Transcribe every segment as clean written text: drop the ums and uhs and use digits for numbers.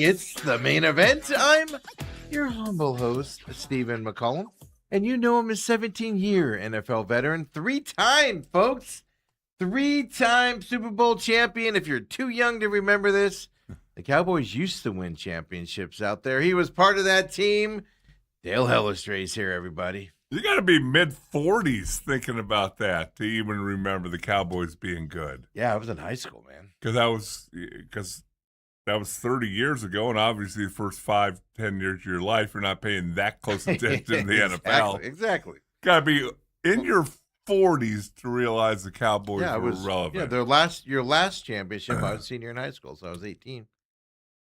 It's the main event. I'm your humble host, Stephen McCollum, and you know him as 17-year NFL veteran, three-time, folks, three-time Super Bowl champion. If you're too young to remember this, the Cowboys used to win championships out there. He was part of that team. Dale Hellestrae's here, everybody. You got to be mid-40s thinking about that to even remember the Cowboys being good. Yeah, I was in high school, man. Because that was 30 years ago, and obviously the first 5-10 years of your life, you're not paying that close attention to the NFL. Exactly. Got to be in your 40s to realize the Cowboys were relevant. Yeah, your last championship, I was a senior in high school, so I was 18.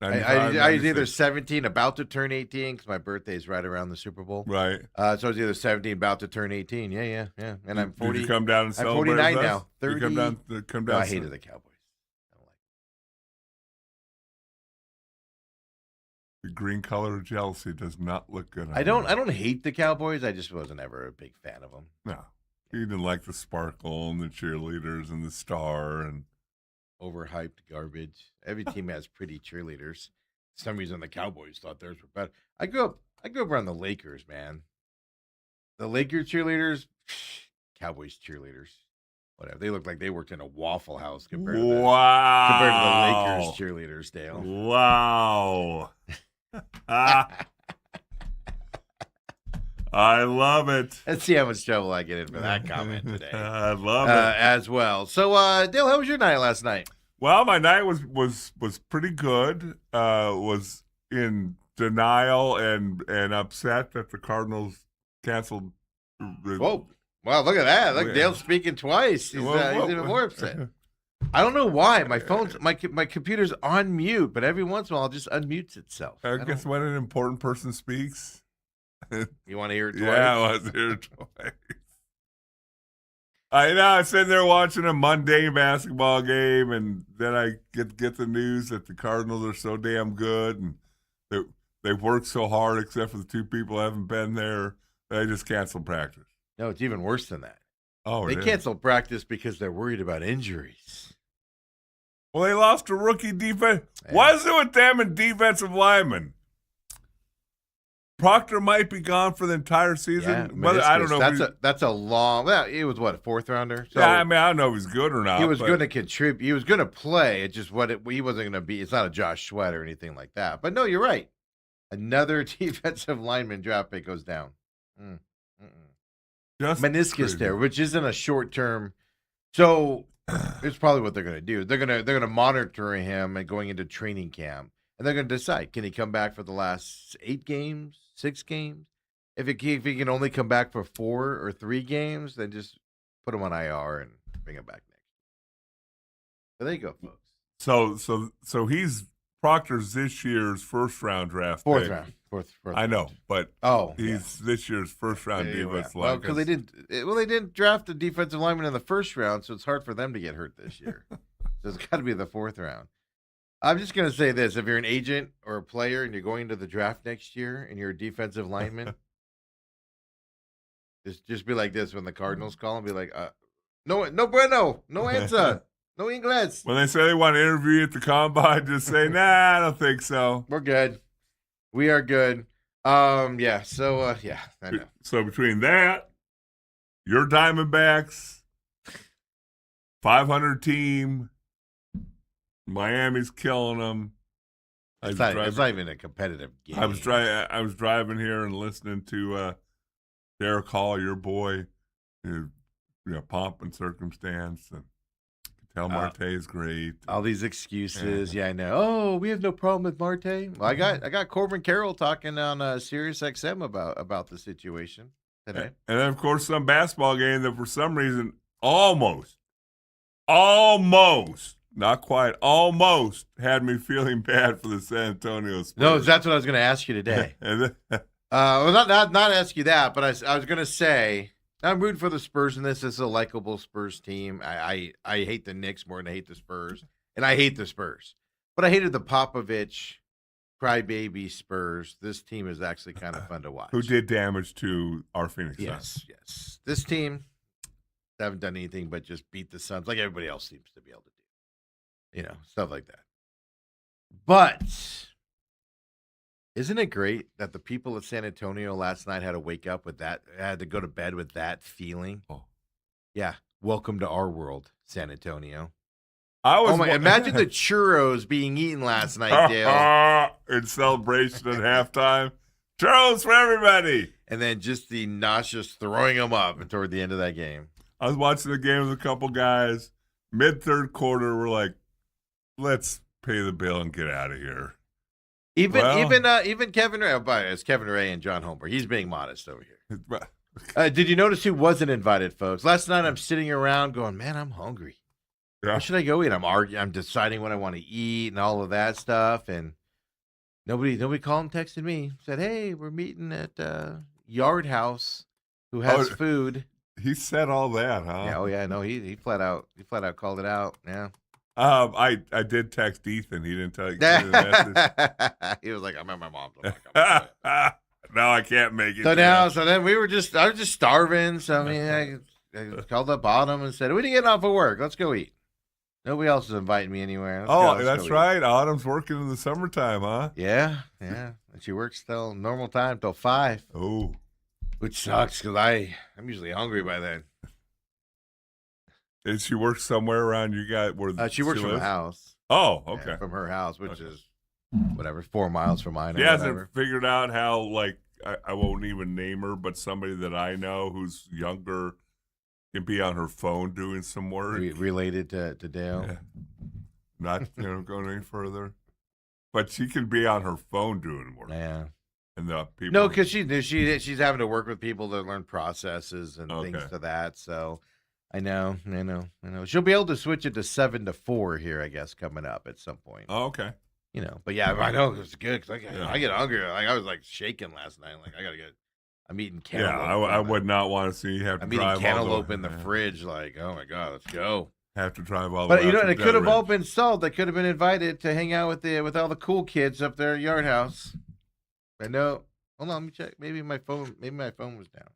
95, I was either 17, about to turn 18, because my birthday's right around the Super Bowl. Right. So I was either 17, about to turn 18. Yeah. And I'm 40. Did you come down and I'm celebrate 49 with us? now. 30. You come down. I hated the Cowboys. I don't like the green color of jealousy does not look good. I don't hate the Cowboys. I just wasn't ever a big fan of them. No. You didn't like the sparkle and the cheerleaders and the star and overhyped garbage. Every team has pretty cheerleaders. For some reason the Cowboys thought theirs were better. I grew up around the Lakers, man. The Lakers cheerleaders, Cowboys cheerleaders, whatever. They looked like they worked in a Waffle House compared to the Lakers cheerleaders, Dale. Wow. I love it. Let's see how much trouble I get in for that comment today. I love it as well. So, Dale, how was your night last night? Well, my night was pretty good. Was in denial and upset that the Cardinals canceled. Whoa! Wow, look at that! Look, Dale's speaking twice. He's even more upset. I don't know why my computer's on mute, but every once in a while it just unmutes itself. I guess when an important person speaks. You want to hear it twice? Yeah, I want to hear it twice. I know. I'm sitting there watching a mundane basketball game, and then I get the news that the Cardinals are so damn good, and they've worked so hard, except for the two people who haven't been there. They just canceled practice. No, it's even worse than that. Oh, they canceled practice because they're worried about injuries. Well, they lost a rookie defense. Yeah. What is it with them and defensive linemen? Proctor might be gone for the entire season. Yeah, I don't know. That's a long. Well, it was what, a fourth rounder. So yeah, I mean, I don't know if he's good or not. He was going to contribute. He was going to play. It's just he wasn't going to be. It's not a Josh Sweat or anything like that. But no, you're right. Another defensive lineman draft pick goes down. Meniscus tear, which isn't a short term. So it's probably what they're going to do. They're going to monitor him and going into training camp, and they're going to decide, can he come back for the last 8 games? 6 games. If he can only come back for 4 or 3 games, then just put him on IR and bring him back next. So there you go, folks. So he's Proctor's this year's first round draft. Fourth pick. round. Fourth I know, but he's this year's first round defensive lineman. Well, because they didn't draft a defensive lineman in the first round, so it's hard for them to get hurt this year. So it's got to be the 4th round. I'm just going to say this. If you're an agent or a player and you're going to the draft next year and you're a defensive lineman, just be like this when the Cardinals call and be like, no bueno, no answer, no English. When they say they want to interview you at the combine, just say, nah, I don't think so. We're good. We are good. Yeah, so, I know. So between that, your Diamondbacks, 500 team, Miami's killing them. It's not even a competitive game. I was driving here and listening to Derek Hall, your boy, pomp and circumstance, and tell Marte is great. All these excuses. Yeah, I know. Oh, we have no problem with Marte. Well, I got Corbin Carroll talking on Sirius XM about the situation today. And then, of course, some basketball game that for some reason almost, not quite, almost had me feeling bad for the San Antonio Spurs. No, that's what I was going to ask you today. Well, not ask you that, but I was going to say, I'm rooting for the Spurs in this. This is a likable Spurs team. I hate the Knicks more than I hate the Spurs, and I hate the Spurs. But I hated the Popovich crybaby Spurs. This team is actually kind of fun to watch. Who did damage to our Phoenix Suns. Yes. This team haven't done anything but just beat the Suns like everybody else seems to be able to do. Stuff like that. But Isn't it great that the people of San Antonio last night had to wake up with that, had to go to bed with that feeling? Oh. Yeah. Welcome to our world, San Antonio. I Oh was my, imagine the churros being eaten last night, Dale. in celebration at halftime. Churros for everybody. And then just the nauseous throwing them up toward the end of that game. I was watching the game with a couple guys. Mid-third quarter, we're like, let's pay the bill and get out of here. Even Kevin Ray, it's Kevin Ray and John Holmberg. He's being modest over here. Did you notice who wasn't invited, folks? Last night I'm sitting around going, man, I'm hungry. Yeah. Where should I go eat? I'm deciding what I want to eat and all of that stuff. And nobody called and texted me. Said, hey, we're meeting at Yard House, who has food. He said all that, huh? Yeah, oh yeah, no, he flat out called it out. Yeah. I did text Ethan. He didn't tell you the message. He was like, I'm at my mom's. No, I can't make it. So then I was just starving. So I mean, I called up Autumn and said, "We didn't get off of work. Let's go eat." Nobody else is inviting me anywhere. That's right. Autumn's working in the summertime, huh? Yeah. And she works till normal time till 5. Oh, which sucks because I'm usually hungry by then. Did she work somewhere around you guys? Where she works from the house. Oh, okay. Yeah, from her house, which is whatever 4 miles from mine. She hasn't figured out how, like, I won't even name her, but somebody that I know who's younger can be on her phone doing some work related to Dale. Yeah. Not going any further, but she can be on her phone doing work. Yeah. And the people. No, because she's having to work with people to learn processes and things to that. So I know. She'll be able to switch it to 7 to 4 here, I guess, coming up at some point. Oh, okay. But yeah, I know it's good because I get hungry. Like I was like shaking last night. Like I'm eating cantaloupe. Yeah, I would not want to see you have to drive. I'm eating cantaloupe in the fridge. Like, oh my god, let's go. Have to drive all the way. But it could have all been sold. They could have been invited to hang out with all the cool kids up there at Yard House. I know. Hold on, let me check. Maybe my phone was down.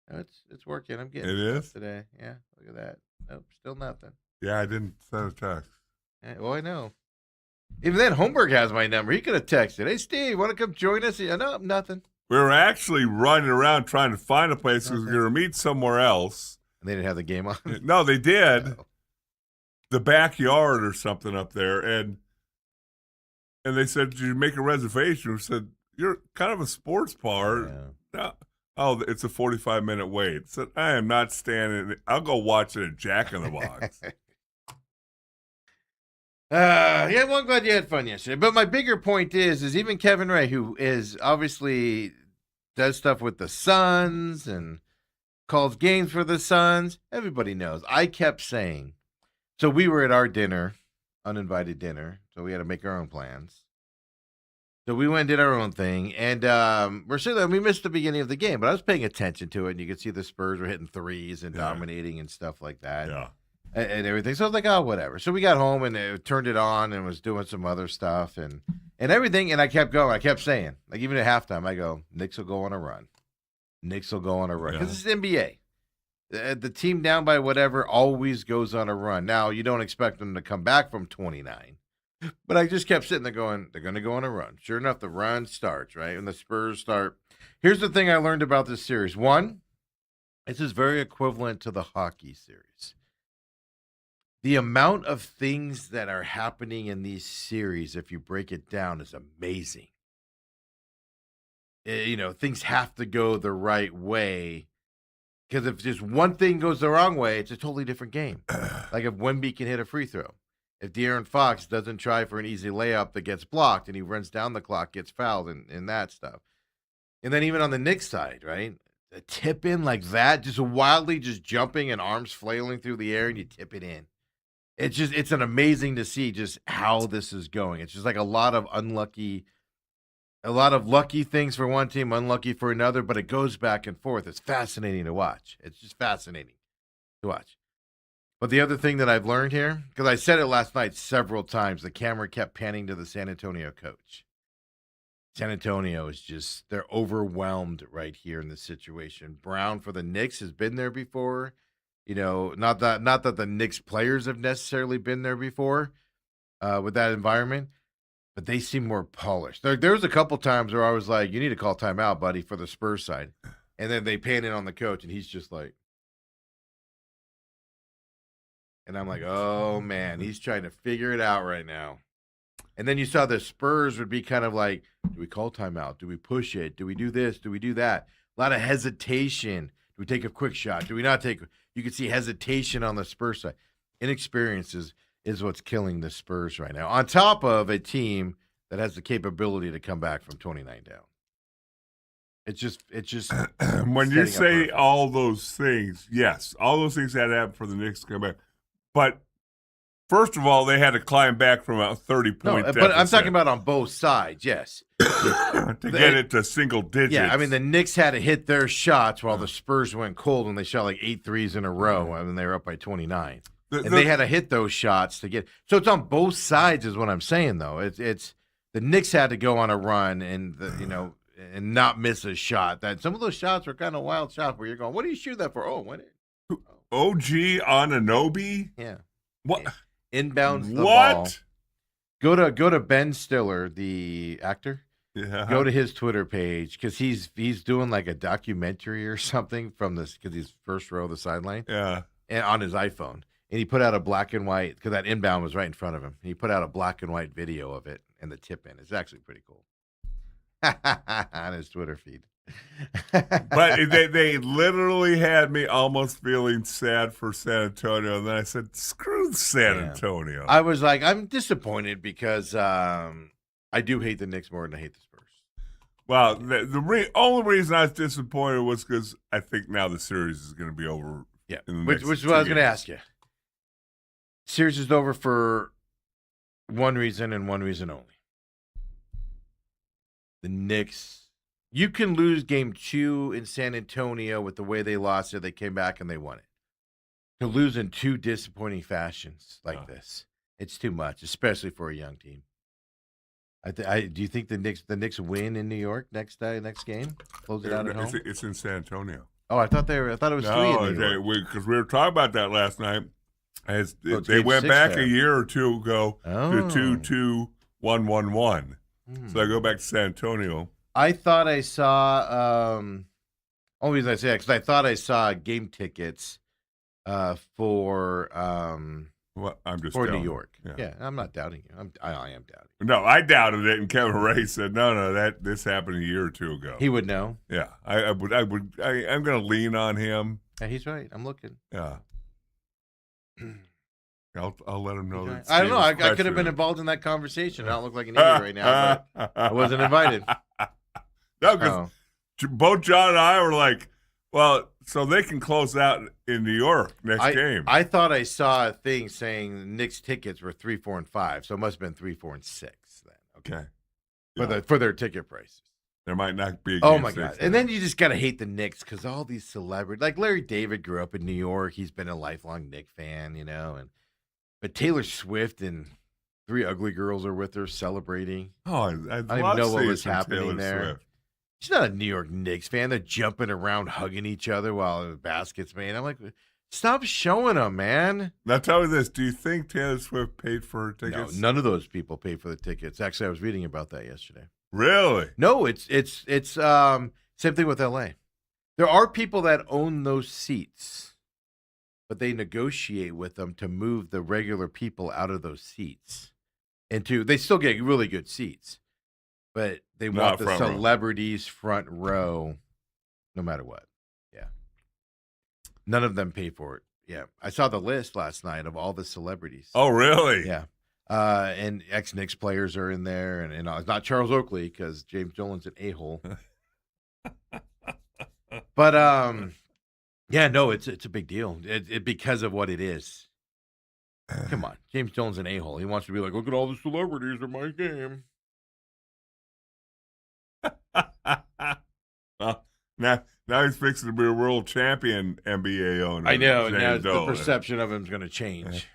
No, it's working. I'm getting it today. Yeah, look at that. Nope, still nothing. Yeah, I didn't send a text. Yeah, well, I know. Even then, Holmberg has my number. He could have texted, "Hey, Steve, want to come join us?" Yeah, no, nothing. We were actually running around trying to find a place because we were going to meet somewhere else. And they didn't have the game on? No, they did. Oh. The backyard or something up there. And they said, did you make a reservation? We said, you're kind of a sports bar. Yeah. No. Oh, it's a 45-minute wait. I said, I am not standing. I'll go watch it at Jack in the Box. Yeah, well, I'm glad you had fun yesterday. But my bigger point is even Kevin Ray, who is obviously does stuff with the Suns and calls games for the Suns, everybody knows. I kept saying, so we were at our dinner, uninvited dinner, so we had to make our own plans. So we went and did our own thing, and we're sitting there, we missed the beginning of the game, but I was paying attention to it, and you could see the Spurs were hitting threes and dominating and stuff like that. Yeah. And everything. So I was like, oh, whatever. So we got home and turned it on and was doing some other stuff and everything. And I kept going. I kept saying, like, even at halftime, I go, Knicks will go on a run. Knicks will go on a run. Because it's the NBA. The team down by whatever always goes on a run. Now, you don't expect them to come back from 29. But I just kept sitting there going, they're going to go on a run. Sure enough, the run starts, right? And the Spurs start. Here's the thing I learned about this series. One, this is very equivalent to the hockey series. The amount of things that are happening in these series, if you break it down, is amazing. Things have to go the right way. Because if just one thing goes the wrong way, it's a totally different game. Like if Wemby can hit a free throw. If De'Aaron Fox doesn't try for an easy layup that gets blocked and he runs down the clock, gets fouled, and that stuff. And then even on the Knicks side, right? A tip in like that, just wildly just jumping and arms flailing through the air and you tip it in. It's an amazing to see just how this is going. It's just like a lot of lucky things for one team, unlucky for another, but it goes back and forth. It's fascinating to watch. It's just fascinating to watch. But the other thing that I've learned here, because I said it last night several times, the camera kept panning to the San Antonio coach. San Antonio is just, they're overwhelmed right here in this situation. Brown for the Knicks has been there before. Not that the Knicks players have necessarily been there before with that environment. but they seem more polished. There's a couple times where I was like, "You need to call timeout, buddy," for the Spurs side, and then they pan in on the coach, and he's just like, and I'm like, "Oh man, he's trying to figure it out right now." And then you saw the Spurs would be kind of like, "Do we call timeout? Do we push it? Do we do this? Do we do that?" A lot of hesitation. Do we take a quick shot? Do we not take? You can see hesitation on the Spurs side. Inexperience is what's killing the Spurs right now. On top of a team that has the capability to come back from 29 down. It's just when you setting up say perfect. all those things, yes, all those things had to happen for the Knicks to come back. But first of all, they had to climb back from a 30-point deficit. But I'm talking about on both sides, yes. to get it to single digits. Yeah, I mean, the Knicks had to hit their shots while the Spurs went cold when they shot like 8 threes in a row. I mean, they were up by 29. And they had to hit those shots to get. So it's on both sides, is what I'm saying. Though it's the Knicks had to go on a run and and not miss a shot. That some of those shots were kind of wild shots where you're going, "What do you shoot that for?" Oh, what? OG Anunoby? Yeah. What? Inbounds the What? ball. Go to Ben Stiller, the actor. Yeah. Go to his Twitter page because he's doing like a documentary or something from this because he's first row of the sideline. Yeah. And on his iPhone. And he put out a black and white, because that inbound was right in front of him. He put out a black and white video of it and the tip in. It's actually pretty cool. On his Twitter feed. But they literally had me almost feeling sad for San Antonio. And then I said, screw San Antonio. I was like, I'm disappointed because I do hate the Knicks more than I hate the Spurs. Well, the only reason I was disappointed was because I think now the series is going to be over. Yeah, which is what I was going to ask you. Series is over for one reason and one reason only. The Knicks, you can lose game 2 in San Antonio with the way they lost it. They came back and they won it. To lose in 2 disappointing fashions like this, it's too much, especially for a young team. Do you think the Knicks win in New York next game? Close it out at home. It's in San Antonio. Oh, I thought it was 3 in New York. Because we were talking about that last night. They went 6 back there. a year or two ago to 2-2-1-1-1. So I go back to San Antonio. I thought I saw. Only reason I say that because I thought I saw game tickets for Well, I'm just for telling New you. York. Yeah, I'm not doudting you. I am doubting. No, I doubted it, and Kevin Ray said, "No, this happened a year or two ago." He would know. Yeah, I'm going to lean on him. Yeah, he's right. I'm looking. Yeah, I'll let him know. That I don't know. I could have been involved in that conversation. I don't look like an idiot right now, but I wasn't invited. No, because both John and I were like, well, so they can close out in New York next game. I thought I saw a thing saying Knicks tickets were 3, 4, and 5, so it must have been 3, 4, and 6 then. Okay. For their ticket prices. There might not be a game. Oh my God. And then you just gotta hate the Knicks because all these celebrities, like Larry David grew up in New York. He's been a lifelong Knicks fan, but Taylor Swift and 3 ugly girls are with her celebrating. Oh, I don't even know what was happening Taylor there. Swift. She's not a New York Knicks fan. They're jumping around, hugging each other while the basket's made. I'm like, stop showing them, man. Now tell me this: do you think Taylor Swift paid for her tickets? No, none of those people paid for the tickets. Actually, I was reading about that yesterday. Really? No, it's same thing with LA. There are people that own those seats, but they negotiate with them to move the regular people out of those seats. They still get really good seats, but they want the celebrities front row no matter what. Yeah. None of them pay for it. Yeah. I saw the list last night of all the celebrities. Oh, really? Yeah. And ex-Knicks players are in there, and it's not Charles Oakley because James Dolan's an a-hole. But yeah, no, it's a big deal. It because of what it is. Come on, James Dolan's an a-hole. He wants to be like, look at all the celebrities in my game. Well, now he's fixing to be a world champion NBA owner. I know. James Now Dolan. the perception of him is going to change.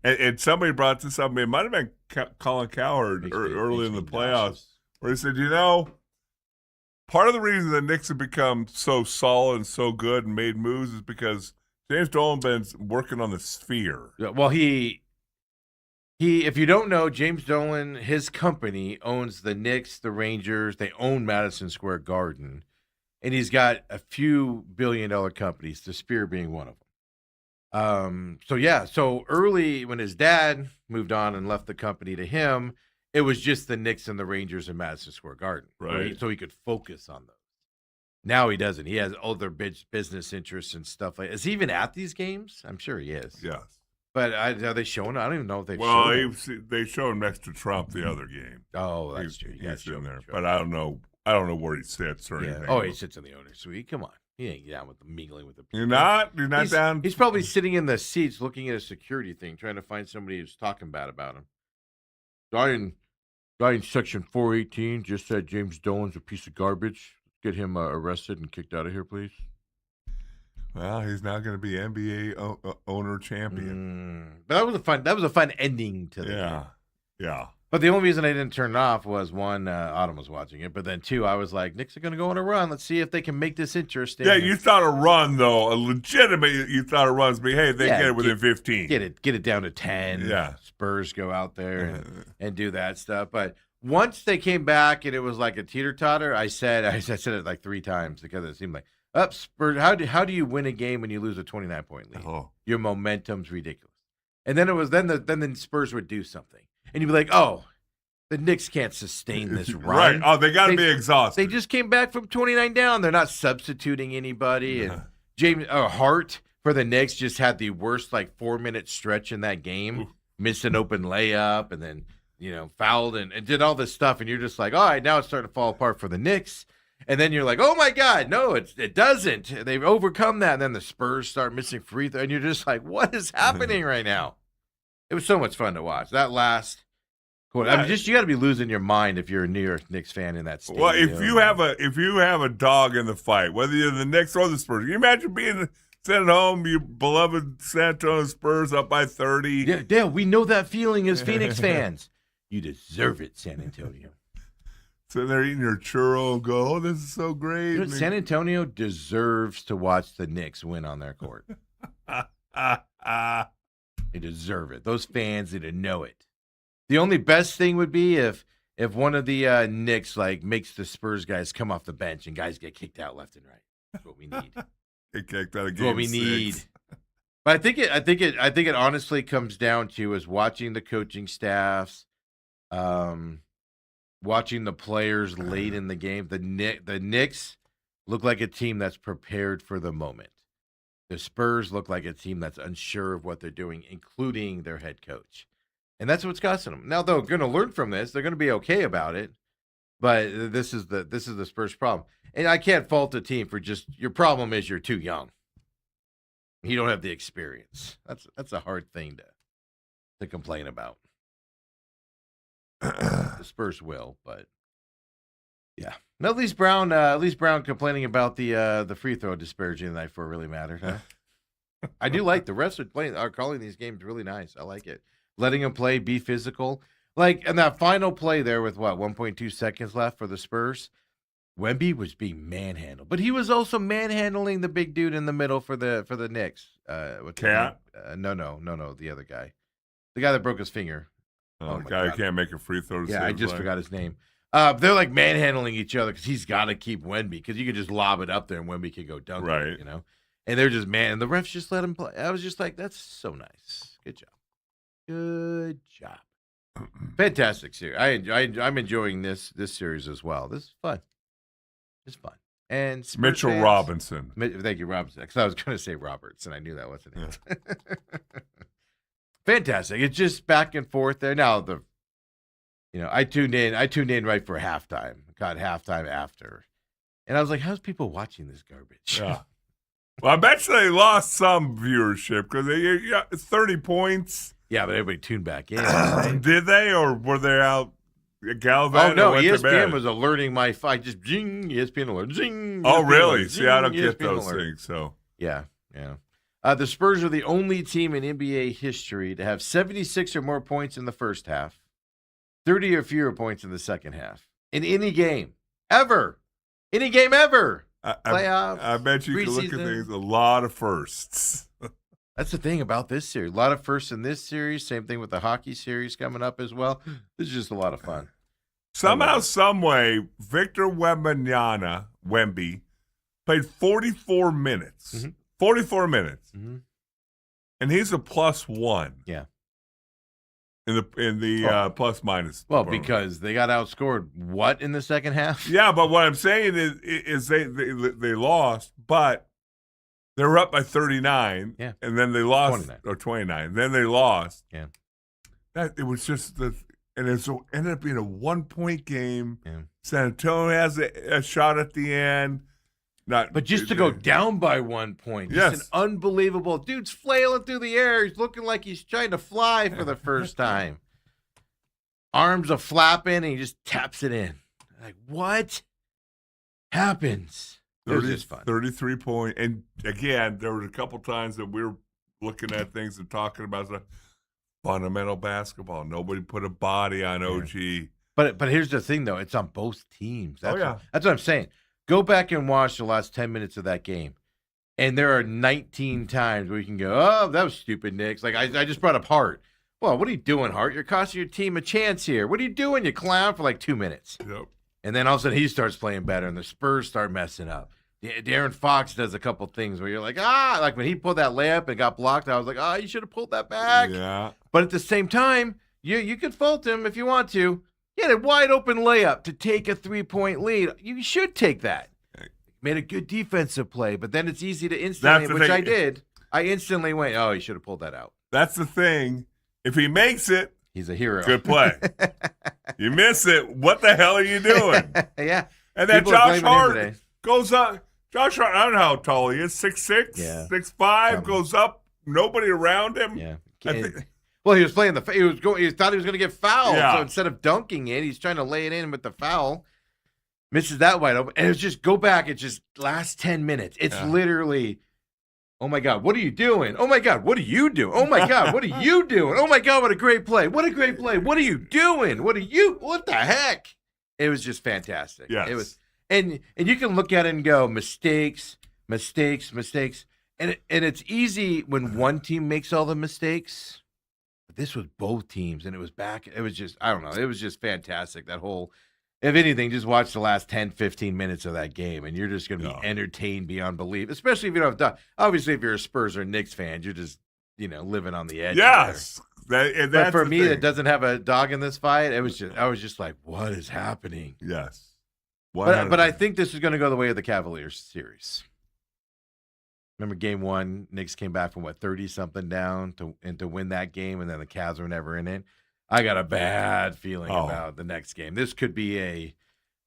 And somebody brought this up. It might have been Colin Cowherd early in the playoffs, where he said, part of the reason the Knicks have become so solid and so good and made moves is because James Dolan's been working on the sphere. Yeah, well, he If you don't know, James Dolan, his company owns the Knicks, the Rangers. They own Madison Square Garden, and he's got a few billion-dollar companies, the Spear being one of them. So early when his dad moved on and left the company to him, it was just the Knicks and the Rangers in Madison Square Garden, Right. So he could focus on those. Now he doesn't. He has other business interests and stuff like. Is he even at these games? I'm sure he is. Yes. But are they showing? I don't even know if they've Well, shown they showed him next to Trump the other game. Oh, that's true. He's in there, True. but I don't know. I don't know where he sits or anything. Oh, he sits in the owner's suite. Come on, he ain't down with the mingling with the people. You're not down. He's probably sitting in the seats, looking at a security thing, trying to find somebody who's talking bad about him. Guy in section 418 just said James Dolan's a piece of garbage. Get him arrested and kicked out of here, please. Well, he's not going to be NBA owner champion. But that was a fun ending to the game. Yeah. But the only reason I didn't turn it off was one, Autumn was watching it, but then two, I was like, Knicks are going to go on a run. Let's see if they can make this interesting. Yeah, you thought a run though, a legitimate. You thought a run's be hey, they get it within 15. Get it down to 10. Yeah, Spurs go out there and do that stuff. But once they came back and it was like a teeter totter, I said it like 3 times because it seemed like, Spurs. How do you win a game when you lose a 29-point lead? Oh. Your momentum's ridiculous. And then it was then the Spurs would do something. And you'd be like, oh, the Knicks can't sustain this run. Right. Oh, they got to be exhausted. They just came back from 29 down. They're not substituting anybody. And James Hart for the Knicks just had the worst 4-minute stretch in that game. Oof. Missed an open layup and then, fouled and did all this stuff. And you're just like, all right, now it's starting to fall apart for the Knicks. And then you're like, oh, my God, no, it doesn't. They've overcome that. And then the Spurs start missing free throws. And you're just like, what is happening right now? It was so much fun to watch. That last quarter. I mean, you got to be losing your mind if you're a New York Knicks fan in that stadium. Well, if you have a dog in the fight, whether you're the Knicks or the Spurs, can you imagine sending home your beloved San Antonio Spurs up by 30? Yeah, Dale, we know that feeling as Phoenix fans. You deserve it, San Antonio. Sitting there eating your churro and go, oh, this is so great. San Antonio deserves to watch the Knicks win on their court. They deserve it. Those fans need to know it. The only best thing would be if one of the Knicks makes the Spurs guys come off the bench and guys get kicked out left and right. That's what we need. Get kicked out of That's what we 6. need. But I think it honestly comes down to is watching the coaching staffs, watching the players late in the game. The Knicks look like a team that's prepared for the moment. The Spurs look like a team that's unsure of what they're doing, including their head coach. And that's what's costing them. Now they're going to learn from this. They're going to be okay about it. But this is the Spurs problem. And I can't fault the team for your problem is you're too young. You don't have the experience. That's a hard thing to complain about. The Spurs will, but yeah. Now, at least Brown complaining about the free throw disparaging tonight for it really mattered, huh? I do like the rest are calling these games really nice. I like it. Letting them play, be physical. And that final play there with 1.2 seconds left for the Spurs, Wemby was being manhandled, but he was also manhandling the big dude in the middle for the Knicks. Cat? No, the other guy, the guy that broke his finger. Oh, the guy who can't make a free throw. Yeah, I just forgot his name. They're manhandling each other because he's got to keep Wemby because you could just lob it up there and Wemby could go dunk right. it, And they're just and the refs just let him play. I was just like, that's so nice. Good job. Good job. Fantastic series. I'm enjoying this series as well. This is fun. It's fun. And Spurs Mitchell fans, Robinson. Thank you, Robinson. Because I was going to say Roberts, and I knew that wasn't it. Fantastic. It's just back and forth there. Now I tuned in right for halftime. Got halftime after, and I was like, "How's people watching this garbage?" Yeah. Well, I bet you they lost some viewership because it's 30 points. Yeah, but everybody tuned back in. Did they, or were they out gallivanting? Oh no, ESPN was alerting my fight. Just zing, ESPN alert, zing. Oh ESPN really? alert, See, I don't get ESPN those alert. things. So yeah. The Spurs are the only team in NBA history to have 76 or more points in the first half, 30 or fewer points in the second half in any game ever. Any game ever. Playoffs. I bet you can look at preseason. things. A lot of firsts. That's the thing about this series. A lot of firsts in this series. Same thing with the hockey series coming up as well. This is just a lot of fun. Somehow, some way, Victor Wembanyama, played 44 minutes. Mm-hmm. 44 minutes. Mm-hmm. And he's a +1. Yeah. In the plus minus. Well, department. because they got outscored what in the second half? Yeah, but what I'm saying is they lost, but they were up by 39. Yeah. And then they lost 29. or 29. Then they lost. Yeah. It was just and it ended up being a 1-point game. Yeah. San Antonio has a shot at the end. But just to go down by 1 point. Just an unbelievable dude's flailing through the air. He's looking like he's trying to fly for the first time. Arms are flapping, and he just taps it in. Like, what happens? It was just fun. 33 point. And again, there were a couple times that we were looking at things and talking about fundamental basketball. Nobody put a body on OG. But here's the thing, though. It's on both teams. That's what I'm saying. Go back and watch the last 10 minutes of that game. And there are 19 times where you can go, oh, that was stupid, Knicks. Like, I just brought up Hart. Well, what are you doing, Hart? You're costing your team a chance here. What are you doing, you clown, for like 2 minutes? Yep. And then all of a sudden he starts playing better, and the Spurs start messing up. De'Aaron Fox does a couple things where you're like, like when he pulled that layup and got blocked, I was like, you should have pulled that back. Yeah. But at the same time, you could fault him if you want to. He had a wide open layup to take a 3-point lead. You should take that. Made a good defensive play, but then it's easy to instantly, which I did. I instantly went, he should have pulled that out. That's the thing. If he makes it, he's a hero. Good play. You miss it, what the hell are you doing? Yeah. And then Josh Hart goes up. Josh Hart, I don't know how tall he is, 6'6", 6'5", goes up, nobody around him. Yeah. Well, he was playing he thought he was going to get fouled. Yeah. So instead of dunking it, he's trying to lay it in with the foul. Misses that wide open. And it's just go back. It's just last 10 minutes. It's literally, oh my God, what are you doing? Oh my God, what are you doing? Oh my God, what are you doing? Oh my God, what a great play. What a great play. What are you doing? What the heck? It was just fantastic. Yes. It was, and you can look at it and go, mistakes. And it's easy when one team makes all the mistakes. But this was both teams, and it was back. It was just, I don't know. It was just fantastic. That whole, if anything, just watch the last 10, 15 minutes of that game, and you're just going to be entertained beyond belief, especially if you don't have dog. Obviously, if you're a Spurs or Knicks fan, you're just, living on the edge. Yes. But for me, that doesn't have a dog in this fight, I was just like, what is happening? Yes. But I think this is going to go the way of the Cavaliers series. Remember game one, Knicks came back from 30-something down to win that game, and then the Cavs were never in it. I got a bad feeling about the next game. This could be a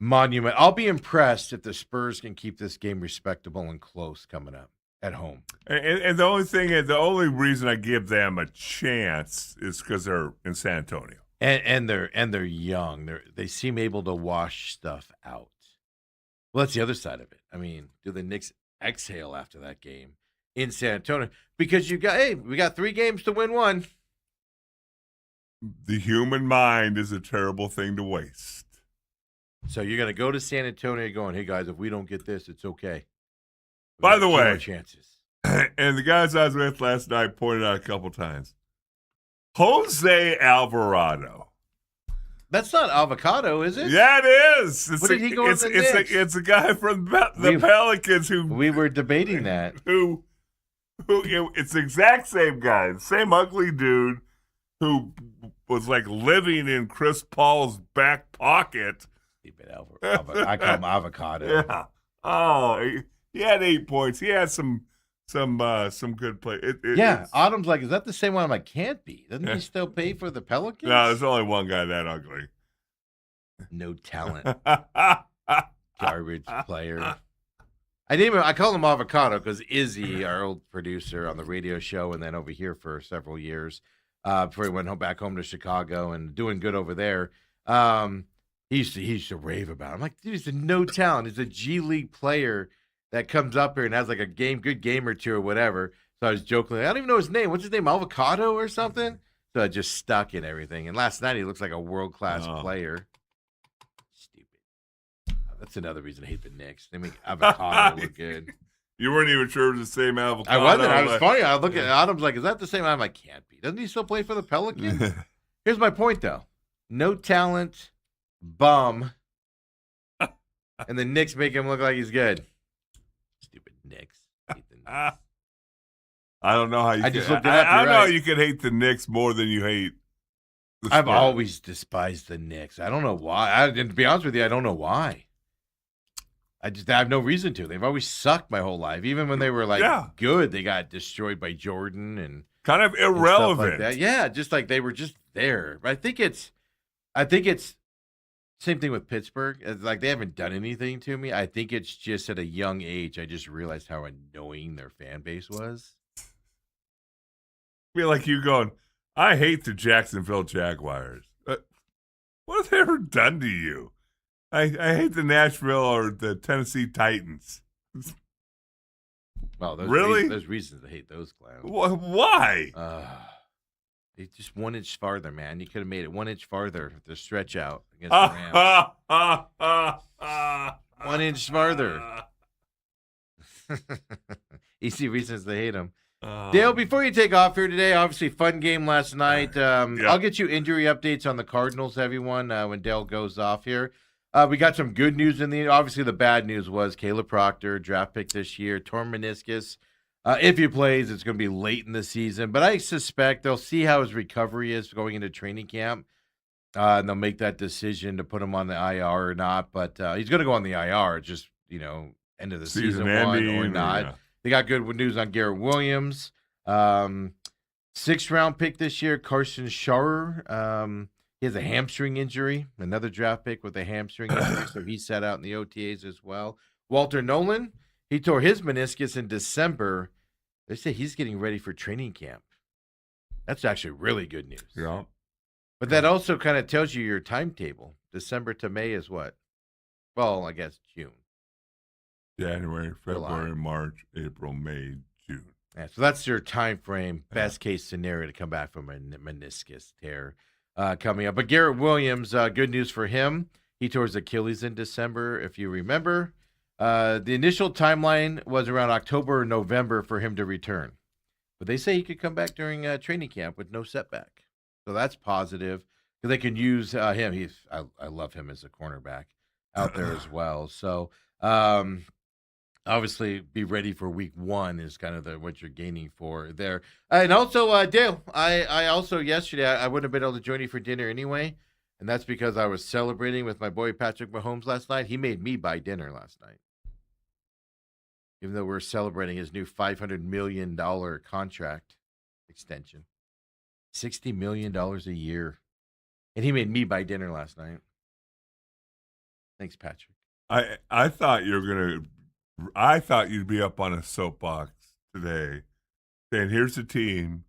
monument. I'll be impressed if the Spurs can keep this game respectable and close coming up at home. And the only reason I give them a chance is because they're in San Antonio. And they're young. They seem able to wash stuff out. Well, that's the other side of it. I mean, do the Knicks exhale after that game in San Antonio? Because we got 3 games to win 1. The human mind is a terrible thing to waste. So you're going to go to San Antonio going, hey, guys, if we don't get this, it's okay. By the way, chances. And the guys I was with last night pointed out a couple times, Jose Alvarado. That's not avocado, is it? Yeah, it is. What did he go on the Knicks? It's a guy from the Pelicans who... We were debating that. Who it's the exact same guy, same ugly dude who was like living in Chris Paul's back pocket. I call him avocado. Yeah. Oh, he had 8 points. He had some good play. Autumn's like, is that the same one? I'm like, can't be. Doesn't he still pay for the Pelicans? No, there's only one guy that ugly. No talent. Garbage player. I call him avocado because Izzy, our old producer on the radio show, and then over here for several years, before he went back home to Chicago and doing good over there. He used to rave about it. I'm like, dude, he's a no talent. He's a G League player that comes up here and has like a good game or two or whatever. So I was joking. I don't even know his name. What's his name? Avocado or something? So I just stuck in everything. And last night he looks like a world-class player. Stupid. That's another reason I hate the Knicks. They make avocado look good. You weren't even sure it was the same avocado. I wasn't. I was funny. I look at Adams like, is that the same? I'm like, can't be. Doesn't he still play for the Pelicans? Here's my point, though. No talent, bum, and the Knicks make him look like he's good. Stupid Knicks. Hate the Knicks. I don't know how you. I just looked it up. I don't You're know how right. you could hate the Knicks more than you hate. I've always despised the Knicks. I don't know why. And to be honest with you, I don't know why. I have no reason to. They've always sucked my whole life. Even when they were good, they got destroyed by Jordan and kind of and stuff irrelevant. like that. Yeah, just like they were just there. But I think it's same thing with Pittsburgh. It's like they haven't done anything to me. I think it's just at a young age I just realized how annoying their fan base was. Be like you going, I hate the Jacksonville Jaguars. What have they ever done to you? I hate the Nashville or the Tennessee Titans. Well, there's reasons to hate those clowns. Why? They just 1 inch farther, man. You could have made it 1 inch farther to stretch out against the Rams. 1 inch farther. Easy reasons to hate them. Dale, before you take off here today, obviously fun game last night. I'll get you injury updates on the Cardinals, everyone, when Dale goes off here. We got some good news obviously the bad news was Caleb Proctor, draft pick this year, torn meniscus. If he plays, it's going to be late in the season, but I suspect they'll see how his recovery is going into training camp, and they'll make that decision to put him on the IR or not, but he's going to go on the IR, just, end of the season one or not. Yeah. They got good news on Garrett Williams. 6th round pick this year, Carson Scharer. He has a hamstring injury, another draft pick with a hamstring injury, so he's set out in the OTAs as well. Walter Nolan, he tore his meniscus in December. They say he's getting ready for training camp. That's actually really good news. Yeah. But that also kind of tells you your timetable. December to May is what? Well, I guess June. January, February, March, April, May, June. Yeah, so that's your time frame, best case scenario to come back from a meniscus tear. Coming up. But Garrett Williams, good news for him. He tore his Achilles in December, if you remember. The initial timeline was around October or November for him to return. But they say he could come back during training camp with no setback. So that's positive because they can use him. I love him as a cornerback out there as well. So obviously be ready for week 1 is kind of what you're gaining for there. And also, Dale, I also yesterday, I wouldn't have been able to join you for dinner anyway. And that's because I was celebrating with my boy Patrick Mahomes last night. He made me buy dinner last night. Even though we're celebrating his new $500 million contract extension. $60 million a year. And he made me buy dinner last night. Thanks, Patrick. I thought I thought you'd be up on a soapbox today saying, here's a team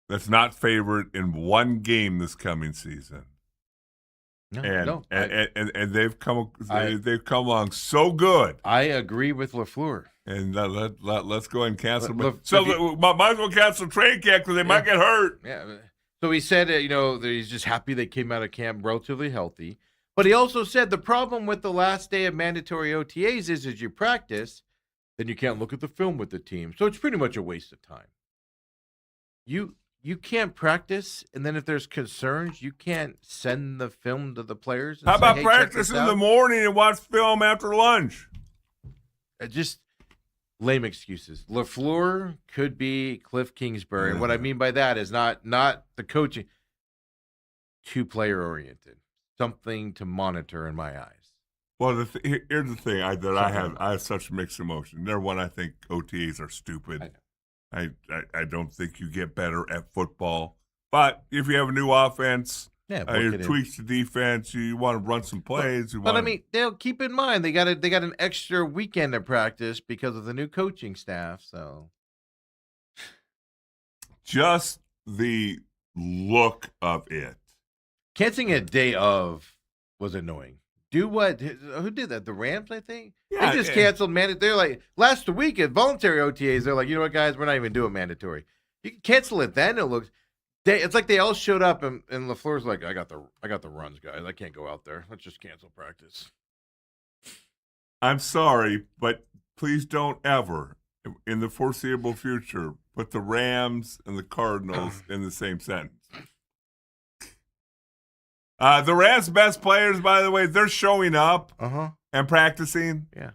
that's not favored in one game this coming season. And they've come along so good. I agree with LaFleur. And let's go ahead and cancel. Might as well cancel training camp because they might get hurt. Yeah. So he said, that he's just happy they came out of camp relatively healthy. But he also said the problem with the last day of mandatory OTAs is you practice, then you can't look at the film with the team. So it's pretty much a waste of time. You can't practice, and then if there's concerns, you can't send the film to the players. How about practice in the morning and watch film after lunch? Just lame excuses. LaFleur could be Cliff Kingsbury. And what I mean by that is not the coaching, too player-oriented. Something to monitor in my eyes. Well, here's the thing I have such mixed emotion. Number one, I think OTAs are stupid. I don't think you get better at football. But if you have a new offense, it tweaks the defense. You want to run some plays. But I mean, they'll keep in mind they got an extra weekend of practice because of the new coaching staff. So just the look of it. Canceling a day of was annoying. Do what? Who did that? The Rams, I think? Yeah, they just canceled mandatory. They're like, last week at voluntary OTAs, they're like, you know what, guys? We're not even doing mandatory. You can cancel it then. It's like they all showed up, and LaFleur's like, I got the runs, guys. I can't go out there. Let's just cancel practice. I'm sorry, but please don't ever, in the foreseeable future, put the Rams and the Cardinals in the same sentence. The Rams' best players, by the way, they're showing up and practicing. Yeah.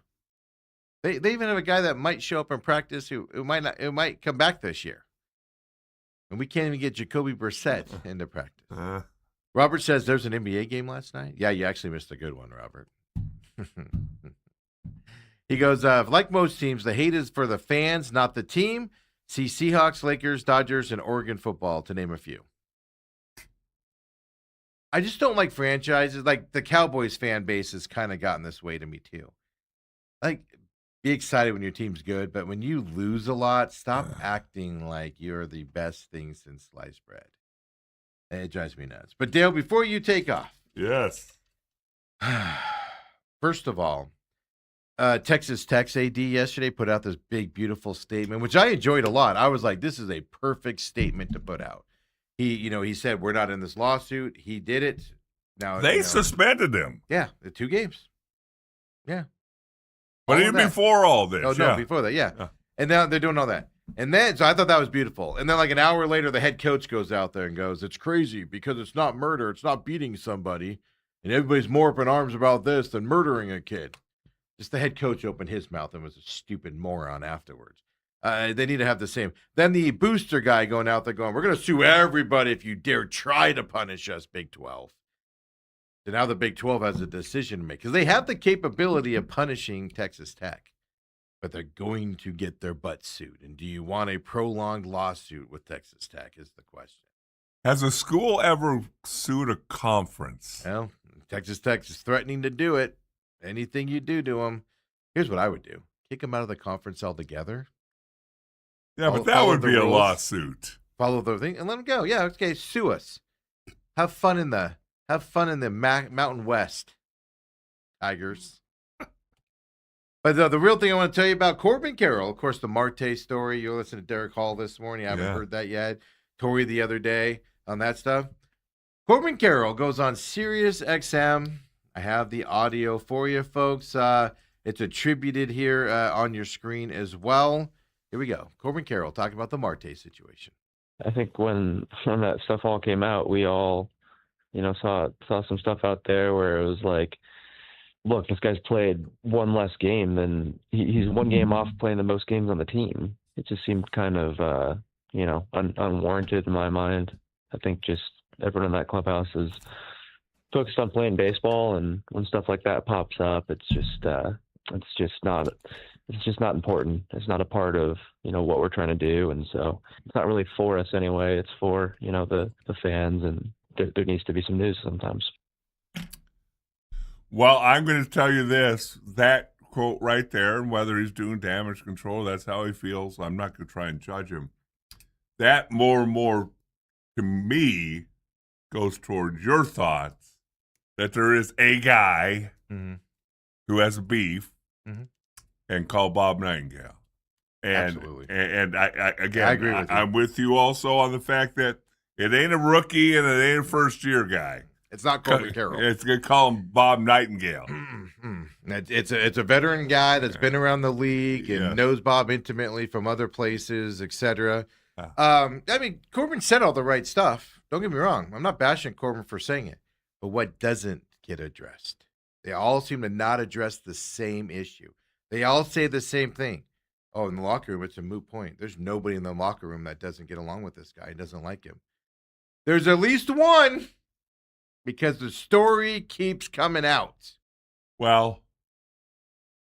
They even have a guy that might show up and practice who might come back this year. And we can't even get Jacoby Brissett into practice. Robert says there's an NBA game last night. Yeah, you actually missed a good one, Robert. He goes, like most teams, the hate is for the fans, not the team. See Seahawks, Lakers, Dodgers, and Oregon football, to name a few. I just don't like franchises. Like the Cowboys fan base has kind of gotten this way to me too. Like, be excited when your team's good, but when you lose a lot, stop acting like you're the best thing since sliced bread. It drives me nuts. But Dale, before you take off. Yes. First of all, Texas Tech's AD yesterday put out this big, beautiful statement, which I enjoyed a lot. I was like, this is a perfect statement to put out. He said, we're not in this lawsuit. He did it. Now they suspended him. Yeah, the 2 games. Yeah. But even before all this. Oh, no, before that, yeah. And now they're doing all that. And then, so I thought that was beautiful. And then like an hour later, the head coach goes out there and goes, it's crazy because it's not murder. It's not beating somebody. And everybody's more up in arms about this than murdering a kid. Just the head coach opened his mouth and was a stupid moron afterwards. They need to have the same. Then the booster guy going out there going, we're going to sue everybody if you dare try to punish us, Big 12. So now the Big 12 has a decision to make because they have the capability of punishing Texas Tech, but they're going to get their butt sued. And do you want a prolonged lawsuit with Texas Tech is the question. Has a school ever sued a conference? Well, Texas Tech is threatening to do it. Anything you do to them, here's what I would do. Kick them out of the conference altogether. Yeah, but that would be a lawsuit. Follow the thing and let them go. Yeah, okay, sue us. Have fun in the Mountain West, Tigers. But the real thing I want to tell you about Corbin Carroll, of course, the Marte story. You listened to Derek Hall this morning. I haven't heard that yet. Tori the other day on that stuff. Corbin Carroll goes on Sirius XM. I have the audio for you, folks. It's attributed here on your screen as well. Here we go. Corbin Carroll talking about the Marte situation. I think when that stuff all came out, we all, saw some stuff out there where it was like, look, this guy's played one less game than he's 1 game off playing the most games on the team. It just seemed kind of, unwarranted in my mind. I think just everyone in that clubhouse is focused on playing baseball, and when stuff like that pops up, it's just not important. It's not a part of, what we're trying to do. And so it's not really for us anyway. It's for, the fans, and there needs to be some news sometimes. Well, I'm going to tell you this, that quote right there, and whether he's doing damage control, that's how he feels. I'm not going to try and judge him. That more and more, to me, goes towards your thoughts that there is a guy who has a beef and call Bob Nightingale. And, absolutely. And I again, I agree with you. I'm with you also on the fact that it ain't a rookie and it ain't a first-year guy. It's not Corbin Carroll. It's going to call him Bob Nightingale. It's a veteran guy that's been around the league and knows Bob intimately from other places, etc. Corbin said all the right stuff. Don't get me wrong. I'm not bashing Corbin for saying it. But what doesn't get addressed? They all seem to not address the same issue. They all say the same thing. Oh, in the locker room, it's a moot point. There's nobody in the locker room that doesn't get along with this guy, doesn't like him. There's at least one, because the story keeps coming out. Well,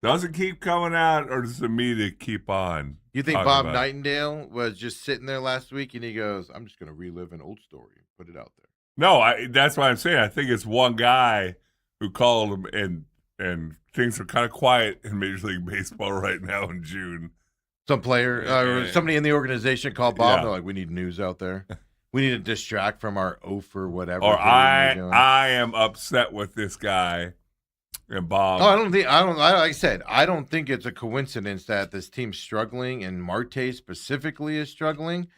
does it keep coming out, or does the media keep on? You think Bob Nightingale was just sitting there last week and he goes, I'm just going to relive an old story and put it out there? No, that's what I'm saying. I think it's one guy who called him, and things are kind of quiet in Major League Baseball right now in June. Some player or somebody in the organization called Bob. They're like, we need news out there. We need to distract from our for whatever. Or I am upset with this guy and Bob. Oh, like I said, I don't think it's a coincidence that this team's struggling and Marte specifically is struggling.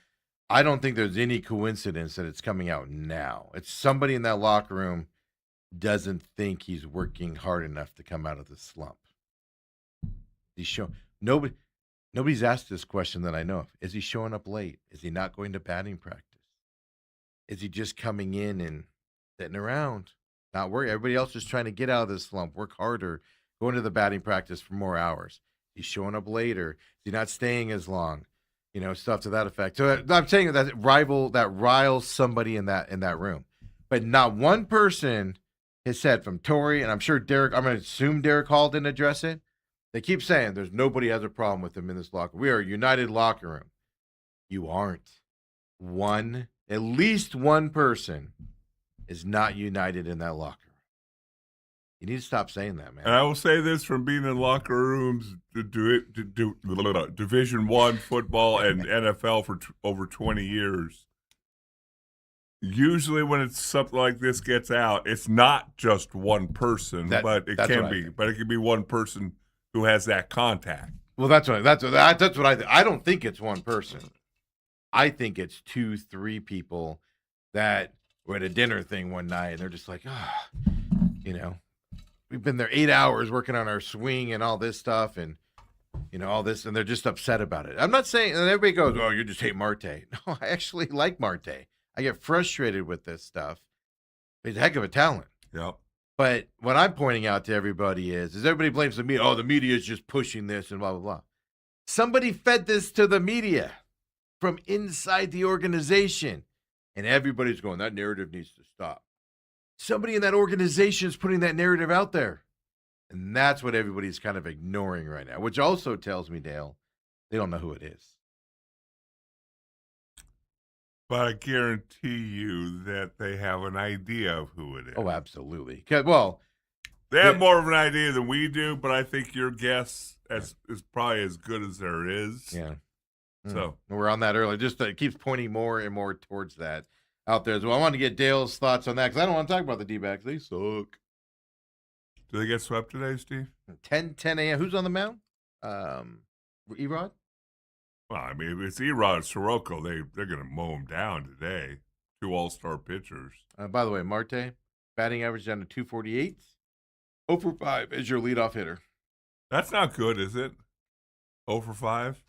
I don't think there's any coincidence that it's coming out now. It's somebody in that locker room doesn't think he's working hard enough to come out of the slump. He's showing nobody's asked this question that I know of. Is he showing up late? Is he not going to batting practice? Is he just coming in and sitting around, not worried? Everybody else is trying to get out of this slump, work harder, go into the batting practice for more hours. He's showing up later. Is he not staying as long? Stuff to that effect. So I'm saying that riles somebody in that room, but not one person has said from Torrey, and I'm sure Derek. I'm going to assume Derek Hall didn't address it. They keep saying there's nobody has a problem with him in this locker. We are a united locker room. You aren't. At least one person is not united in that locker room. You need to stop saying that, man. And I will say this from being in locker rooms, Division I football and NFL for over 20 years. Usually when it's something like this gets out, it's not just one person, but it can be. But it can be one person who has that contact. Well, that's what I think. I don't think it's one person. I think it's 2-3 people that were at a dinner thing one night, and they're just like, we've been there 8 hours working on our swing and all this stuff, and all this, and they're just upset about it. I'm not saying, and everybody goes, "Oh, you just hate Marte." No, I actually like Marte. I get frustrated with this stuff. He's a heck of a talent. Yep. But what I'm pointing out to everybody is everybody blames the media. Oh, the media is just pushing this and blah, blah, blah. Somebody fed this to the media from inside the organization. And everybody's going, that narrative needs to stop. Somebody in that organization is putting that narrative out there. And that's what everybody's kind of ignoring right now, which also tells me, Dale, they don't know who it is. But I guarantee you that they have an idea of who it is. Oh, absolutely. They have more of an idea than we do, but I think your guess is probably as good as there is. Yeah. So we're on that early. Just it keeps pointing more and more towards that out there as well. I want to get Dale's thoughts on that because I don't want to talk about the D-backs. They suck. Do they get swept today, Steve? 10 a.m. Who's on the mound? Erod? Well, I mean, if it's Erod and Soroka, they're going to mow them down today. 2 all-star pitchers. By the way, Marte, batting average down to 248. 0 for 5 as your leadoff hitter. That's not good, is it? 0 for 5?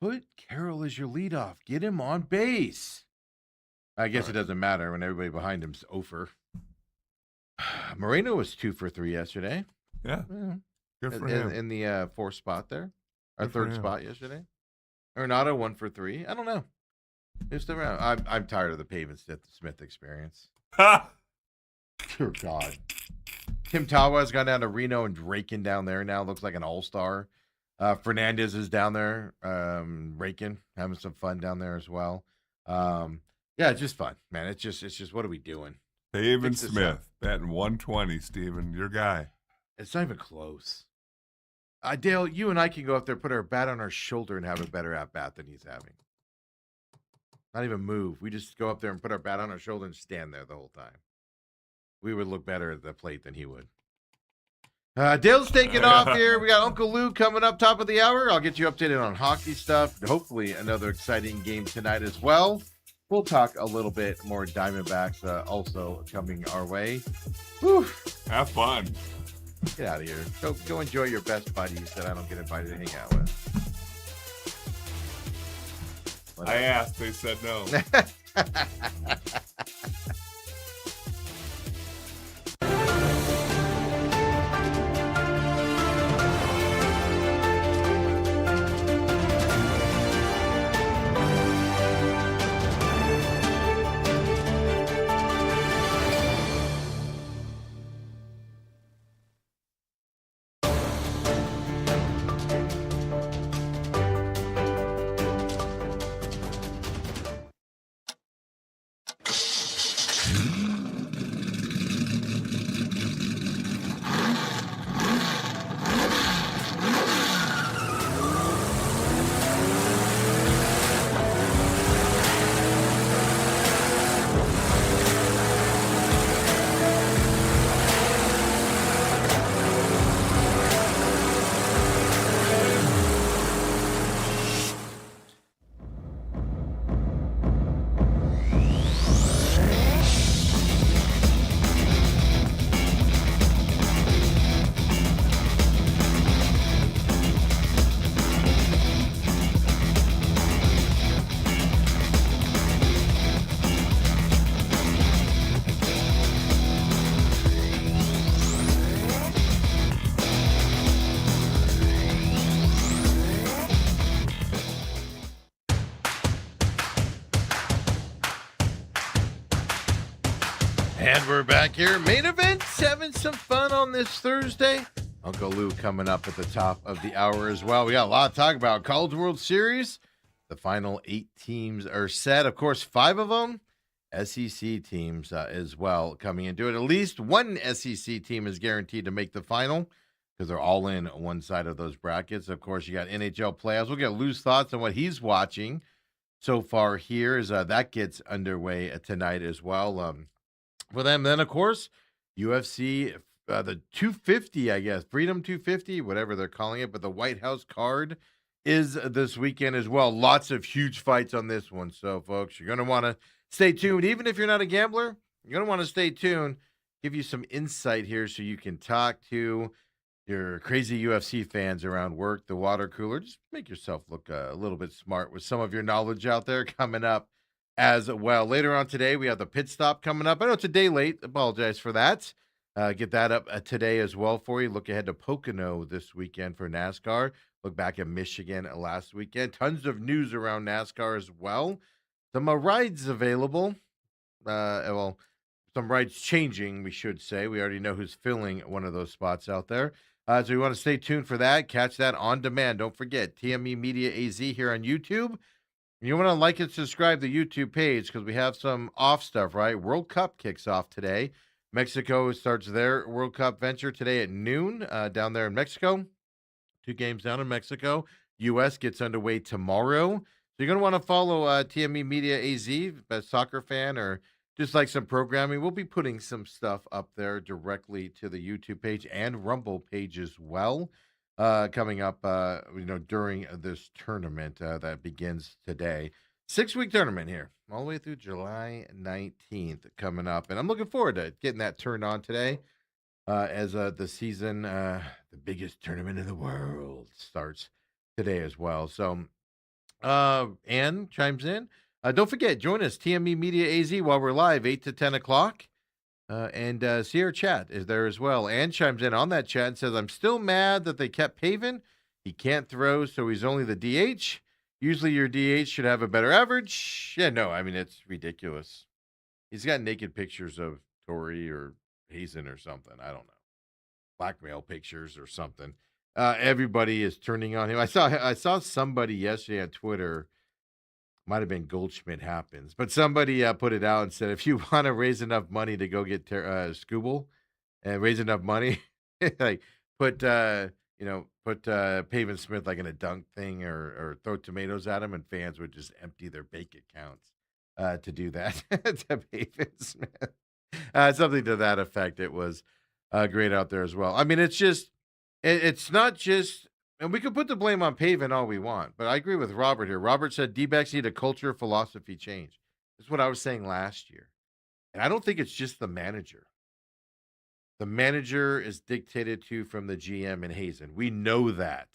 Put Carroll as your leadoff. Get him on base. I guess it doesn't matter when everybody behind him's 0 for. Moreno was 2 for 3 yesterday. Yeah. Good for him. In the 4th spot there. Our 3rd spot yesterday. Arenado 1 for 3. I don't know. Just around. I'm tired of the Pavin Smith experience. Ha! Dear God. Tim Tawa's gone down to Reno and raking down there now. Looks like an all-star. Fernandez is down there raking, having some fun down there as well. Yeah, it's just fun, man. It's just what are we doing? Pavin Smith batting 120, Steven. Your guy. It's not even close. Dale, you and I can go up there, put our bat on our shoulder, and have a better at-bat than he's having. Not even move. We just go up there and put our bat on our shoulder and stand there the whole time. We would look better at the plate than he would. Dale's taking off here. We got Uncle Lou coming up top of the hour. I'll get you updated on hockey stuff. Hopefully another exciting game tonight as well. We'll talk a little bit more Diamondbacks also coming our way. Whew. Have fun. Get out of here. Go enjoy your best buddies that I don't get invited to hang out with. I asked. They said no. And we're back here. Main event, having some fun on this Thursday. Uncle Lou coming up at the top of the hour as well. We got a lot to talk about. College World Series. The final 8 teams are set. Of course, 5 of them SEC teams as well coming into it. At least one SEC team is guaranteed to make the final because they're all in one side of those brackets. Of course, you got NHL playoffs. We'll get Lou's thoughts on what he's watching so far here as that gets underway tonight as well. For them, then, of course, UFC, the 250, I guess, Freedom 250, whatever they're calling it, but the White House card is this weekend as well. Lots of huge fights on this one. So, folks, you're going to want to stay tuned. Even if you're not a gambler, you're going to want to stay tuned. Give you some insight here so you can talk to your crazy UFC fans around work, the water cooler. Just make yourself look a little bit smart with some of your knowledge out there coming up as well. Later on today, we have the pit stop coming up. I know it's a day late. Apologize for that. Get that up today as well for you. Look ahead to Pocono this weekend for NASCAR. Look back at Michigan last weekend. Tons of news around NASCAR as well. Some rides available. Well, some rides changing, we should say. We already know who's filling one of those spots out there. So you want to stay tuned for that. Catch that on demand. Don't forget, TME Media AZ here on YouTube. You want to like and subscribe to the YouTube page because we have some off stuff, right? World Cup kicks off today. Mexico starts their World Cup venture today at noon down there in Mexico. 2 games down in Mexico. U.S. gets underway tomorrow. So you're going to want to follow TME Media AZ, a soccer fan, or just like some programming. We'll be putting some stuff up there directly to the YouTube page and Rumble page as well. Coming up, during this tournament that begins today. 6-week tournament here, all the way through July 19th coming up. And I'm looking forward to getting that turned on today as the season, the biggest tournament in the world, starts today as well. So, Ann chimes in. Don't forget, join us, TME Media AZ, while we're live, 8 to 10 o'clock. And see our chat is there as well. Ann chimes in on that chat and says, I'm still mad that they kept Pavin. He can't throw, so he's only the DH. Usually your DH should have a better average. Yeah, no, I mean, it's ridiculous. He's got naked pictures of Torrey or Hazen or something. I don't know. Blackmail pictures or something. Everybody is turning on him. I saw somebody yesterday on Twitter. Might have been Goldschmidt Happens, but somebody put it out and said, if you want to raise enough money to go get Scooble and raise enough money, like put Pavin Smith like in a dunk thing or throw tomatoes at him, and fans would just empty their bank accounts to do that to Pavin Smith. Something to that effect. It was great out there as well. I mean, it's not just. And we could put the blame on Pavin all we want, but I agree with Robert here. Robert said D-backs need a culture philosophy change. That's what I was saying last year. And I don't think it's just the manager. The manager is dictated to from the GM and Hazen. We know that.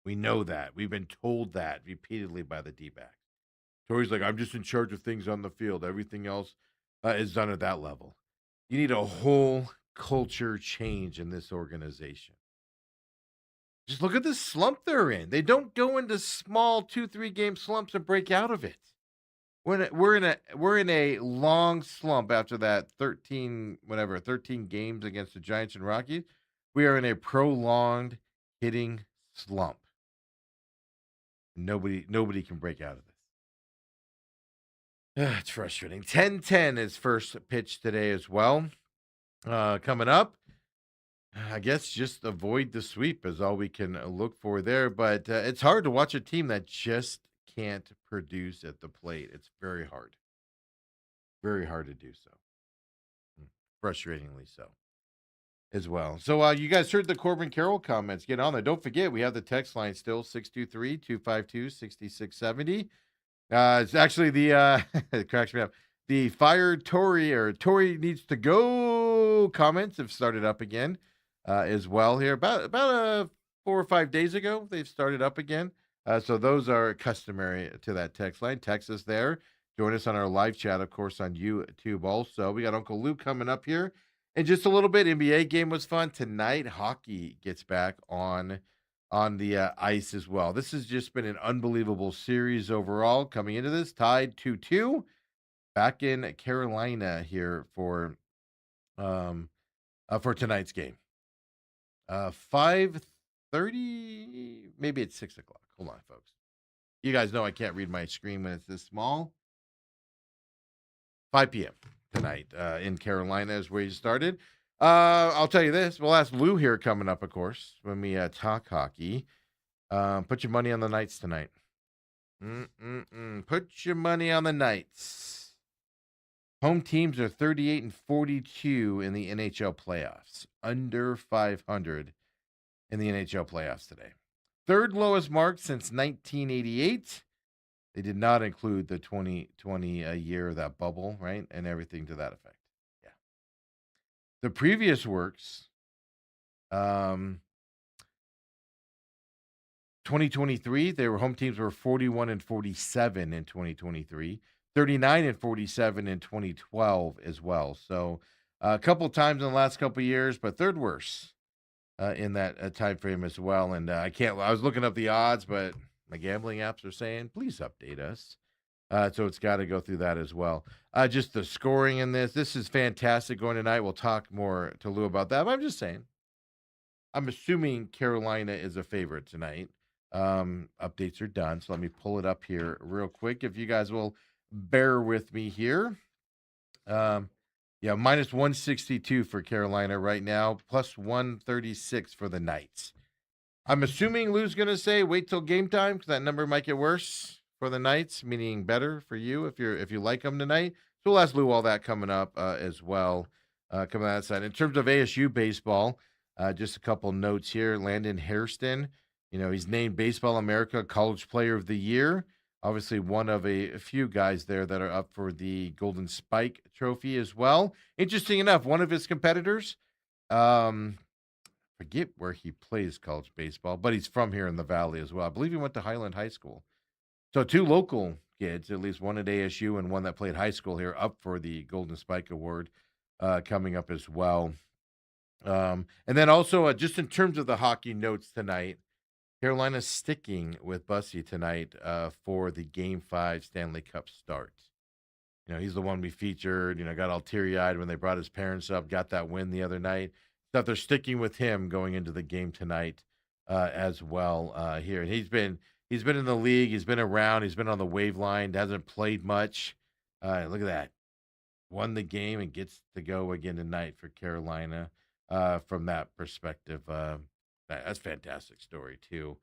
We know that. We've been told that repeatedly by the D-backs. Torrey's like, I'm just in charge of things on the field. Everything else is done at that level. You need a whole culture change in this organization. Just look at the slump they're in. They don't go into small 2-3 game slumps and break out of it. We're in a long slump after that 13 games against the Giants and Rockies. We are in a prolonged hitting slump. Nobody can break out of this. It's frustrating. 10-10 is first pitch today as well. Coming up. I guess just avoid the sweep is all we can look for there. But it's hard to watch a team that just can't produce at the plate. It's very hard. Very hard to do so. Frustratingly so as well. So you guys heard the Corbin Carroll comments. Get on there. Don't forget, we have the text line still, 623-252-6670. It's actually the, it cracks me up. The fired Torrey or Torrey needs to go comments have started up again. As well here about 4 or 5 days ago they've started up again, so those are customary to that text line. Text us there, join us on our live chat, of course, on YouTube. Also, we got Uncle Luke coming up here in just a little bit. NBA game was fun tonight. Hockey gets back on the ice as well. This has just been an unbelievable series overall, coming into this tied 2-2. back in Carolina here for tonight's game. 5:30, maybe it's 6 o'clock. Hold on, folks. You guys know I can't read my screen when it's this small. 5 p.m. tonight in Carolina is where you started. I'll tell you this. We'll ask Lou here coming up, of course, when we talk hockey. Put your money on the Knights tonight. Put your money on the Knights. Home teams are 38 and 42 in the NHL playoffs, under 500 in the NHL playoffs today. Third lowest mark since 1988. They did not include the 2020 year of that bubble, right? And everything to that effect. Yeah. The previous works, 2023, their home teams were 41 and 47 in 2023, 39 and 47 in 2012 as well. So a couple times in the last couple of years, but third worst in that time frame as well. And I was looking up the odds, but my gambling apps are saying, please update us. So it's got to go through that as well. Just the scoring in this. This is fantastic going tonight. We'll talk more to Lou about that. But I'm just saying. I'm assuming Carolina is a favorite tonight. Updates are done. So let me pull it up here real quick. If you guys will bear with me here. Yeah, minus 162 for Carolina right now, plus 136 for the Knights. I'm assuming Lou's going to say wait till game time because that number might get worse for the Knights, meaning better for you if you like them tonight. So we'll ask Lou all that coming up as well, coming on that side. In terms of ASU baseball, just a couple notes here. Landon Hairston, he's named Baseball America College Player of the Year. Obviously, one of a few guys there that are up for the Golden Spike Trophy as well. Interesting enough, one of his competitors, forget where he plays college baseball, but he's from here in the Valley as well. I believe he went to Highland High School. So two local kids, at least one at ASU and one that played high school here, up for the Golden Spike Award coming up as well. And then also, just in terms of the hockey notes tonight, Carolina's sticking with Bussy tonight for the Game 5 Stanley Cup start. He's the one we featured, got all teary-eyed when they brought his parents up, got that win the other night. So they're sticking with him going into the game tonight as well here. And he's been in the league, he's been around, he's been on the wave line, hasn't played much. Look at that. Won the game and gets to go again tonight for Carolina from that perspective. That's a fantastic story, too,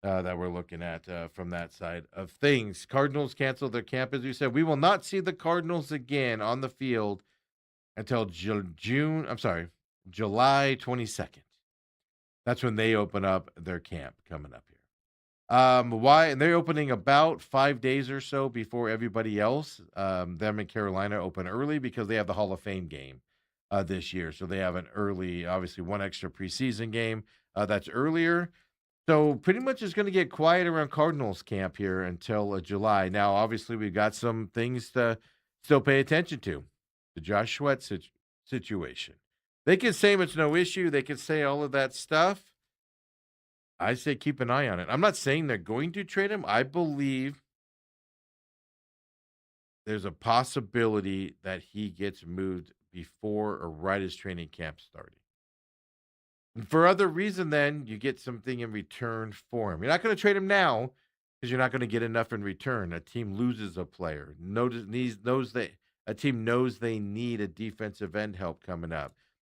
that we're looking at from that side of things. Cardinals canceled their camp, as we said. We will not see the Cardinals again on the field until July 22nd. That's when they open up their camp coming up here. Why? And they're opening about 5 days or so before everybody else. Them in Carolina open early because they have the Hall of Fame game this year. So they have an early, obviously, one extra preseason game that's earlier. So pretty much it's going to get quiet around Cardinals camp here until July. Now, obviously, we've got some things to still pay attention to. The Josh Sweat situation. They can say it's no issue. They can say all of that stuff. I say keep an eye on it. I'm not saying they're going to trade him. I believe there's a possibility that he gets moved before or right as training camp starting. And for other reason, then you get something in return for him. You're not going to trade him now because you're not going to get enough in return. A team loses a player. A team knows they need a defensive end help coming up.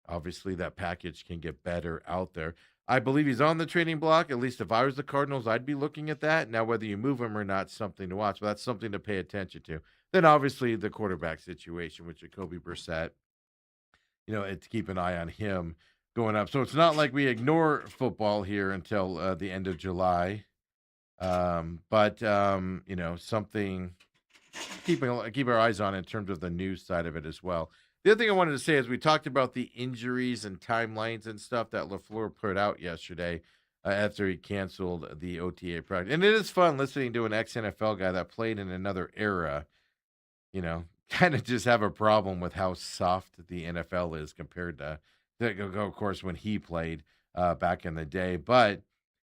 Obviously, that package can get better out there. I believe he's on the trading block. At least if I was the Cardinals, I'd be looking at that. Now, whether you move him or not, something to watch. But that's something to pay attention to. Then, obviously, the quarterback situation with Jacoby Brissett. To keep an eye on him going up. So it's not like we ignore football here until the end of July. But something keep our eyes on in terms of the news side of it as well. The other thing I wanted to say is we talked about the injuries and timelines and stuff that LaFleur put out yesterday after he canceled the OTA practice. And it is fun listening to an ex-NFL guy that played in another era, kind of just have a problem with how soft the NFL is compared to, of course, when he played back in the day. But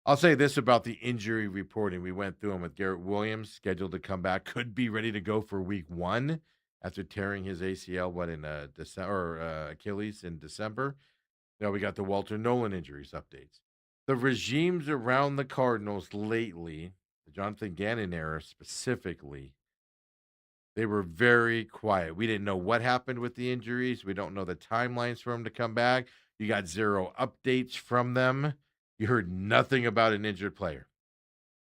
I'll say this about the injury reporting. We went through them with Garrett Williams, scheduled to come back, could be ready to go for week 1. after tearing his ACL, in December or Achilles in December. Now we got the Walter Nolan injuries updates. The regimes around the Cardinals lately, the Jonathan Gannon era specifically, they were very quiet. We didn't know what happened with the injuries. We don't know the timelines for them to come back. You got zero updates from them. You heard nothing about an injured player.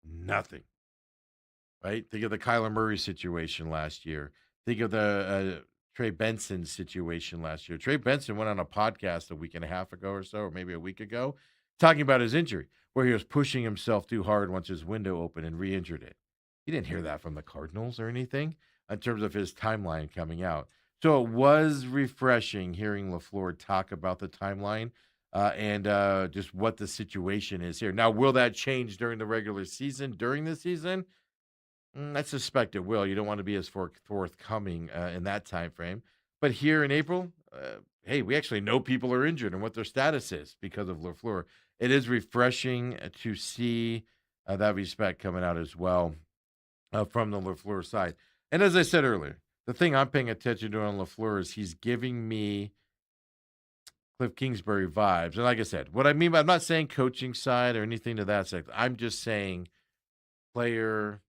Nothing. Right? Think of the Kyler Murray situation last year. Think of the Trey Benson situation last year. Trey Benson went on a podcast a week and a half ago or so, or maybe a week ago, talking about his injury, where he was pushing himself too hard once his window opened and re-injured it. You didn't hear that from the Cardinals or anything in terms of his timeline coming out. So it was refreshing hearing LaFleur talk about the timeline and just what the situation is here. Now, will that change during the regular season, during the season? I suspect it will. You don't want to be as forthcoming in that time frame. But here in April, hey, we actually know people are injured and what their status is because of LaFleur. It is refreshing to see that respect coming out as well from the LaFleur side. And as I said earlier, the thing I'm paying attention to on LaFleur is he's giving me Cliff Kingsbury vibes. And like I said, what I mean by, I'm not saying coaching side or anything to that effect. I'm just saying player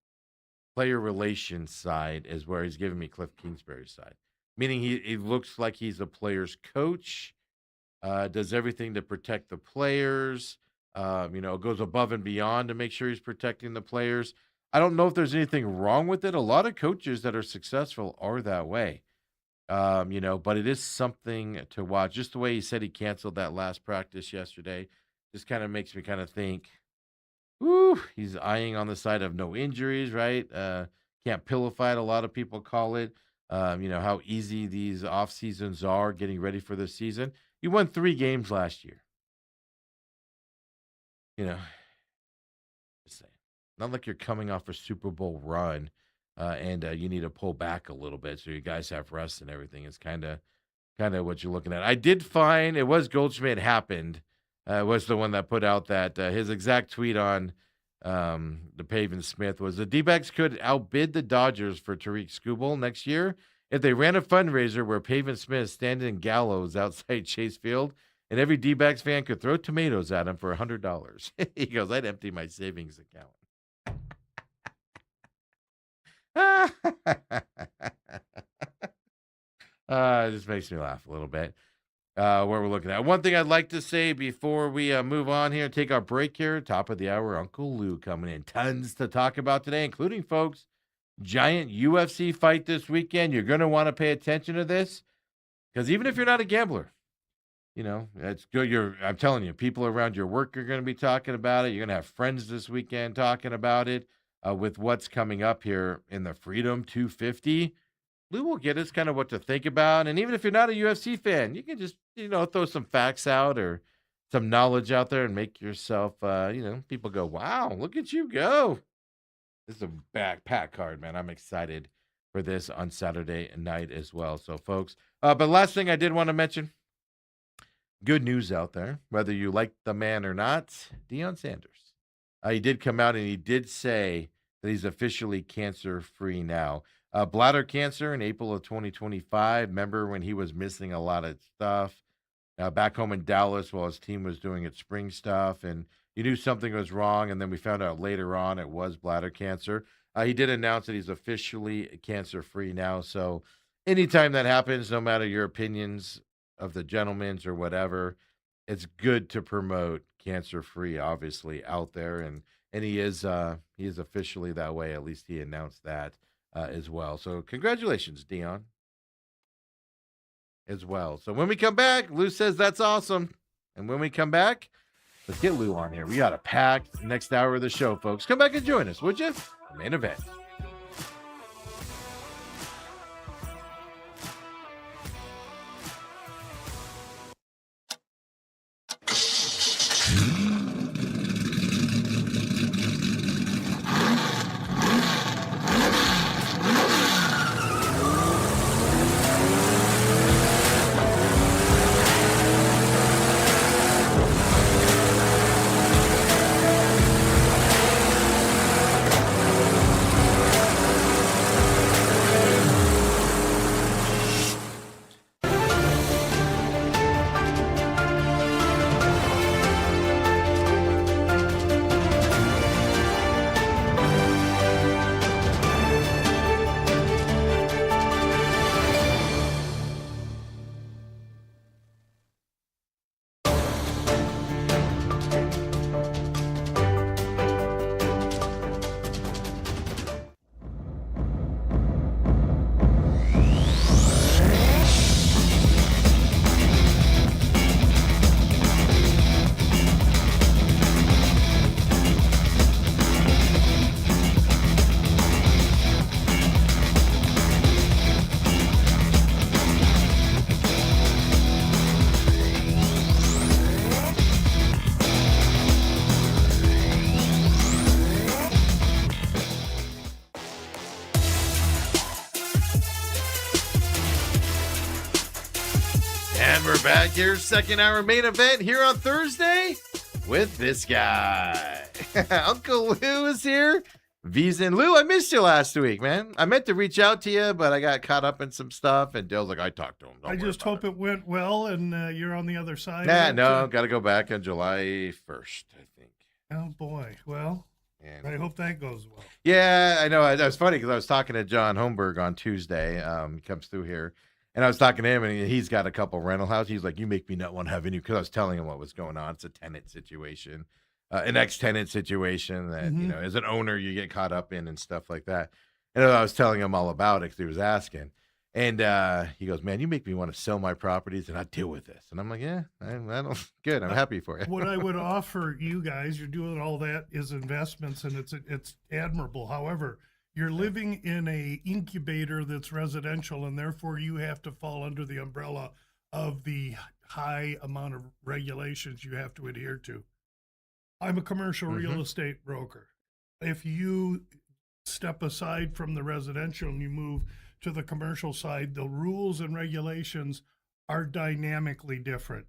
relations side is where he's giving me Cliff Kingsbury's side. Meaning he looks like he's a player's coach, does everything to protect the players, goes above and beyond to make sure he's protecting the players. I don't know if there's anything wrong with it. A lot of coaches that are successful are that way. But it is something to watch. Just the way he said he canceled that last practice yesterday just kind of makes me kind of think, woo, he's eyeing on the side of no injuries, right? Can't pillow fight, a lot of people call it. How easy these off seasons are getting ready for this season. You won 3 games last year. Just saying. Not like you're coming off a Super Bowl run and you need to pull back a little bit so you guys have rest and everything. It's kind of what you're looking at. I did find it was Goldschmidt happened. Was the one that put out that his exact tweet on the Pavin Smith was the D-backs could outbid the Dodgers for Tariq Skubal next year if they ran a fundraiser where Pavin Smith standing in gallows outside Chase Field and every D-backs fan could throw tomatoes at him for $100. He goes, I'd empty my savings account. It just makes me laugh a little bit. Where we're looking at. One thing I'd like to say before we move on here, take our break here, top of the hour, Uncle Lou coming in. Tons to talk about today, including, folks, giant UFC fight this weekend. You're going to want to pay attention to this because even if you're not a gambler, it's good. I'm telling you, people around your work are going to be talking about it. You're going to have friends this weekend talking about it with what's coming up here in the Freedom 250. Lou will get us kind of what to think about. And even if you're not a UFC fan, you can just, throw some facts out or some knowledge out there and make yourself, people go, wow, look at you go. This is a backpack card, man. I'm excited for this on Saturday night as well. So, folks, but last thing I did want to mention, good news out there, whether you like the man or not, Deion Sanders. He did come out and he did say that he's officially cancer-free now. Bladder cancer in April of 2025. Remember when he was missing a lot of stuff back home in Dallas while his team was doing its spring stuff, and you knew something was wrong, and then we found out later on it was bladder cancer. He did announce that he's officially cancer-free now, so anytime that happens, no matter your opinions of the gentleman's or whatever, it's good to promote cancer-free, obviously, out there, and he is officially that way. At least he announced that. As well. So congratulations, Deion, as well. So when we come back, Lou says that's awesome. And when we come back, let's get Lou on here. We got a packed next hour of the show, folks. Come back and join us, would you? The main event. And we're back here, second hour main event here on Thursday with this guy. Uncle Lou is here. Visa and Lou, I missed you last week, man. I meant to reach out to you, but I got caught up in some stuff, and Dale's like, I talked to him. I just hope it went well, and you're on the other side. Nah, no, got to go back on July 1st, I think. Oh, boy. Well, And I hope that goes well. yeah, I know. It was funny because I was talking to John Holmberg on Tuesday. He comes through here. And I was talking to him, and he's got a couple rental houses. He's like, you make me not want to have any, because I was telling him what was going on. It's a tenant situation, an ex-tenant situation that, you know, as an owner, you get caught up in and stuff like that. And I was telling him all about it because he was asking. And he goes, man, you make me want to sell my properties and not deal with this. And I'm like, yeah, I don't, good. I'm happy for you. What I would offer you guys, you're doing all that, is investments, and it's admirable. However, you're living in a incubator that's residential, and therefore you have to fall under the umbrella of the high amount of regulations you have to adhere to. I'm a commercial real estate broker. If you step aside from the residential and you move to the commercial side, the rules and regulations are dynamically different.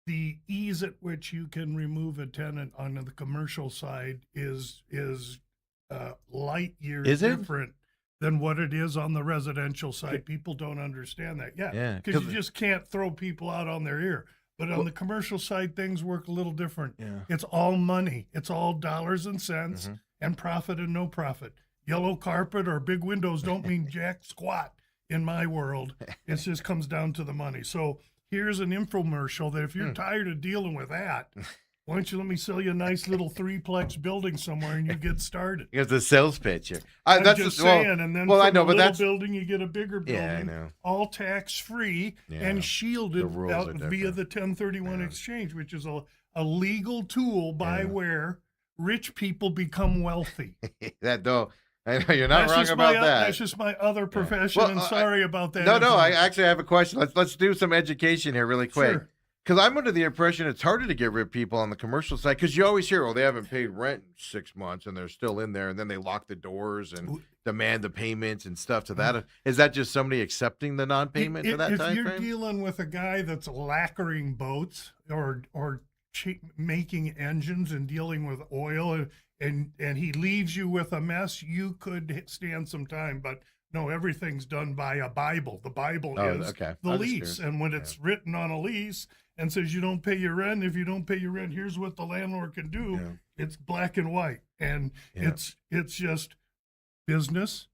The ease at which you can remove a tenant on the commercial side is light years Is it? different than what it is on the residential side. People don't understand that. Yeah, Because you just can't throw people out on their ear. But on the commercial side, things work a little different. Yeah. It's all money. It's all dollars and cents and profit and no profit. Yellow carpet or big windows don't mean jack squat in my world. It just comes down to the money. So here's an infomercial that if you're tired of dealing with that, why don't you let me sell you a nice little threeplex building somewhere and you get started? It's a sales pitch here. I'm That's just the- well, saying, and then well, from I know, a but little that's building, you get a bigger building, Yeah, I know. all tax-free Yeah. and shielded The rules out are via different. the 1031 exchange, which is a legal tool by where rich people become wealthy. that though. I know you're not That's wrong just about my, that. That's just my other profession, Well, and sorry about that. No, I information. actually have a question. Let's do some education here really quick. Sure. Because I'm under the impression it's harder to get rid of people on the commercial side because you always hear, well, they haven't paid rent in 6 months and they're still in there, and then they lock the doors and demand the payments and stuff to that. Is that just somebody accepting the non-payment for that if time you're frame? dealing with a guy that's lacquering boats or making engines and dealing with oil, and he leaves you with a mess, you could stand some time. But no, everything's done by a Bible. The Bible is okay. the I was lease, curious. and when it's written on a lease and says you don't pay your rent, if you don't pay your rent, here's what the landlord can do. Yeah. It's black and white, and Yeah. it's just business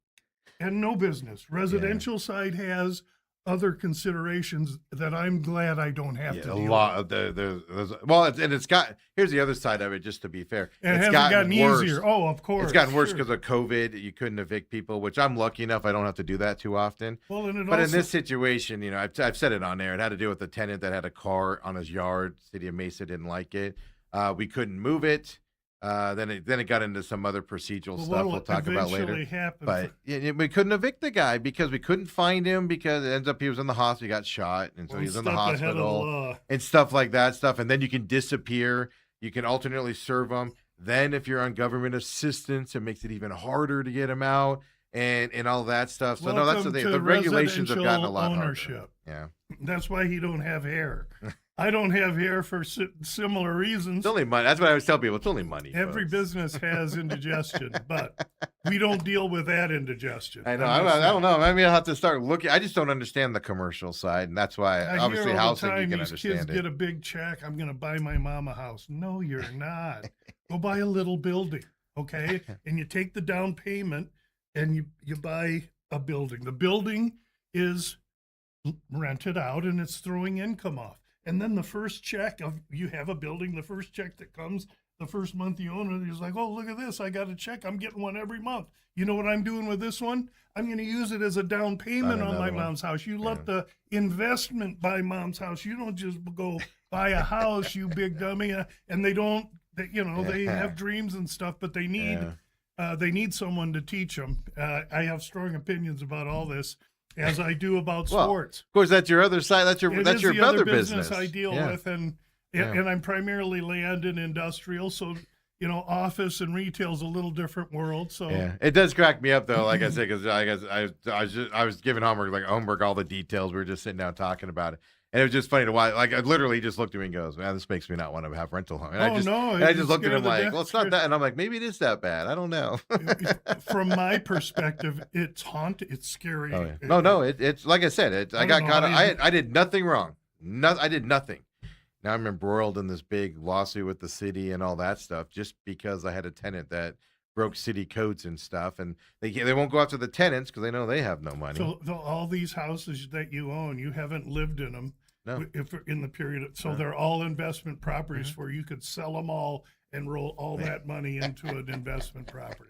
and no business. Residential side has other considerations that I'm glad I don't have to A deal lot of it's got, here's the other side of it, just to be fair. with. And it It's hasn't gotten worse. easier. Oh, of course. It's gotten worse sure. because of COVID. You couldn't evict people, which I'm lucky enough I don't have to do that too often. Well, and it But also, in this situation, you know, I've said it on there. It had to do with the tenant that had a car on his yard. City of Mesa didn't like it. We couldn't move it. Then it got into some other procedural stuff what'll we'll talk about eventually later. happen, But we couldn't evict the guy because we couldn't find him because it ends up he was in the hospital. He got shot, and so one he's in the step ahead of the hospital law. and stuff like that stuff. And then you can disappear. You can alternately serve them. Then if you're on government assistance, it makes it even harder to get him out and all that stuff. So no, that's the Welcome thing. to The regulations have gotten a residential lot ownership. harder. Yeah. That's why he don't have hair. I don't have hair for similar reasons. It's only money. That's what I always tell people. It's only money. Every folks. business has indigestion, but we don't deal with that indigestion. I know. I'm I just don't know. Maybe I'll have to start looking. I just don't understand the commercial side, and that's why I obviously hear all housing the you time can these kids understand get it. a big check. I'm going to buy my mom a house. No, you're not. Go buy a little building, okay? And you take the down payment and you buy a building. The building is rented out and it's throwing income off. And then the first check of you have a building, the first check that comes the first month you own it, is like, oh, look at this. I got a check. I'm getting one every month. You know what I'm doing with this one? I'm going to use it as a down payment on my another one. mom's house. You let the investment buy mom's house. You don't just go buy a house, you big dummy. And they don't, they have dreams and stuff, but they need someone to teach them. I have strong opinions about all this, as I do about Well, sports. Of course, that's your other side. That's your It is the other other business. I deal Yeah. with, and Yeah. I'm primarily land and industrial. So, office and retail is a little different world. So, Yeah, it does crack me up though. Like I said, because I was giving Holmberg all the details. We were just sitting down talking about it, And it was just funny to watch. Like, I literally just looked at me and goes, man, this makes me not want to have rental home. And I just looked at him like, well, it's not that. And I'm like, maybe it is that bad. I don't know. From my perspective, it's haunted. It's scary. Oh, yeah. No, it's like I said, I got caught. I did nothing wrong. I did nothing. Now I'm embroiled in this big lawsuit with the city and all that stuff just because I had a tenant that broke city codes and stuff, and they won't go after the tenants because they know they have no money. So all these houses that you own, you haven't lived in them. No. If in the period, so they're all investment properties where you could sell them all and roll all that money into an investment property.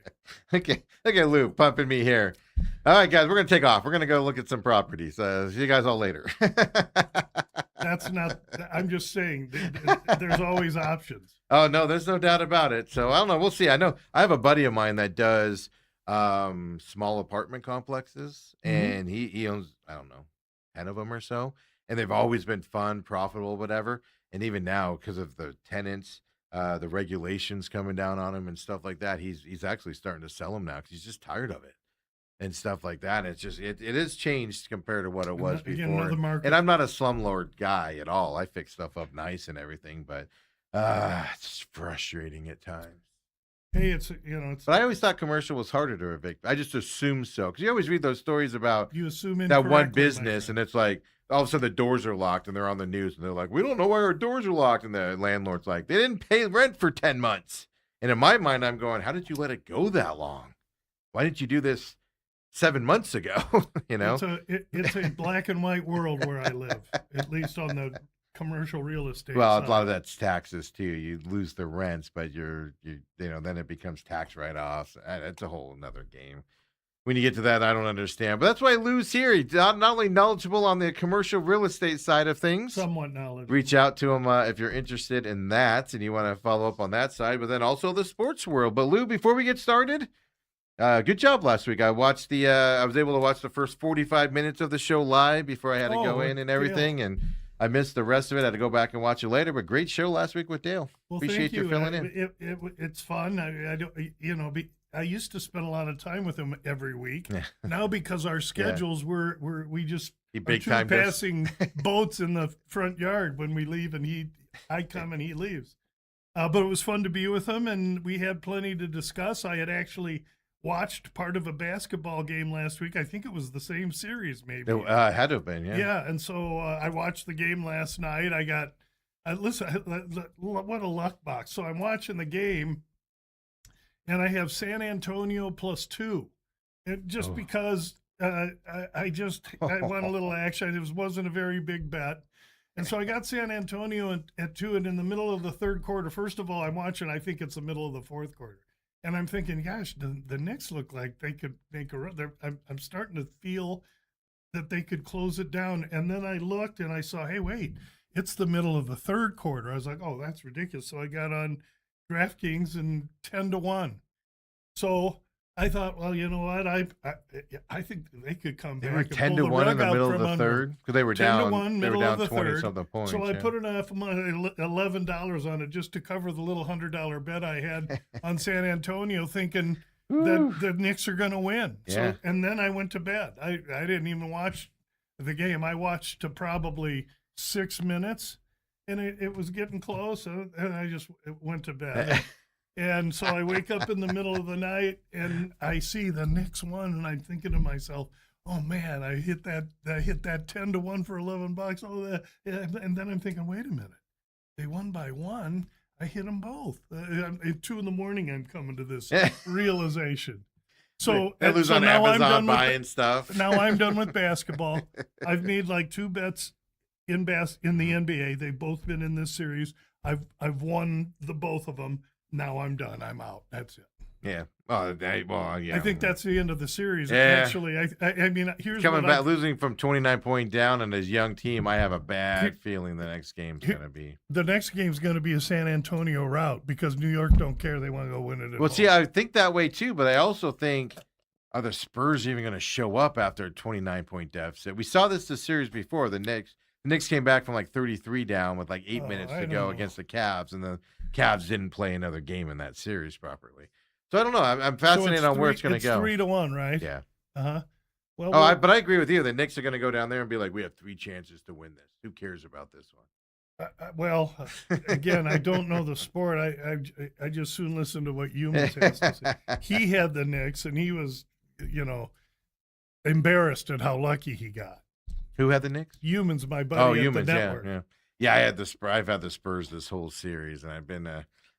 Okay, look at Lou pumping me here. All right, guys, we're gonna take off. We're gonna go look at some properties. See you guys all later. That's not. I'm just saying. There's always options. Oh no, there's no doubt about it. So I don't know. We'll see. I know I have a buddy of mine that does small apartment complexes, and he owns, I don't know, 10 of them or so, and they've always been fun, profitable, whatever. And even now, because of the tenants, the regulations coming down on him and stuff like that, he's actually starting to sell them now because he's just tired of it and stuff like that. It's just it has changed compared to what it was before. And I'm not a slumlord guy at all. I fix stuff up nice and everything, but it's frustrating at times. Hey, it's. But I always thought commercial was harder to evict. I just assumed so because you always read those stories about you assume that one business, and it's like all of a sudden the doors are locked, and they're on the news, and they're like, "We don't know why our doors are locked," and the landlord's like, "They didn't pay rent for 10 months." And in my mind, I'm going, "How did you let it go that long? Why didn't you do this 7 months ago?" It's a black and white world where I live, at least on the commercial real estate. Well, side. a lot of that's taxes too. You lose the rents, but then it becomes tax write-offs. It's a whole another game. When you get to that, I don't understand. But that's why Lou's here. He's not only knowledgeable on the commercial real estate side of things. Somewhat knowledgeable. Reach out to him if you're interested in that and you want to follow up on that side, but then also the sports world. But Lou, before we get started, good job last week. I watched I was able to watch the first 45 minutes of the show live before I had to go in and everything, and I missed the rest of it. I had to go back and watch it later, but great show last week with Dale. Well, appreciate you filling in. It's fun. I don't, I used to spend a lot of time with him every week. Now because our schedules we just are two passing boats in the front yard when we leave, and I come and he leaves. But it was fun to be with him, and we had plenty to discuss. I had actually watched part of a basketball game last week. I think it was the same series, maybe. It had to have been, yeah. Yeah, and so I watched the game last night. Listen, what a luck box. So I'm watching the game, and I have San Antonio +2. Just because I want a little action. It wasn't a very big bet. And so I got San Antonio at 2, and in the middle of the third quarter, first of all, I'm watching, I think it's the middle of the fourth quarter. And I'm thinking, gosh, the Knicks look like they could make a run. I'm starting to feel that they could close it down. And then I looked and I saw, hey, wait, it's the middle of the third quarter. I was like, oh, that's ridiculous. So I got on DraftKings and 10-1. So I thought, well, you know what? I think they could come back. They were 10-1 in the middle of the third because they were down. 10-1, they were down 20 something points. So I put enough money, $11 on it just to cover the little $100 bet I had on San Antonio, thinking that the Knicks are going to win. Yeah. So, and then I went to bed. I didn't even watch the game. I watched to probably 6 minutes, and it was getting close, and I just went to bed. And so I wake up in the middle of the night and I see the Knicks won, and I'm thinking to myself, "Oh man, I hit that 10-1 for $11." Oh, and then I'm thinking, wait a minute, they won by 1. I hit them both. At 2 in the morning, I'm coming to this realization. So, on now Amazon I'm done buying stuff. Now I'm done with basketball. I've made like 2 bets in the NBA. They've both been in this series. I've won both of them. Now I'm done. I'm out. That's it. Yeah. Yeah. I think that's the end of the series. Yeah. Actually, I mean, here's coming back, losing from 29 point down and his young team. I have a bad feeling the next game's going to be. The next game's going to be a San Antonio rout because New York don't care. They want to go win it. Well, see, I think that way too, but I also think, are the Spurs even going to show up after a 29-point deficit? We saw this series before. The Knicks came back from like 33 down with like 8 minutes to go against the Cavs, and the Cavs didn't play another game in that series properly. So I don't know. I'm fascinated on where it's going to go. It's 3-1, right? Yeah. Uh-huh. Well, But I agree with you. The Knicks are going to go down there and be like, we have 3 chances to win this. Who cares about this one? again, I don't know the sport. I just soon listen to what Humans has to say. He had the Knicks, and he was, embarrassed at how lucky he got. Who had the Knicks? Humans, my buddy at the network. Yeah. I had I've had the Spurs this whole series, and I've been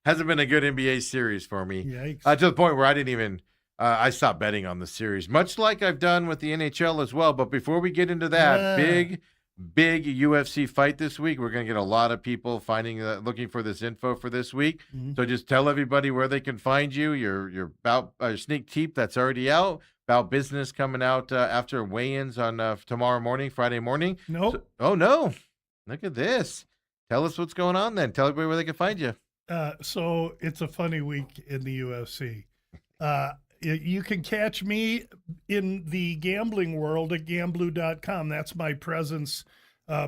hasn't been a good NBA series for me. Yikes. To the point where I didn't even I stopped betting on the series, much like I've done with the NHL as well. But before we get into that, big UFC fight this week. We're going to get a lot of people looking for this info for this week. Mm-hmm. So just tell everybody where they can find you. Your sneak peek that's already out. About business coming out after weigh-ins on tomorrow morning, Friday morning. Nope. Oh no! Look at this. Tell us what's going on then. Tell everybody where they can find you. So it's a funny week in the UFC. You can catch me in the gambling world at gamblu.com. That's my presence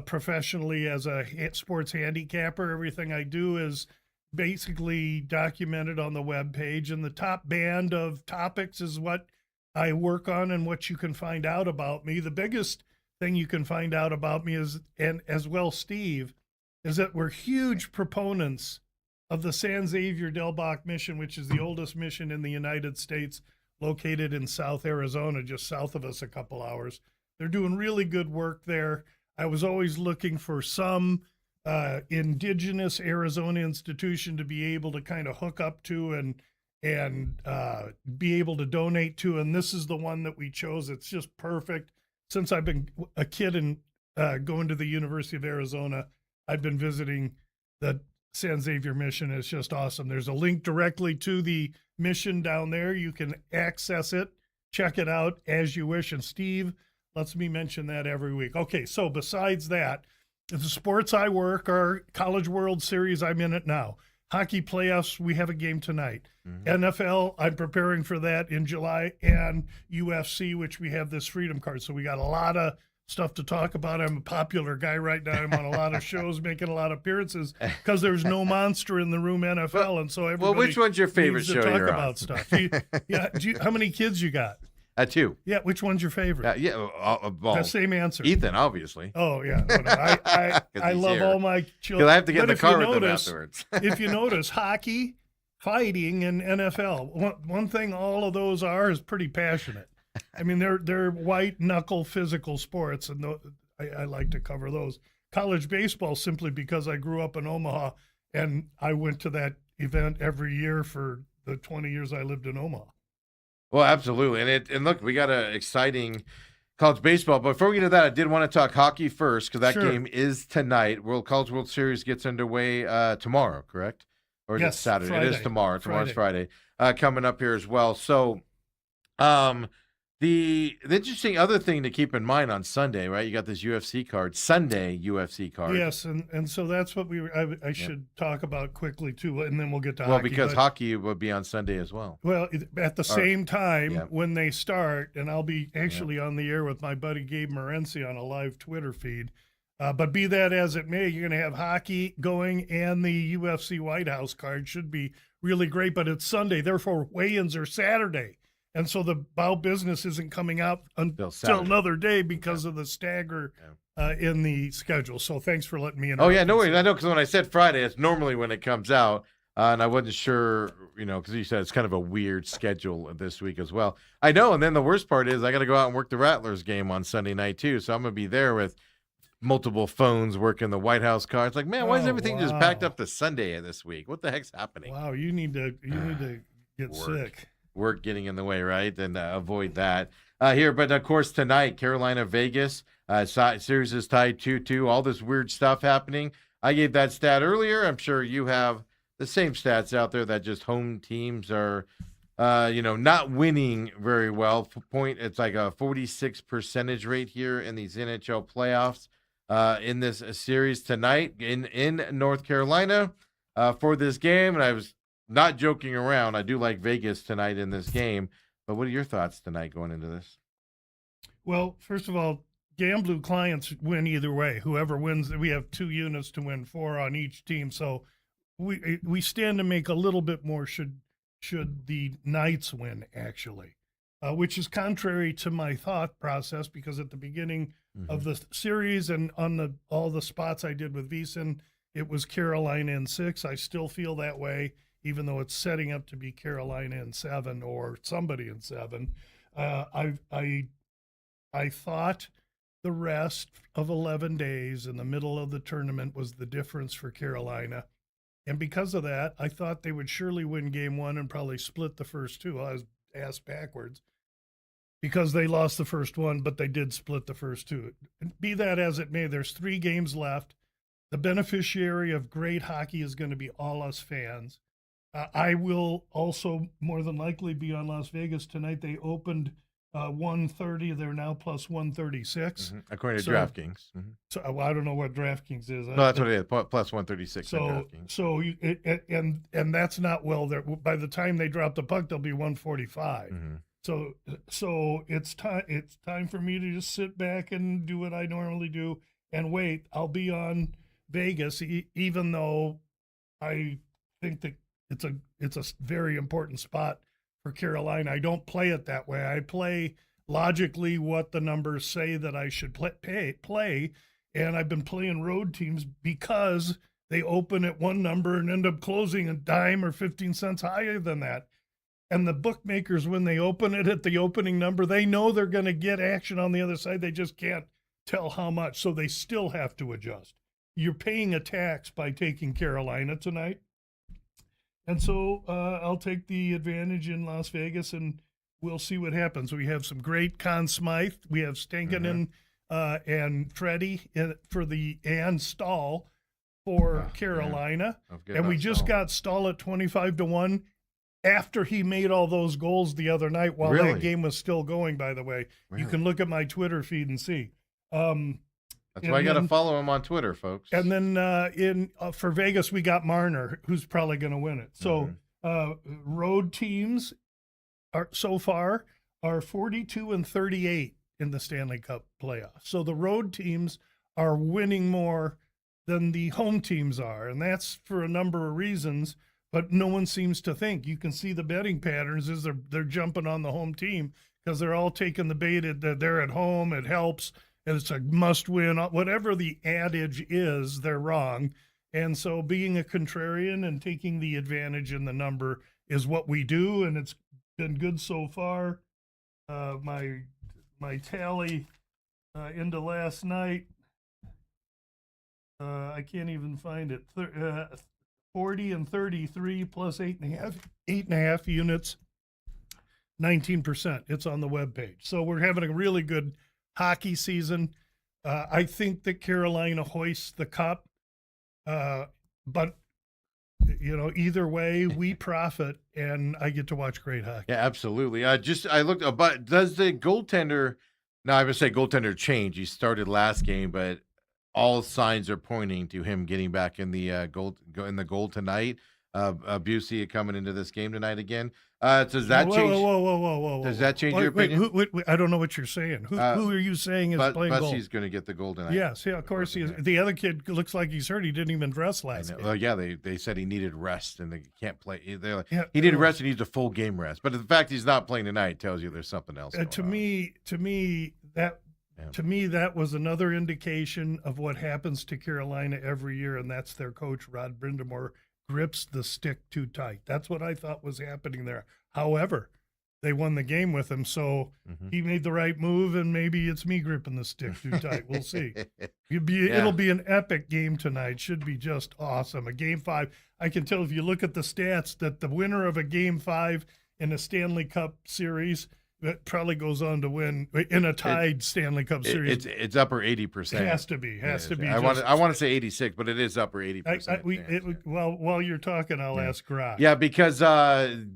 professionally as a sports handicapper. Everything I do is basically documented on the webpage, and the top band of topics is what I work on and what you can find out about me. The biggest thing you can find out about me is, and as well Steve, is that we're huge proponents of the San Xavier Del Bach mission, which is the oldest mission in the United States, located in South Arizona, just south of us a couple hours. They're doing really good work there. I was always looking for some indigenous Arizona institution to be able to kind of hook up to and be able to donate to. And this is the one that we chose. It's just perfect. Since I've been a kid and going to the University of Arizona, I've been visiting the San Xavier mission. Is just awesome. There's a link directly to the mission down there. You can access it, check it out as you wish. And Steve lets me mention that every week. Okay, so besides that, the sports I work are College World Series. I'm in it now. Hockey playoffs, we have a game tonight. Mm-hmm. NFL, I'm preparing for that in July, and UFC, which we have this Freedom Card. So we got a lot of stuff to talk about. I'm a popular guy right now. I'm on a lot of shows, making a lot of appearances because there's no monster in the room NFL, and so everybody. Well, which one's your favorite needs to show talk you're about on? Stuff. How many kids you got? 2. Yeah, which one's your favorite? The same answer. Ethan, obviously. Oh yeah, I love all my children. Because I have to get in the car with them afterwards. If you notice, hockey, fighting, and NFL. One thing all of those are is pretty passionate. I mean, they're white knuckle physical sports, and I like to cover those. College baseball, simply because I grew up in Omaha, and I went to that event every year for the 20 years I lived in Omaha. Well, absolutely. And look, we got an exciting college baseball. But before we get to that, I did want to talk hockey first, because that game is tonight. College World Series gets underway tomorrow, correct? Or is it Saturday? Friday. It is tomorrow. Tomorrow's Friday. Coming up here as well. So the interesting other thing to keep in mind on Sunday, right? You got this UFC card, Sunday UFC card. Yes, and so that's what I should talk about quickly too, and then we'll get to hockey. Well, because hockey will be on Sunday as well. Well, at the same time when they start, and I'll be actually on the air with my buddy Gabe Morency on a live Twitter feed. But be that as it may, you're going to have hockey going, and the UFC White House card should be really great. But it's Sunday, therefore weigh-ins are Saturday. And so the bow business isn't coming out until another day because of the stagger in the schedule. So thanks for letting me in. Oh, yeah, no worries. I know, because when I said Friday, it's normally when it comes out. And I wasn't sure, because you said it's kind of a weird schedule this week as well. I know. And then the worst part is I got to go out and work the Rattlers game on Sunday night, too. So I'm going to be there with multiple phones working the White House cards. Like, man, why is everything just packed up to Sunday this week? What the heck's happening? Wow, you need to get sick. Work getting in the way, right? And avoid that here. But of course, tonight, Carolina, Vegas, series is tied 2-2. All this weird stuff happening. I gave that stat earlier. I'm sure you have the same stats out there that just home teams are, not winning very well. It's like a 46% rate here in these NHL playoffs in this series tonight in North Carolina for this game. And I was not joking around. I do like Vegas tonight in this game. But what are your thoughts tonight going into this? Well, first of all, Gamblu clients win either way. Whoever wins, we have 2 units to win, 4 on each team. So we stand to make a little bit more should the Knights win, actually. which is contrary to my thought process because at the beginning of the series and on all the spots I did with VSiN, it was Carolina in 6. I still feel that way, even though it's setting up to be Carolina in 7 or somebody in 7. I thought the rest of 11 days in the middle of the tournament was the difference for Carolina. And because of that, I thought they would surely win game 1 and probably split the first 2. I was asked backwards because they lost the first one, but they did split the first 2. Be that as it may, there's 3 games left. The beneficiary of great hockey is going to be all us fans. I will also more than likely be on Las Vegas tonight. They opened 130. They're now plus 136. According to So- DraftKings. So I don't know what DraftKings is. No, that's what it is. Plus 136 on So DraftKings. so and that's not well. There by the time they drop the puck, they'll be 145. So it's time. It's time for me to just sit back and do what I normally do and wait. I'll be on Vegas, even though I think that it's a very important spot for Carolina. I don't play it that way. I play logically what the numbers say that I should play, and I've been playing road teams because they open at one number and end up closing a dime or 15 cents higher than that. And the bookmakers, when they open it at the opening number, they know they're going to get action on the other side. They just can't tell how much, so they still have to adjust. You're paying a tax by taking Carolina tonight. And so I'll take the advantage in Las Vegas, and we'll see what happens. We have some great Conn Smythe. We have Stankonen and Freddie and Stahl for Carolina. And we just got Stahl at 25-1 after he made all those goals the other night while that game was still going, by the way. You can look at my Twitter feed and see. That's why I got to follow him on Twitter, folks. And then for Vegas, we got Marner, who's probably going to win it. So road teams so far are 42-38 in the Stanley Cup playoffs. So the road teams are winning more than the home teams are, and that's for a number of reasons. But no one seems to think. You can see the betting patterns is they're jumping on the home team because they're all taking the bait that they're at home. It helps. It's a must-win. Whatever the adage is, they're wrong. And so being a contrarian and taking the advantage in the number is what we do, and it's been good so far. My tally into last night, I can't even find it. 40-33 plus 8.5 units, 19%. It's on the webpage. So we're having a really good hockey season. I think that Carolina hoists the cup, but either way, we profit, and I get to watch great hockey. Yeah, absolutely. I looked, but does the goaltender? Now I would say goaltender change. He started last game, but all signs are pointing to him getting back in the goal tonight. Busey coming into this game tonight again. Does that change? Whoa. Does that change your opinion? Wait, I don't know what you're saying. Who are you saying is playing goal? Bussey's going to get the goal tonight. Yes, yeah, of course he is. The other kid looks like he's hurt. He didn't even dress last game. Well, yeah, they said he needed rest and they can't play. He needed rest and he needs a full game rest. But the fact he's not playing tonight tells you there's something else. To me, that was another indication of what happens to Carolina every year, and that's their coach, Rod Brindamore, grips the stick too tight. That's what I thought was happening there. However, they won the game with him, so he made the right move, and maybe it's me gripping the stick too tight. We'll see. It'll be an epic game tonight. Should be just awesome. A game 5. I can tell if you look at the stats that the winner of a game 5 in a Stanley Cup series that probably goes on to win in a tied Stanley Cup series. It's upper 80%. It has to be. I want to say 86, but it is upper 80%. While you're talking, I'll ask Grok. Yeah, because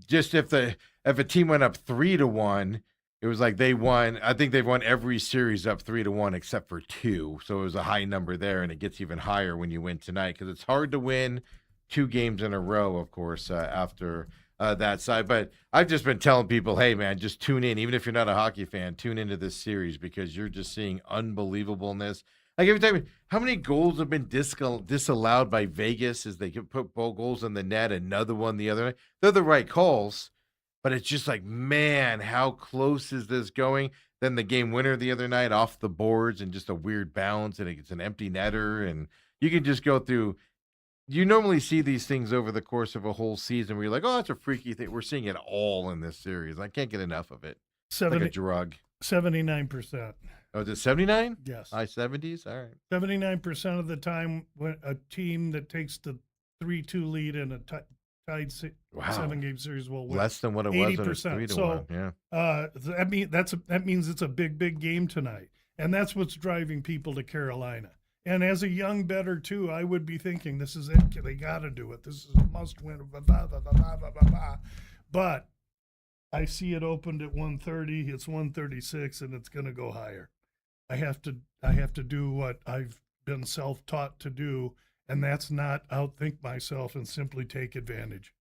just if a team went up 3-1, it was like they won. I think they've won every series up 3-1 except for 2. So it was a high number there, and it gets even higher when you win tonight because it's hard to win 2 games in a row, of course, after that side. But I've just been telling people, hey, man, just tune in. Even if you're not a hockey fan, tune into this series because you're just seeing unbelievableness. Like every time, how many goals have been disallowed by Vegas as they can put goals in the net, another one the other night? They're the right calls. but it's just like, man, how close is this going? Then the game winner the other night off the boards and just a weird bounce, and it's an empty netter, and you can just go through. You normally see these things over the course of a whole season where you're like, oh, it's a freaky thing. We're seeing it all in this series. I can't get enough of it. It's like a drug. 79%. Oh, is it 79? Yes. High 70s? All right. 79% of the time, when a team that takes the 3-2 lead in a tied 7-game series will win. Less than what it was when it was 80%. 3-1. So, Yeah. that means it's a big game tonight, and that's what's driving people to Carolina. And as a young bettor too, I would be thinking, this is it. They got to do it. This is a must-win. But I see it opened at 130. It's 136, and it's going to go higher. I have to do what I've been self-taught to do, and that's not outthink myself and simply take advantage.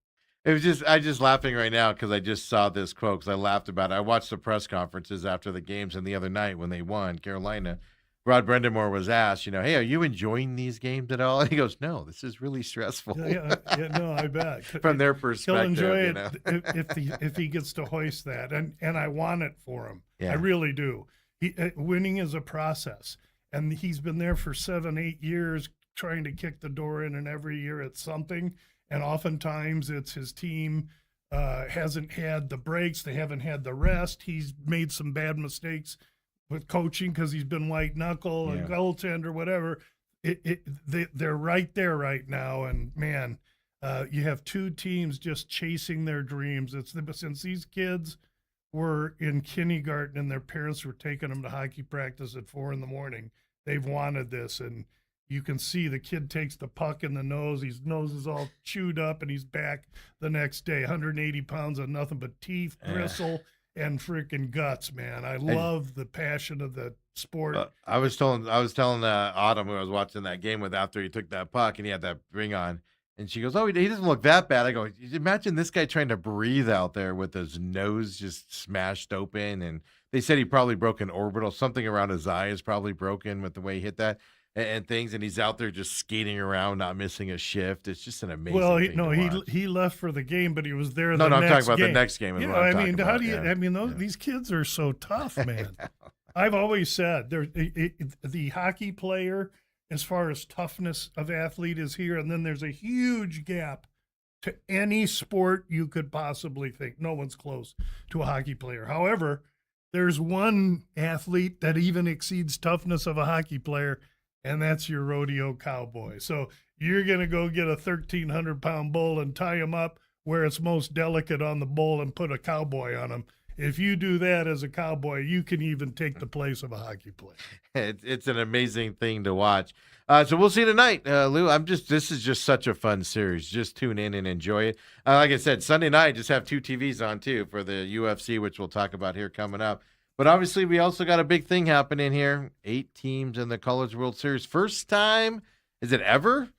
It was I just laughing right now because I just saw this quote because I laughed about it. I watched the press conferences after the games, and the other night when they won, Carolina, Rod Brendamore was asked, hey, are you enjoying these games at all? And he goes, no, this is really stressful. Yeah, no, I bet. From their perspective. He'll enjoy it if he gets to hoist that, and I want it for him. Yeah. I really do. Winning is a process, and he's been there for 7-8 years trying to kick the door in, and every year it's something, and oftentimes it's his team hasn't had the breaks, they haven't had the rest, he's made some bad mistakes with coaching because he's been white knuckle and goaltender, whatever. They're right there right now, and man, you have two teams just chasing their dreams. Since these kids were in kindergarten and their parents were taking them to hockey practice at 4 a.m, they've wanted this, and you can see the kid takes the puck in the nose. His nose is all chewed up, and he's back the next day, 180 pounds of nothing but teeth, gristle, and freaking guts, man. I love the passion of the sport. I was telling Autumn, who I was watching that game with, after he took that puck and he had that ring on, and she goes, oh, he doesn't look that bad. I go, imagine this guy trying to breathe out there with his nose just smashed open. And they said he probably broke an orbital. Something around his eye is probably broken with the way he hit that and things. And he's out there just skating around, not missing a shift. It's just an amazing thing to watch. He left for the game, but he was there. No, I'm talking about game. the next game. These kids are so tough, man. I've always said the hockey player, as far as toughness of athlete, is here, and then there's a huge gap to any sport you could possibly think. No one's close to a hockey player. However, there's one athlete that even exceeds toughness of a hockey player, and that's your rodeo cowboy. So you're going to go get a 1,300-pound bull and tie him up where it's most delicate on the bull and put a cowboy on him. If you do that as a cowboy, you can even take the place of a hockey player. It's an amazing thing to watch. So we'll see tonight, Lou. This is just such a fun series. Just tune in and enjoy it. Like I said, Sunday night, just have 2 TVs on too for the UFC, which we'll talk about here coming up. But obviously, we also got a big thing happening here. 8 teams in the College World Series. First time, is it ever?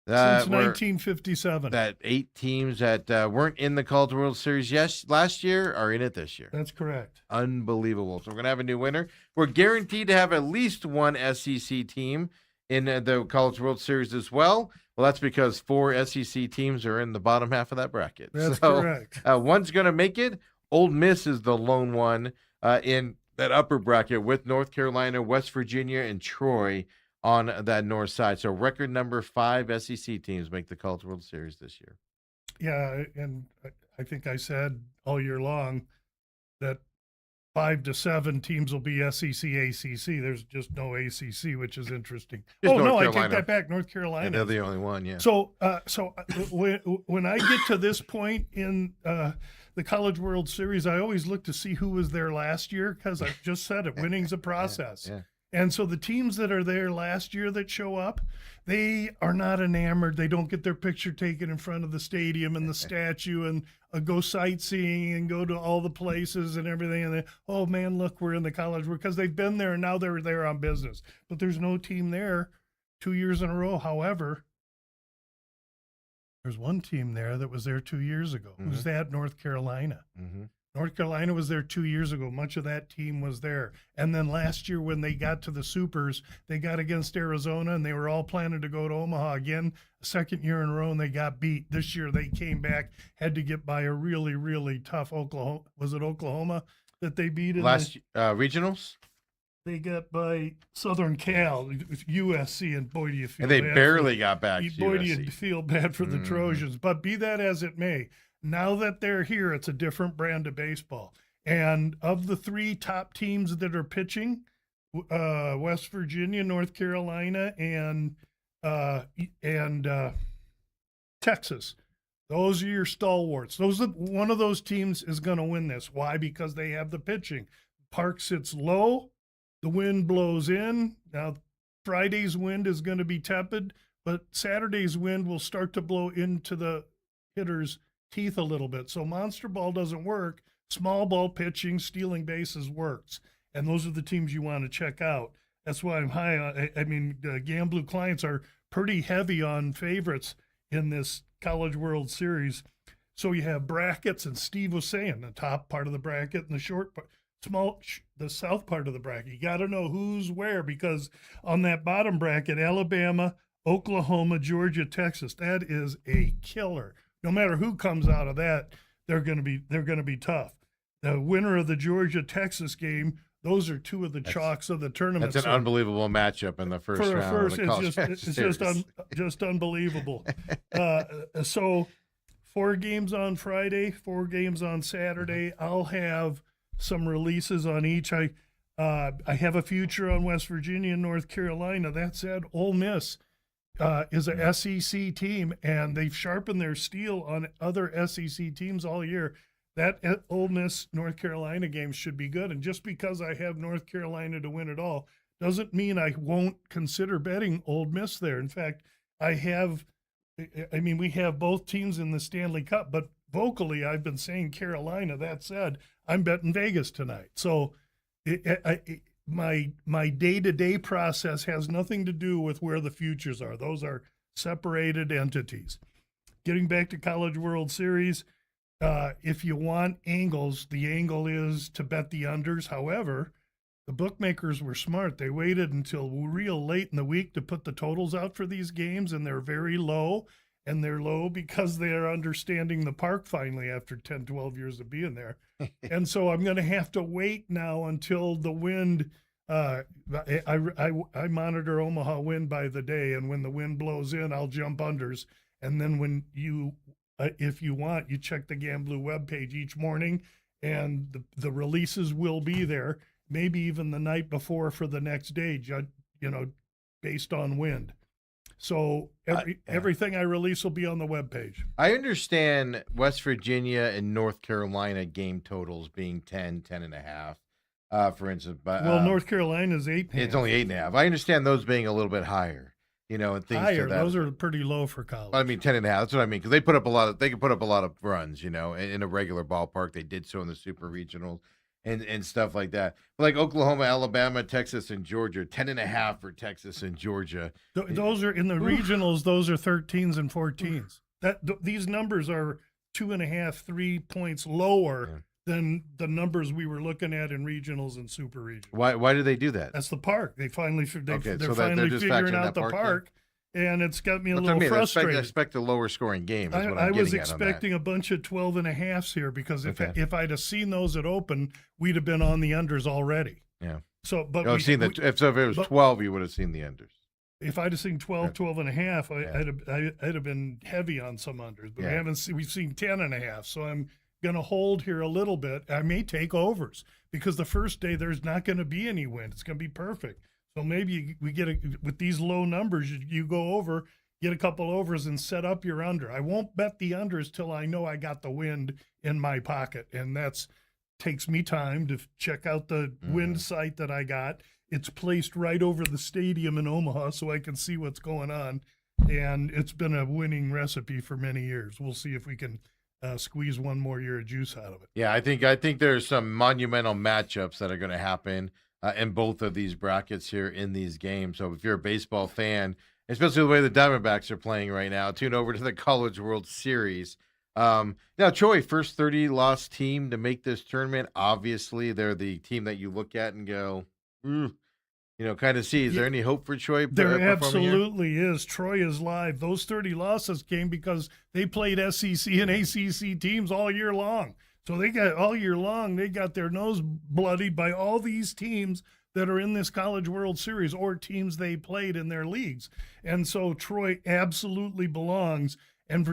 Since 1957. That 8 teams that weren't in the College World Series last year are in it this year. That's correct. Unbelievable. So we're going to have a new winner. We're guaranteed to have at least one SEC team in the College World Series as well. Well, that's because 4 SEC teams are in the bottom half of that bracket. That's correct. One's going to make it. Old Miss is the lone one in that upper bracket with North Carolina, West Virginia, and Troy on that north side. So record number 5 SEC teams make the College World Series this year. Yeah, and I think I said all year long that 5 to 7 teams will be SEC, ACC. There's just no ACC, which is interesting. I take that back. North Carolina. And they're the only one, yeah. So when I get to this point in the College World Series, I always look to see who was there last year, because I just said it, winning's a process. Yeah. And so the teams that are there last year that show up, they are not enamored. They don't get their picture taken in front of the stadium and the statue and go sightseeing and go to all the places and everything. And oh man, look, we're in the college, because they've been there and now they're there on business. But there's no team there 2 years in a row. However, there's one team there that was there 2 years ago. Mm-hmm. Who's that? North Carolina. Mm-hmm. North Carolina was there 2 years ago. Much of that team was there. And then last year when they got to the Supers, they got against Arizona and they were all planning to go to Omaha again. Second year in a row and they got beat. This year they came back, had to get by a really, really tough Oklahoma. Was it Oklahoma that they beat in Last regionals? They got by Southern Cal, USC, and boy, do you feel And they bad barely got back to boy, do USC. you feel bad for the Trojans. But be that as it may, now that they're here, it's a different brand of baseball. And of the 3 top teams that are pitching, West Virginia, North Carolina, and Texas, those are your stalwarts. One of those teams is going to win this. Why? Because they have the pitching. Park sits low. The wind blows in. Now, Friday's wind is going to be tepid, but Saturday's wind will start to blow into the hitter's teeth a little bit. So monster ball doesn't work. Small ball pitching, stealing bases works. And those are the teams you want to check out. That's why I'm high on. I mean, Gamblu clients are pretty heavy on favorites in this College World Series. So you have brackets, and Steve was saying the top part of the bracket and the short part. The south part of the bracket. You got to know who's where, because on that bottom bracket, Alabama, Oklahoma, Georgia, Texas, that is a killer. No matter who comes out of that, they're going to be tough. The winner of the Georgia Texas game, those are 2 of the chalks of the tournament. That's an unbelievable matchup in the first for a round. first, of the it's just unbelievable. So 4 games on Friday, 4 games on Saturday. I'll have some releases on each. I have a future on West Virginia and North Carolina. That said, Ole Miss is a SEC team, and they've sharpened their steel on other SEC teams all year. That Ole Miss North Carolina game should be good. And just because I have North Carolina to win it all doesn't mean I won't consider betting Ole Miss there. In fact, we have both teams in the Stanley Cup, but vocally I've been saying Carolina. That said, I'm betting Vegas tonight. So my day-to-day process has nothing to do with where the futures are. Those are separated entities. Getting back to College World Series, if you want angles, the angle is to bet the unders. However, the bookmakers were smart. They waited until real late in the week to put the totals out for these games, and they're very low. And they're low because they're understanding the park finally after 10, 12 years of being there. And so I'm going to have to wait now until the wind. I monitor Omaha wind by the day, and when the wind blows in, I'll jump unders. And then when if you want, you check the Gamblu webpage each morning, and the releases will be there, maybe even the night before for the next day, based on wind. So everything I release will be on the webpage. I understand West Virginia and North Carolina game totals being 10.5, for instance. But North Carolina's 8.5. It's only 8.5. I understand those being a little bit higher, and things higher. to that. Those are pretty low for college. I mean, 10.5. That's what I mean, because they can put up a lot of runs, in a regular ballpark. They did so in the super regionals and stuff like that. But like Oklahoma, Alabama, Texas, and Georgia, 10.5 for Texas and Georgia. Those are in the regionals. Those are 13s and 14s. These numbers are 2.5, 3 points lower than the numbers we were looking at in regionals and super regionals. Why do they do that? That's the park. They're finally just figuring out the park. And it's got me a little frustrated. I expect a lower scoring game. Is what I I'm was getting at on that. expecting a bunch of 12.5s here, because if I'd have seen those at open, we'd have been on the unders already. Yeah. So, but if it was 12, you would have seen the unders. If I'd have seen 12, 12.5, I'd have been heavy on some unders. But we've seen 10.5. So I'm going to hold here a little bit. I may take overs, because the first day there's not going to be any wind. It's going to be perfect. So maybe we get with these low numbers, you go over, get a couple overs, and set up your under. I won't bet the unders till I know I got the wind in my pocket, and that's takes me time to check out the wind site that I got. It's placed right over the stadium in Omaha, so I can see what's going on, and it's been a winning recipe for many years. We'll see if we can squeeze one more year of juice out of it. Yeah, I think there's some monumental matchups that are going to happen in both of these brackets here in these games. So if you're a baseball fan, especially the way the Diamondbacks are playing right now, tune over to the College World Series Now Troy, first 30 loss team to make this tournament. Obviously, they're the team that you look at and go, kind of see. Is there any hope for Troy? There performing here? absolutely is. Troy is live. Those 30 losses came because they played SEC and ACC teams all year long. So they got all year long, they got their nose bloodied by all these teams that are in this College World Series or teams they played in their leagues. And so Troy absolutely belongs. And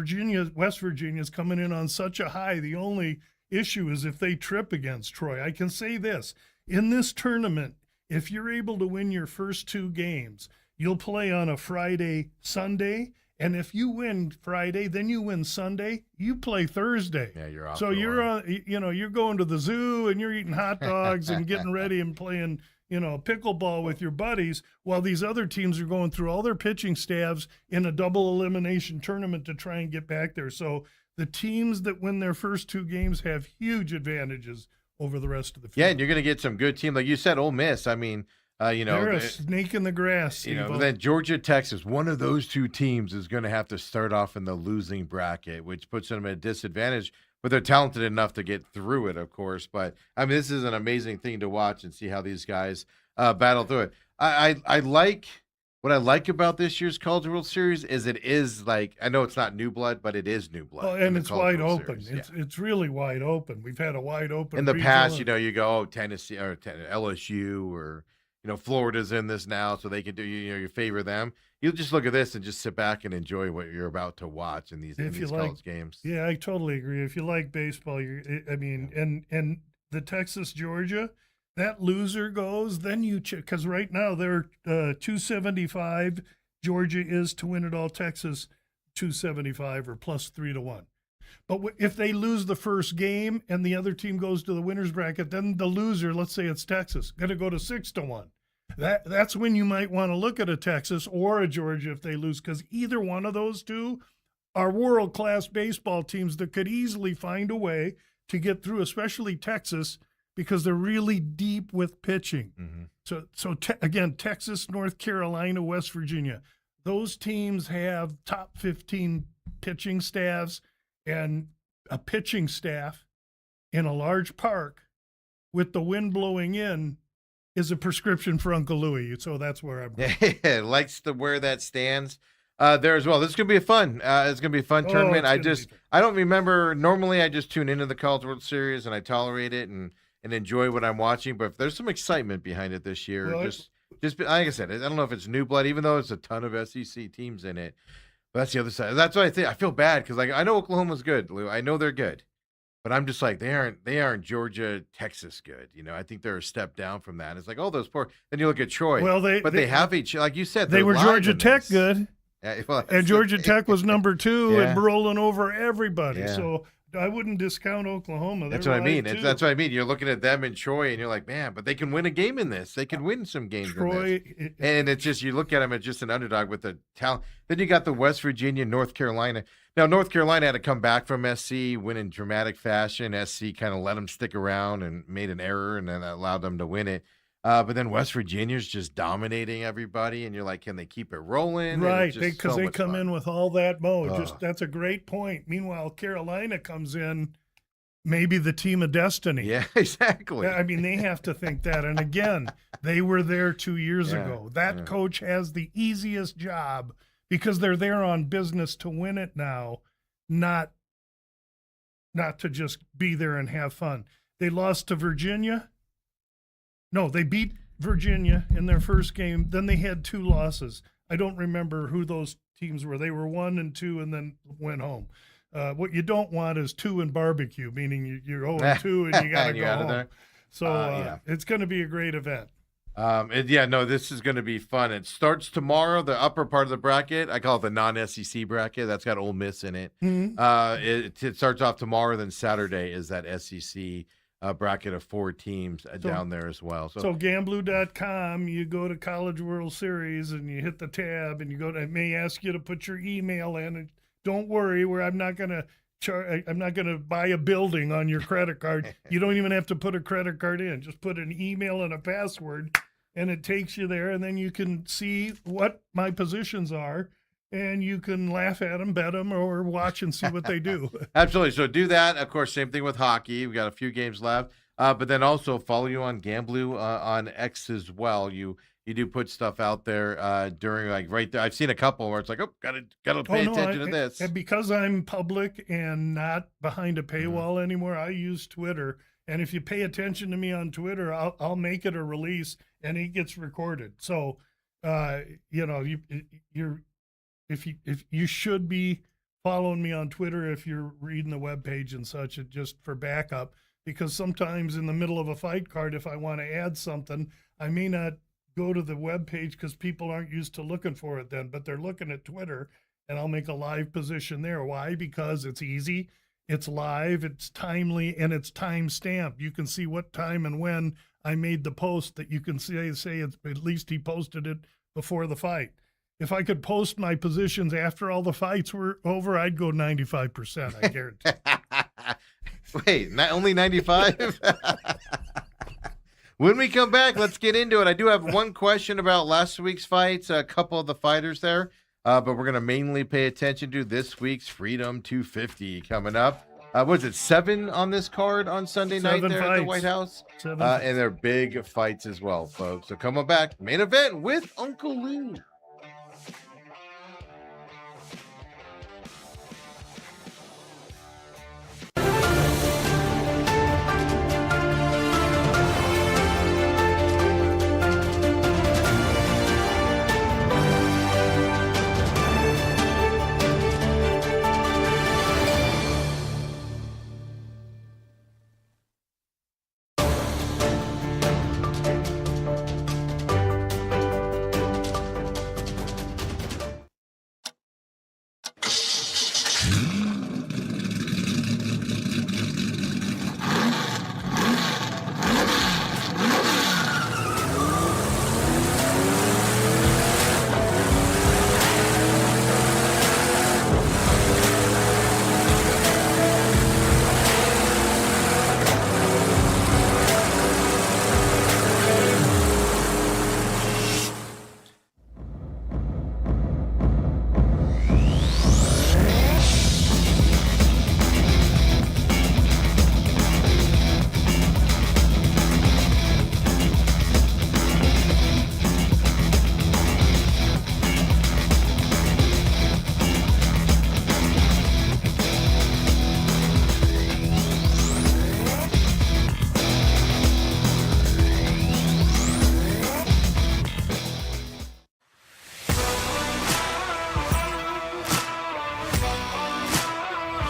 West Virginia is coming in on such a high. The only issue is if they trip against Troy. I can say this, in this tournament, if you're able to win your first 2 games, you'll play on a Friday, Sunday, and if you win Friday, then you win Sunday, you play Thursday. Yeah, you're off. So you're you're going to the zoo and you're eating hot dogs and getting ready and playing, pickleball with your buddies, while these other teams are going through all their pitching staffs in a double elimination tournament to try and get back there. So the teams that win their first 2 games have huge advantages over the rest of the field. Yeah, and you're going to get some good team. Like you said, Ole Miss. I mean, they're a snake in the grass. But then Georgia, Texas, one of those 2 teams is going to have to start off in the losing bracket, which puts them at a disadvantage. But they're talented enough to get through it, of course. But I mean, this is an amazing thing to watch and see how these guys battle through it. I like what I like about this year's College World Series is it is like, I know it's not new blood, but it is new blood. Oh, and it's wide World open. Series. It's really wide open. We've had a wide open. In the regional past, you go, Tennessee or LSU or Florida's in this now, so they can do you favor them. You just look at this and just sit back and enjoy what you're about to watch in these college games. Yeah, I totally agree. If you like baseball, and the Texas Georgia, that loser goes, then you because right now they're 275. Georgia is to win it all. Texas 275 or plus 3-1. But if they lose the first game and the other team goes to the winner's bracket, then the loser, let's say it's Texas, going to go to 6-1. That's when you might want to look at a Texas or a Georgia if they lose, because either one of those 2 are world-class baseball teams that could easily find a way to get through, especially Texas, because they're really deep with pitching. Mm-hmm. Again, Texas, North Carolina, West Virginia, those teams have top 15 pitching staffs, and a pitching staff in a large park with the wind blowing in is a prescription for Uncle Louie. So that's where I'm going. Likes to wear that stands there as well. This is going to be a fun. It's going to be a fun tournament. I don't remember. Normally, I just tune into the College World Series and I tolerate it and enjoy what I'm watching. But if there's some excitement behind it this year, just like I said, I don't know if it's new blood, even though it's a ton of SEC teams in it. But that's the other side. That's what I think. I feel bad because I know Oklahoma's good, Lou. I know they're good. But I'm just like, they aren't Georgia, Texas good. I think they're a step down from that. It's like, oh, those poor. Then you look at Troy. Well, they have each, like you said, they were Georgia Tech this. good. Yeah, well, and Georgia Tech was number 2 Yeah. and rolling over everybody. Yeah. So I wouldn't discount Oklahoma. That's what I mean. That's what I mean. You're looking at them and Troy, and you're like, man, but they can win a game in this. They can win some games in this. And it's just, you look at them as just an underdog with the talent. Then you got the West Virginia, North Carolina. Now, North Carolina had to come back from SC, win in dramatic fashion. SC kind of let them stick around and made an error, and then allowed them to win it. But then West Virginia's just dominating everybody, and you're like, can they keep it rolling? Right, because they come fun. in with all that mode. That's a great point. Meanwhile, Carolina comes in, maybe the team of destiny. Yeah, exactly. I mean, they have to think that. And again, they were there 2 years ago. That coach has the easiest job because they're there on business to win it now, not to just be there and have fun. They lost to Virginia. No, they beat Virginia in their first game. Then they had 2 losses. I don't remember who those teams were. They were 1 and 2 and then went home. What you don't want is 2 and barbecue, meaning you're 0 and 2 and you got to go home. There. So it's going to be a great event. This is going to be fun. It starts tomorrow, the upper part of the bracket. I call it the non-SEC bracket. That's got Ole Miss in it. Mm-hmm. It starts off tomorrow, then Saturday is that SEC bracket of 4 teams down there as well. So Gamblu.com, you go to College World Series and you hit the tab and you go to, it may ask you to put your email in. And don't worry, I'm not going to buy a building on your credit card. You don't even have to put a credit card in. Just put an email and a password and it takes you there. And then you can see what my positions are and you can laugh at them, bet them, or watch and see what they do. Absolutely. So do that. Of course, same thing with hockey. We got a few games left. But then also follow you on Gamblu on X as well. You do put stuff out there during like right there. I've seen a couple where it's like, oh, gotta pay attention to this. And because I'm public and not behind a paywall anymore, I use Twitter. And if you pay attention to me on Twitter, I'll make it a release and it gets recorded. So, if you should be following me on Twitter if you're reading the webpage and such, just for backup. Because sometimes in the middle of a fight card, if I want to add something, I may not go to the webpage because people aren't used to looking for it then, but they're looking at Twitter, and I'll make a live position there. Why? Because it's easy, it's live, it's timely, and it's time stamped. You can see what time and when I made the post, that you can say it's at least he posted it before the fight. If I could post my positions after all the fights were over, I'd go 95%, I guarantee. Wait, not only 95? When we come back, let's get into it. I do have one question about last week's fights, a couple of the fighters there, but we're going to mainly pay attention to this week's Freedom 250 coming up. Was it 7 on this card on Sunday night there at the White House? 7 and they're big fights as well, folks. So coming back, main event with Uncle Lou.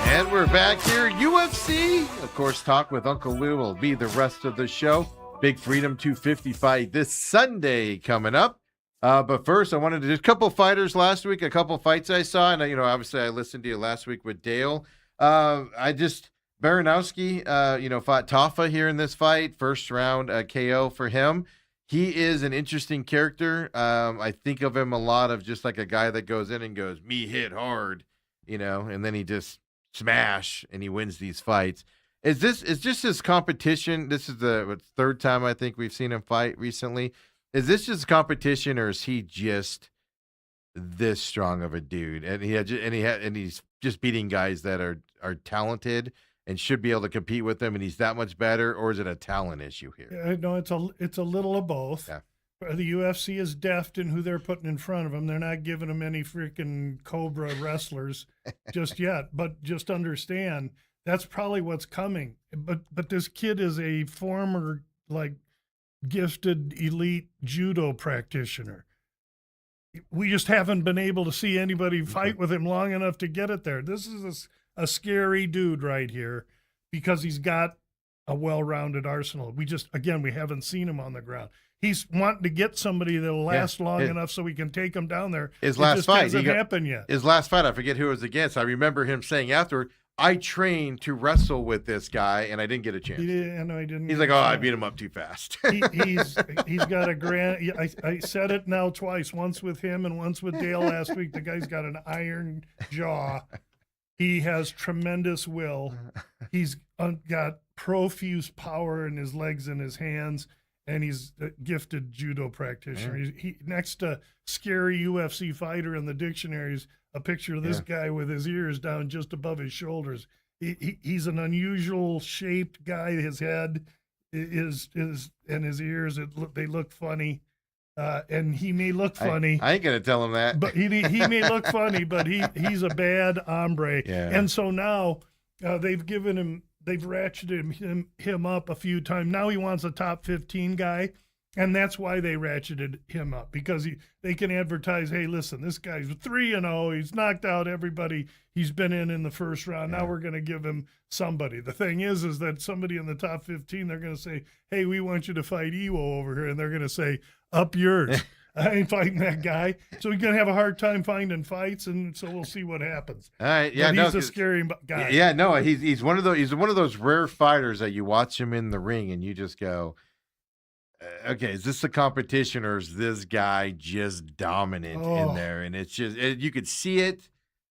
And we're back here. UFC, of course, talk with Uncle Lou will be the rest of the show. Big Freedom 250 fight this Sunday coming up. But first, I wanted to just a couple fighters last week, a couple fights I saw. And, obviously I listened to you last week with Dale. Baranowski, fought Tafa here in this fight. First round KO for him. He is an interesting character. I think of him a lot of just like a guy that goes in and goes, me hit hard, and then he just smash and he wins these fights. Is just his competition? This is the third time I think we've seen him fight recently. Is this just competition, or is he just this strong of a dude? And he's just beating guys that are talented and should be able to compete with him, and he's that much better, or is it a talent issue here? No, it's a little of both. Yeah. The UFC is deft in who they're putting in front of them. They're not giving them any freaking Cobra wrestlers just yet. But just understand that's probably what's coming. But this kid is a former gifted elite judo practitioner. We just haven't been able to see anybody fight with him long enough to get it there. This is a scary dude right here because he's got a well-rounded arsenal. We haven't seen him on the ground. He's wanting to get somebody that'll last long enough so we can take him down there. His last fight hasn't happened yet. His last fight, I forget who it was against. I remember him saying afterward, I trained to wrestle with this guy, and I didn't get a chance. He didn't. He's like, I beat him up too fast. He's got a grand. I said it now twice, once with him and once with Dale last week. The guy's got an iron jaw. He has tremendous will. He's got profuse power in his legs and his hands. and he's a gifted judo practitioner. He next to scary UFC fighter in the dictionaries, a picture of this guy with his ears down just above his shoulders. He's an unusual shaped guy. His head is and his ears, they look funny. And he may look funny. I ain't gonna tell him that. But he may look funny, but he's a bad hombre. Yeah. And so now they've ratcheted him up a few times. Now he wants a top 15 guy, and that's why they ratcheted him up, because they can advertise, hey, listen, this guy's 3-0. He's knocked out everybody he's been in the first round. Now we're going to give him somebody. The thing is that somebody in the top 15, they're going to say, hey, we want you to fight Ewo over here, and they're going to say, up yours. I ain't fighting that guy. So he's going to have a hard time finding fights, and so we'll see what happens. All right, yeah, but he's a scary guy. Yeah, no, he's one of those rare fighters that you watch him in the ring and you just go, okay, is this a competition or is this guy just dominant in there? And it's just you could see it.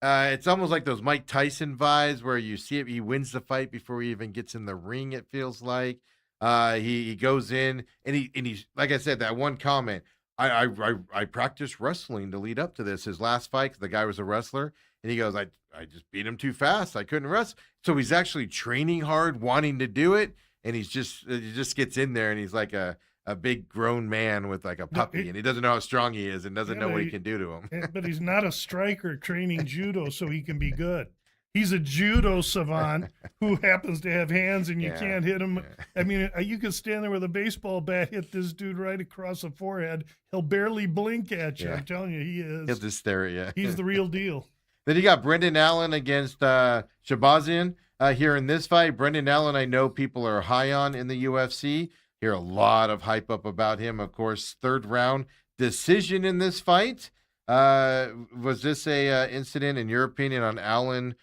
It's almost like those Mike Tyson vibes where you see it. He wins the fight before he even gets in the ring. It feels like he goes in and he's like I said, that one comment. I practiced wrestling to lead up to this. His last fight, the guy was a wrestler, and he goes, I just beat him too fast. I couldn't wrestle. So he's actually training hard, wanting to do it, and he just gets in there, and he's like a big grown man with like a puppy, and he doesn't know how strong he is and doesn't know what he can do to him. But he's not a striker training judo so he can be good. He's a judo savant who happens to have hands, and you can't hit him. Yeah. I mean, you could stand there with a baseball bat, hit this dude right across the forehead. He'll barely blink at you. I'm telling you, he is. He'll just stare at you. He's the real deal. Then you got Brendan Allen against Shabazian here in this fight. Brendan Allen, I know people are high on in the UFC. Hear a lot of hype up about him. Of course, third round decision in this fight. Was this a incident, in your opinion, on Allen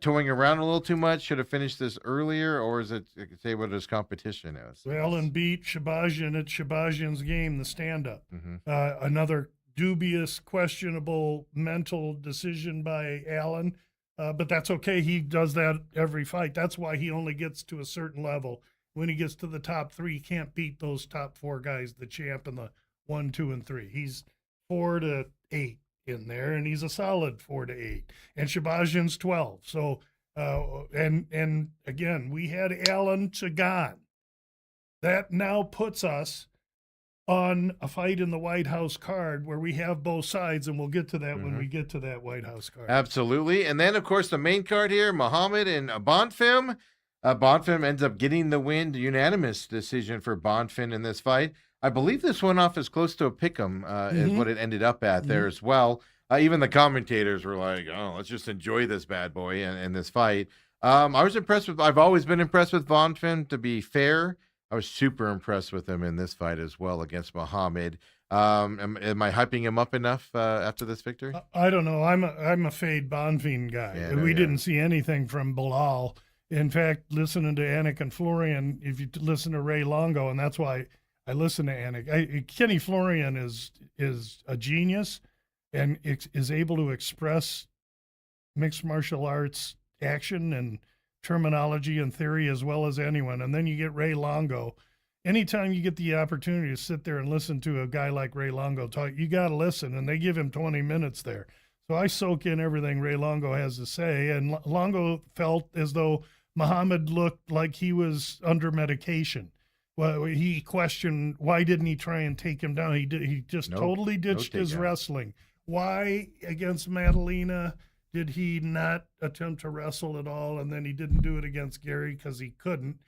towing around a little too much? Should have finished this earlier, or is it say what his competition is? Allen beat Shabazian at Shabazian's game, the stand-up. Another dubious, questionable mental decision by Allen, but that's okay. He does that every fight. That's why he only gets to a certain level. When he gets to the top 3, he can't beat those top 4 guys, the champ and the 1, 2, and 3. He's 4 to 8 in there, and he's a solid 4 to 8. And Shabazian's 12. So, and again, we had Allen Chagan. That now puts us on a fight in the White House card where we have both sides, and we'll get to that when we get to that White House card. Absolutely. And then, of course, the main card here, Muhammad and Bonfim. Bonfim ends up getting the win, unanimous decision for Bonfim in this fight. I believe this went off as close to a pick'em is what it ended up at there as well. Even the commentators were like, "Oh, let's just enjoy this bad boy in this fight." I was impressed with. I've always been impressed with Bonfim. To be fair, I was super impressed with him in this fight as well against Muhammad. Am I hyping him up enough after this victory? I don't know. I'm a Fade Bonfim guy. Yeah, we didn't see anything from Bilal. In fact, listening to Anik and Florian, if you listen to Ray Longo, and that's why I listen to Anik. Kenny Florian is a genius and is able to express mixed martial arts action and terminology and theory as well as anyone. And then you get Ray Longo. Anytime you get the opportunity to sit there and listen to a guy like Ray Longo talk, you got to listen, and they give him 20 minutes there. So I soak in everything Ray Longo has to say, and Longo felt as though Muhammad looked like he was under medication. Well, he questioned why didn't he try and take him down. He just totally ditched his wrestling. Why against Madalena did he not attempt to wrestle at all? And then he didn't do it against Gary because he couldn't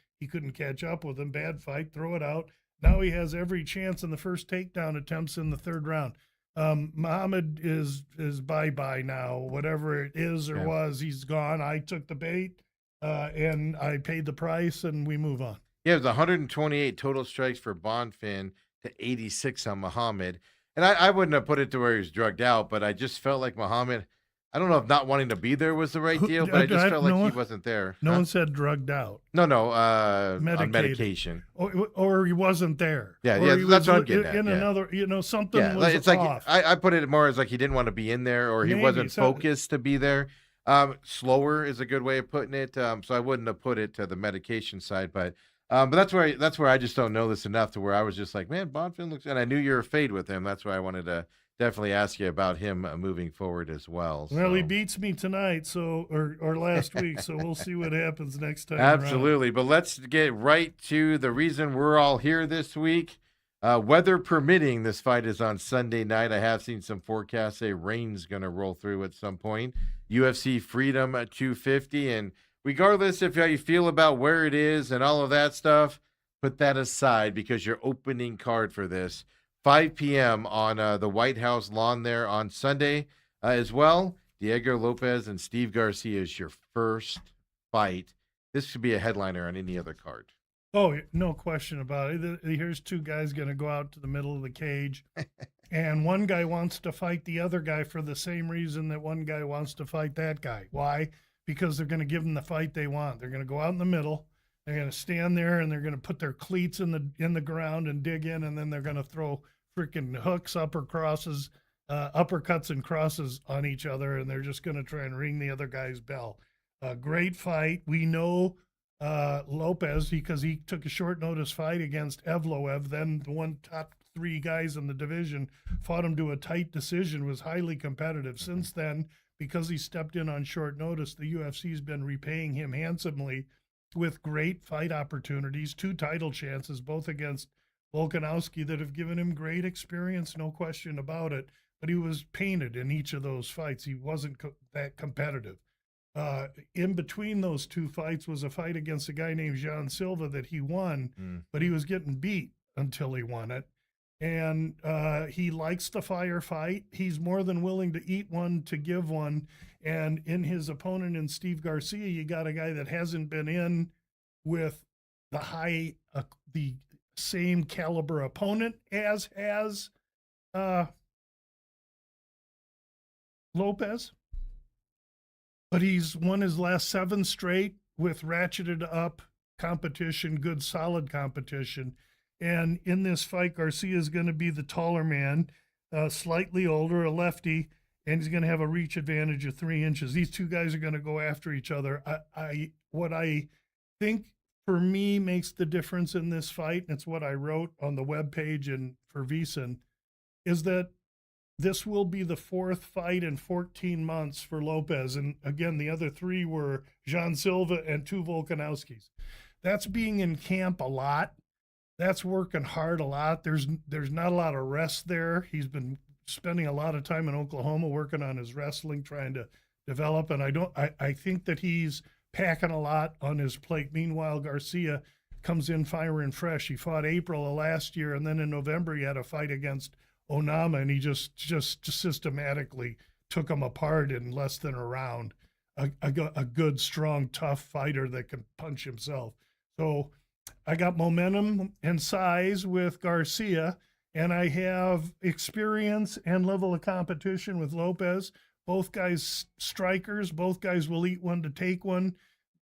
catch up with him. Bad fight, throw it out. Now he has every chance in the first takedown attempts in the third round. Muhammad is bye-bye now. Whatever it is or was, he's gone. I took the bait. And I paid the price, and we move on. Yeah, it was 128 total strikes for Bonfim to 86 on Muhammad. And I wouldn't have put it to where he was drugged out, but I just felt like Muhammad, I don't know if not wanting to be there was the right deal, but I just felt like he wasn't there. No one said drugged out. No, on medication. Or he wasn't there. Yeah, that's what I'm getting at. Another, something was it's off. Like, I put it more as like he didn't want to be in there, or he wasn't focused to be there. Slower is a good way of putting it. So I wouldn't have put it to the medication side, but But that's where I just don't know this enough to where I was just like, man, Bonfim looks, and I knew you were a fade with him. That's why I wanted to definitely ask you about him moving forward as well. Well, he so. beats me tonight, so or last week, so we'll see what happens next time. Absolutely. But let's get right to the reason we're all here this week. Weather permitting, this fight is on Sunday night. I have seen some forecasts say rain's going to roll through at some point. UFC Freedom at 250. And regardless of how you feel about where it is and all of that stuff, put that aside because your opening card for this, 5 p.m. on the White House lawn there on Sunday as well. Diego Lopez and Steve Garcia is your first fight. This should be a headliner on any other card. Oh, no question about it. Here's two guys going to go out to the middle of the cage, and one guy wants to fight the other guy for the same reason that one guy wants to fight that guy. Why? Because they're going to give them the fight they want. They're going to go out in the middle. They're going to stand there, and they're going to put their cleats in the ground and dig in, and then they're going to throw freaking hooks, uppercuts, and crosses on each other, and they're just going to try and ring the other guy's bell. Great fight. We know Lopez because he took a short notice fight against Evloev, then the one top 3 guys in the division, fought him to a tight decision, was highly competitive. Since then, because he stepped in on short notice, the UFC's been repaying him handsomely with great fight opportunities, 2 title chances, both against Volkanovski, that have given him great experience, no question about it. But he was painted in each of those fights. He wasn't that competitive. In between those 2 fights was a fight against a guy named Jean Silva that he won, but he was getting beat until he won it. And he likes the fight. He's more than willing to eat one to give one. And in his opponent, in Steve Garcia, you got a guy that hasn't been in with the same caliber opponent as has Lopez. But he's won his last 7 straight with ratcheted up competition, good solid competition. And in this fight, Garcia is going to be the taller man, slightly older, a lefty, and he's going to have a reach advantage of 3 inches. These 2 guys are going to go after each other. What I think for me makes the difference in this fight, and it's what I wrote on the webpage and for VSiN, is that this will be the 4th fight in 14 months for Lopez. And again, the other 3 were Jean Silva and 2 Volkanovskis. That's being in camp a lot. That's working hard a lot. There's not a lot of rest there. He's been spending a lot of time in Oklahoma working on his wrestling, trying to develop. And I think that he's packing a lot on his plate. Meanwhile, Garcia comes in firing fresh. He fought April of last year, and then in November he had a fight against Onama, and he just systematically took him apart in less than a round. A good, strong, tough fighter that can punch himself. So I got momentum and size with Garcia, and I have experience and level of competition with Lopez. Both guys strikers. Both guys will eat one to take one.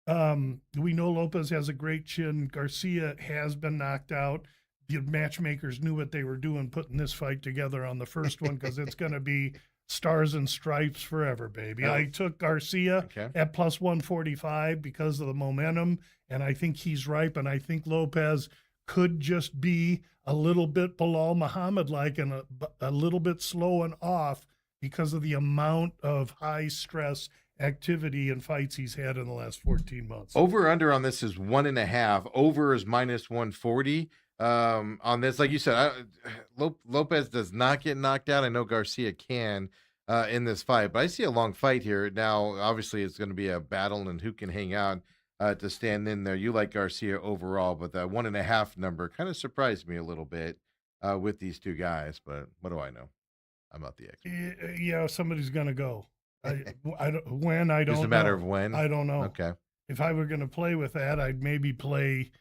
We know Lopez has a great chin. Garcia has been knocked out. The matchmakers knew what they were doing putting this fight together on the first one, because it's going to be stars and stripes forever, baby. I took Garcia at plus 145 because of the momentum, and I think he's ripe, and I think Lopez could just be a little bit below Muhammad-like and a little bit slow and off because of the amount of high-stress activity and fights he's had in the last 14 months. Over under on this is 1.5. Over is minus 140. On this, like you said, Lopez does not get knocked out. I know Garcia can in this fight, but I see a long fight here. Now, obviously, it's going to be a battle and who can hang out to stand in there. You like Garcia overall, but that 1.5 number kind of surprised me a little bit with these 2 guys. But what do I know? I'm not the expert. Yeah, somebody's going to go. I don't know. Just a matter of when? I don't know. Okay. If I were going to play with that, I'd maybe play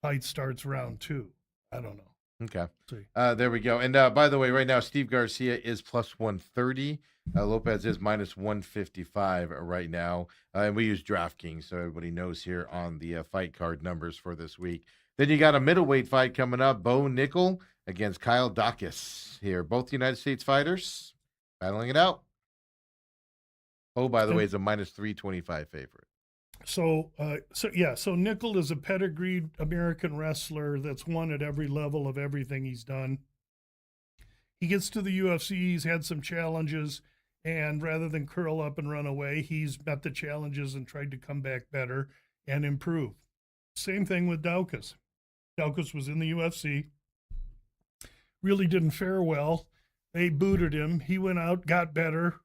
fight starts round 2. I don't know. Okay. See. There we go. And by the way, right now, Steve Garcia is plus 130. Lopez is minus 155 right now. And we use DraftKings, so everybody knows here on the fight card numbers for this week. Then you got a middleweight fight coming up. Bo Nickel against Kyle Dacus here. Both United States fighters battling it out. Oh, by the way, is a minus 325 favorite. So Nickel is a pedigreed American wrestler that's won at every level of everything he's done. He gets to the UFC, he's had some challenges, and rather than curl up and run away, he's met the challenges and tried to come back better and improve. Same thing with Daukaus. Daukaus was in the UFC, really didn't fare well. They booted him. He went out, got better,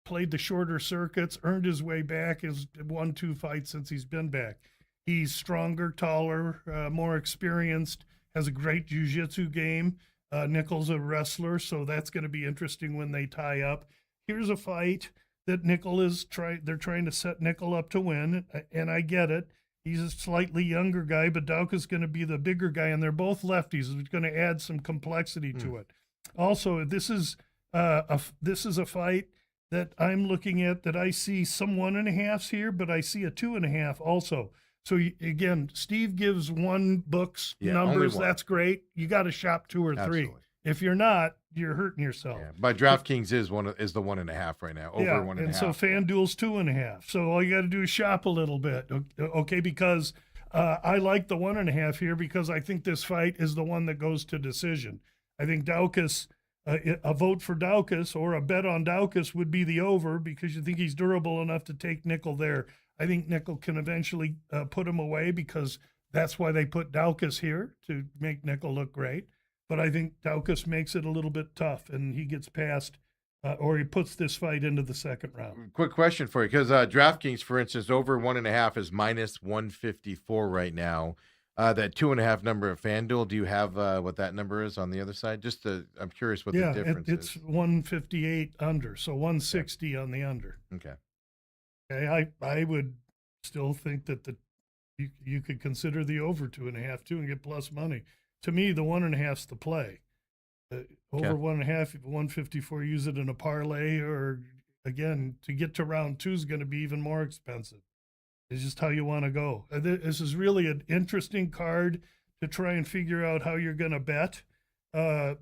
played the shorter circuits, earned his way back, has won 2 fights since he's been back. He's stronger, taller, more experienced, has a great jiu-jitsu game. Nickel's a wrestler, so that's going to be interesting when they tie up. Here's a fight that they're trying to set Nickel up to win, and I get it. He's a slightly younger guy, but Daukaus going to be the bigger guy, and they're both lefties. It's going to add some complexity to it. Also, this is a fight that I'm looking at that I see some 1.5s here, but I see a 2.5 also. So again, Steve gives one book's numbers. That's great. You got to shop 2 or 3. Absolutely. If you're not, you're hurting yourself. Yeah. But DraftKings is the 1.5 right now, over 1.5. And so FanDuel's 2.5. So all you got to do is shop a little bit, okay? Because I like the 1.5 here because I think this fight is the one that goes to decision. I think Daukaus, a vote for Daukaus or a bet on Daukaus would be the over because you think he's durable enough to take Nickel there. I think Nickel can eventually put him away because that's why they put Daukaus here, to make Nickel look great. But I think Daukaus makes it a little bit tough, and he gets past, or he puts this fight into the second round. Quick question for you, because DraftKings, for instance, over 1.5 is minus 154 right now. That 2.5 number of FanDuel, do you have what that number is on the other side? I'm curious what the difference is. It's 158 under, so 160 on the under. Okay. I would still think that you could consider the over 2.5 too and get plus money. To me, the 1.5's the play. Over 1.5, 154, use it in a parlay, or again, to get to round 2 is going to be even more expensive. It's just how you want to go. This is really an interesting card to try and figure out how you're going to bet,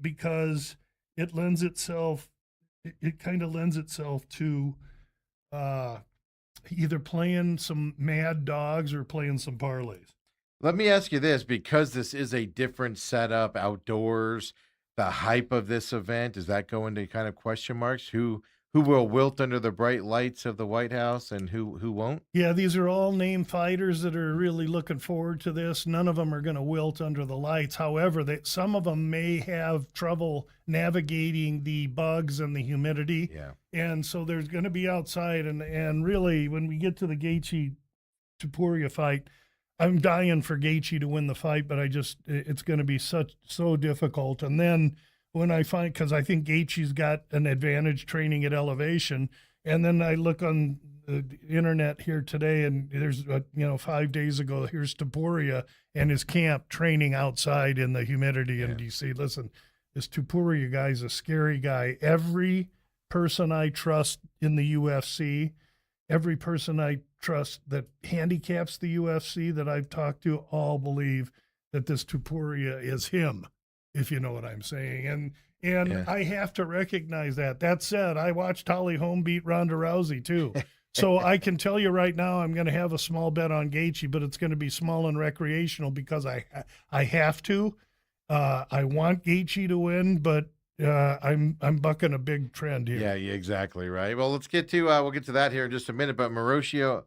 because it kind of lends itself to either playing some mad dogs or playing some parlays. Let me ask you this, because this is a different setup outdoors, the hype of this event, does that go into kind of question marks? Who will wilt under the bright lights of the White House and who won't? Yeah, these are all named fighters that are really looking forward to this. None of them are going to wilt under the lights. However, some of them may have trouble navigating the bugs and the humidity. Yeah. And so there's going to be outside. And really, when we get to the Gaethje-Topuria fight, I'm dying for Gaethje to win the fight, but it's going to be so difficult. And then when I find, because I think Gaethje's got an advantage training at elevation, and then I look on the internet here today, and there's 5 days ago, here's Topuria and his camp training outside in the humidity in DC. Listen, this Topuria guy's a scary guy. Every person I trust in the UFC, every person I trust that handicaps the UFC that I've talked to, all believe that this Topuria is him, if you know what I'm saying. And I have to recognize that. That said, I watched Holly Holm beat Ronda Rousey too. So I can tell you right now, I'm going to have a small bet on Gaethje, but it's going to be small and recreational because I have to. I want Gaethje to win, but I'm bucking a big trend here. Yeah, exactly right. Well, let's get to we'll get to that here in just a minute. But Mauricio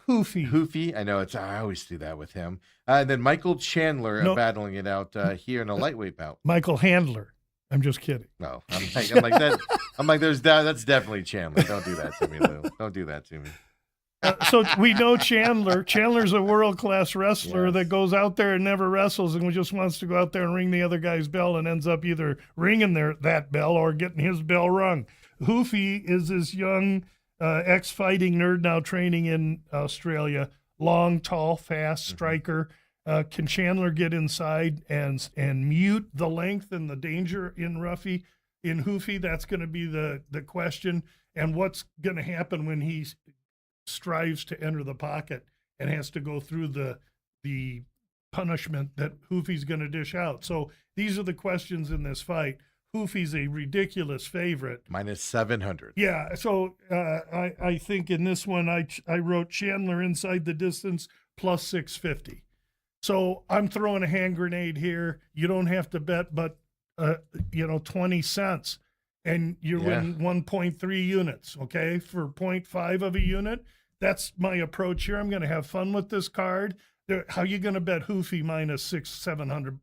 Hoofy. I know I always do that with him. And then Michael Chandler battling it out here in a lightweight bout. Michael Handler. I'm just kidding. No, I'm like that. I'm like, that's definitely Chandler. Don't do that to me, Lou. Don't do that to me. So we know Chandler. Chandler's a world-class wrestler that goes out there and never wrestles and just wants to go out there and ring the other guy's bell and ends up either ringing that bell or getting his bell rung. Hoofy is this young ex-fighting nerd now training in Australia. Long, tall, fast striker. Can Chandler get inside and mute the length and the danger in Hoofy? That's going to be the question. And what's going to happen when he strives to enter the pocket and has to go through the punishment that Hoofy's going to dish out? So these are the questions in this fight. Hoofy's a ridiculous favorite. Minus 700. Yeah, so I think in this one I wrote Chandler inside the distance plus 650. So I'm throwing a hand grenade here. You don't have to bet, but 20 cents, and you win 1.3 units. Okay, for 0.5 of a unit. That's my approach here. I'm going to have fun with this card. How you going to bet Hoofy minus 700?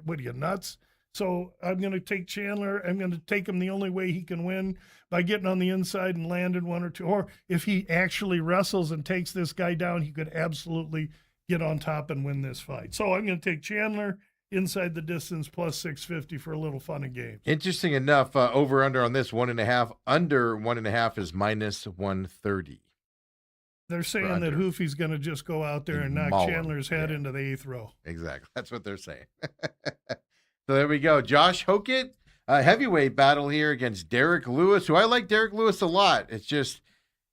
What are you, nuts? So I'm going to take Chandler. I'm going to take him the only way he can win, by getting on the inside and landing one or two. Or if he actually wrestles and takes this guy down, he could absolutely get on top and win this fight. So I'm going to take Chandler inside the distance plus 650 for a little fun and games. Interesting enough, over under on this 1.5. Under 1.5 is minus 130. They're saying that Hoofy's going to just go out there and knock Chandler's head into the 8th row. Exactly. That's what they're saying. So there we go. Josh Hokett, heavyweight battle here against Derek Lewis, who I like Derek Lewis a lot. It's just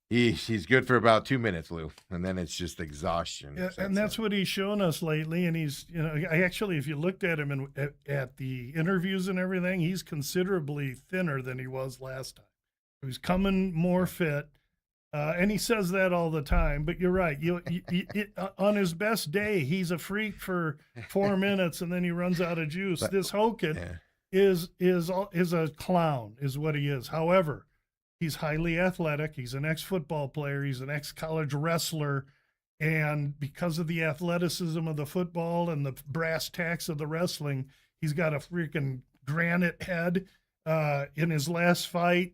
he's good for about 2 minutes, Lou, and then it's just exhaustion. Yeah, and that's what he's shown us lately. And he's, I actually, if you looked at him at the interviews and everything, he's considerably thinner than he was last time. He's coming more fit. And he says that all the time, but you're right. On his best day, he's a freak for 4 minutes, and then he runs out of juice. This Hokett is a clown, is what he is. However, he's highly athletic. He's an ex-football player. He's an ex-college wrestler, and because of the athleticism of the football and the brass tacks of the wrestling, he's got a freaking granite head. In his last fight,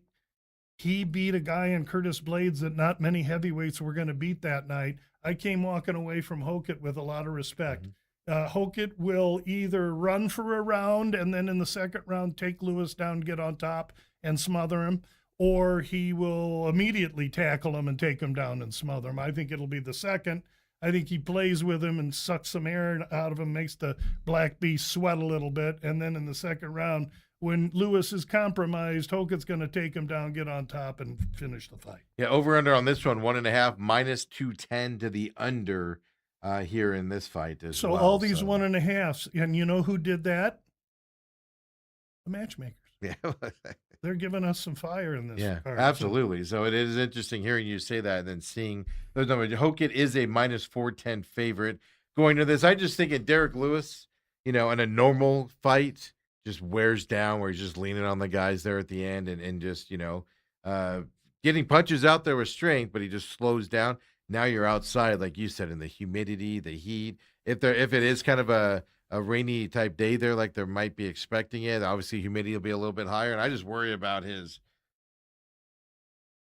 he beat a guy in Curtis Blades that not many heavyweights were going to beat that night. I came walking away from Hokett with a lot of respect. Hokett will either run for a round and then in the second round take Lewis down, get on top, and smother him, or he will immediately tackle him and take him down and smother him. I think it'll be the second. I think he plays with him and sucks some air out of him, makes the Black Beast sweat a little bit, and then in the second round, when Lewis is compromised, Hokett's going to take him down, get on top, and finish the fight. Yeah, over under on this one, 1.5, minus 210 to the under here in this fight as well. So all these 1.5s, and you know who did that? The matchmakers. Yeah. They're giving us some fire in this. Yeah, card. absolutely. So it is interesting hearing you say that and then seeing those numbers. Hokett is a minus 410 favorite going to this. I just think at Derek Lewis, in a normal fight, just wears down where he's just leaning on the guys there at the end and just, getting punches out there with strength, but he just slows down. Now you're outside, like you said, in the humidity, the heat. If it is kind of a rainy type day there, like there might be expecting it, obviously humidity will be a little bit higher. And I just worry about his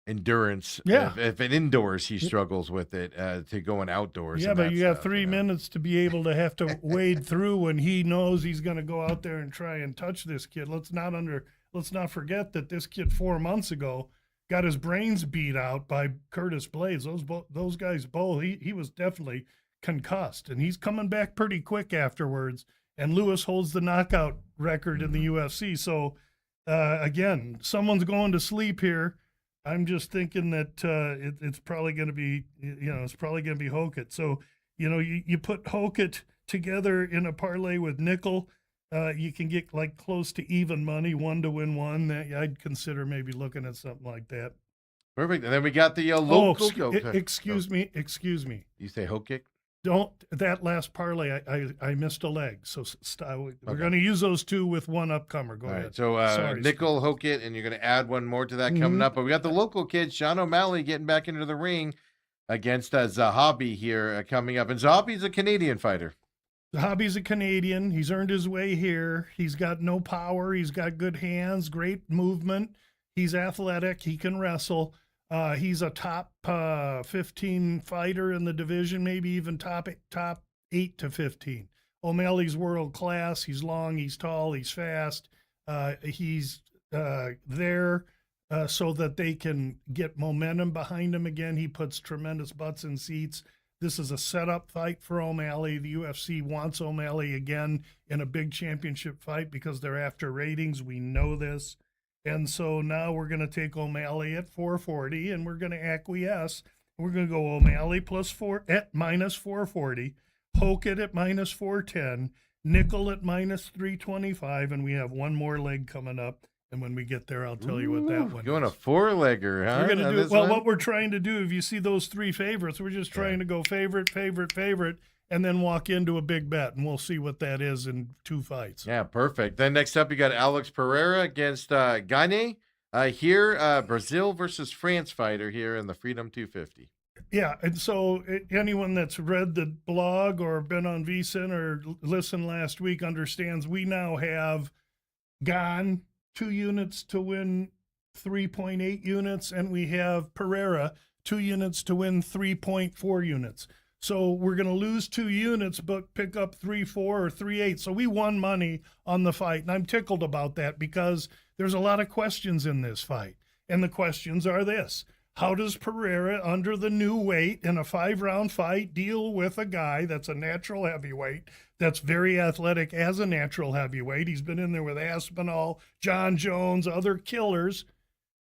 endurance. Yeah. If in indoors he struggles with it, to going outdoors. Yeah, but you got 3 minutes to be able to have to wade through when he knows he's going to go out there and try and touch this kid. Let's not forget that this kid 4 months ago got his brains beat out by Curtis Blades. Those guys both, he was definitely concussed, and he's coming back pretty quick afterwards. And Lewis holds the knockout record in the UFC. So again, someone's going to sleep here. I'm just thinking that it's probably going to be, Hokett. So, you put Hokett together in a parlay with nickel, you can get like close to even money, 1 to win 1. I'd consider maybe looking at something like that. Perfect. And then we got the local. Excuse me. You say Hokett? That last parlay, I missed a leg. So we're going to use those two with one upcomer. Go ahead. Right, so nickel, Hokett, and you're going to add one more to that coming up. But we got the local kid, Sean O'Malley, getting back into the ring against Zahabi here coming up. And Zahabi's a Canadian fighter. Zahabi's a Canadian. He's earned his way here. He's got no power. He's got good hands, great movement. He's athletic. He can wrestle. He's a top 15 fighter in the division, maybe even top 8 to 15. O'Malley's world class. He's long, he's tall, he's fast. He's there so that they can get momentum behind him again. He puts tremendous butts in seats. This is a setup fight for O'Malley. The UFC wants O'Malley again in a big championship fight because they're after ratings. We know this. And so now we're going to take O'Malley at 440, and we're going to acquiesce. We're going to go O'Malley + 4 at minus 440, Hokett at minus 410, nickel at minus 325, and we have one more leg coming up. And when we get there, I'll tell you what that one Going is. a four-legger, huh? We're going to on do this well. one? What we're trying to do, if you see those three favorites, we're just trying to go favorite, and then walk into a big bet, and we'll see what that is in two fights. Yeah, perfect. Then next up, you got Alex Pereira against Gagne. Brazil versus France fighter here in the Freedom 250. Yeah, and so anyone that's read the blog or been on VSIN or listened last week understands we now have Gane 2 units to win 3.8 units, and we have Pereira 2 units to win 3.4 units. So we're going to lose 2 units, but pick up 3.4 or 3.8. So we won money on the fight, and I'm tickled about that because there's a lot of questions in this fight. And the questions are this: how does Pereira, under the new weight in a 5-round fight, deal with a guy that's a natural heavyweight, that's very athletic as a natural heavyweight? He's been in there with Aspinall, John Jones, other killers.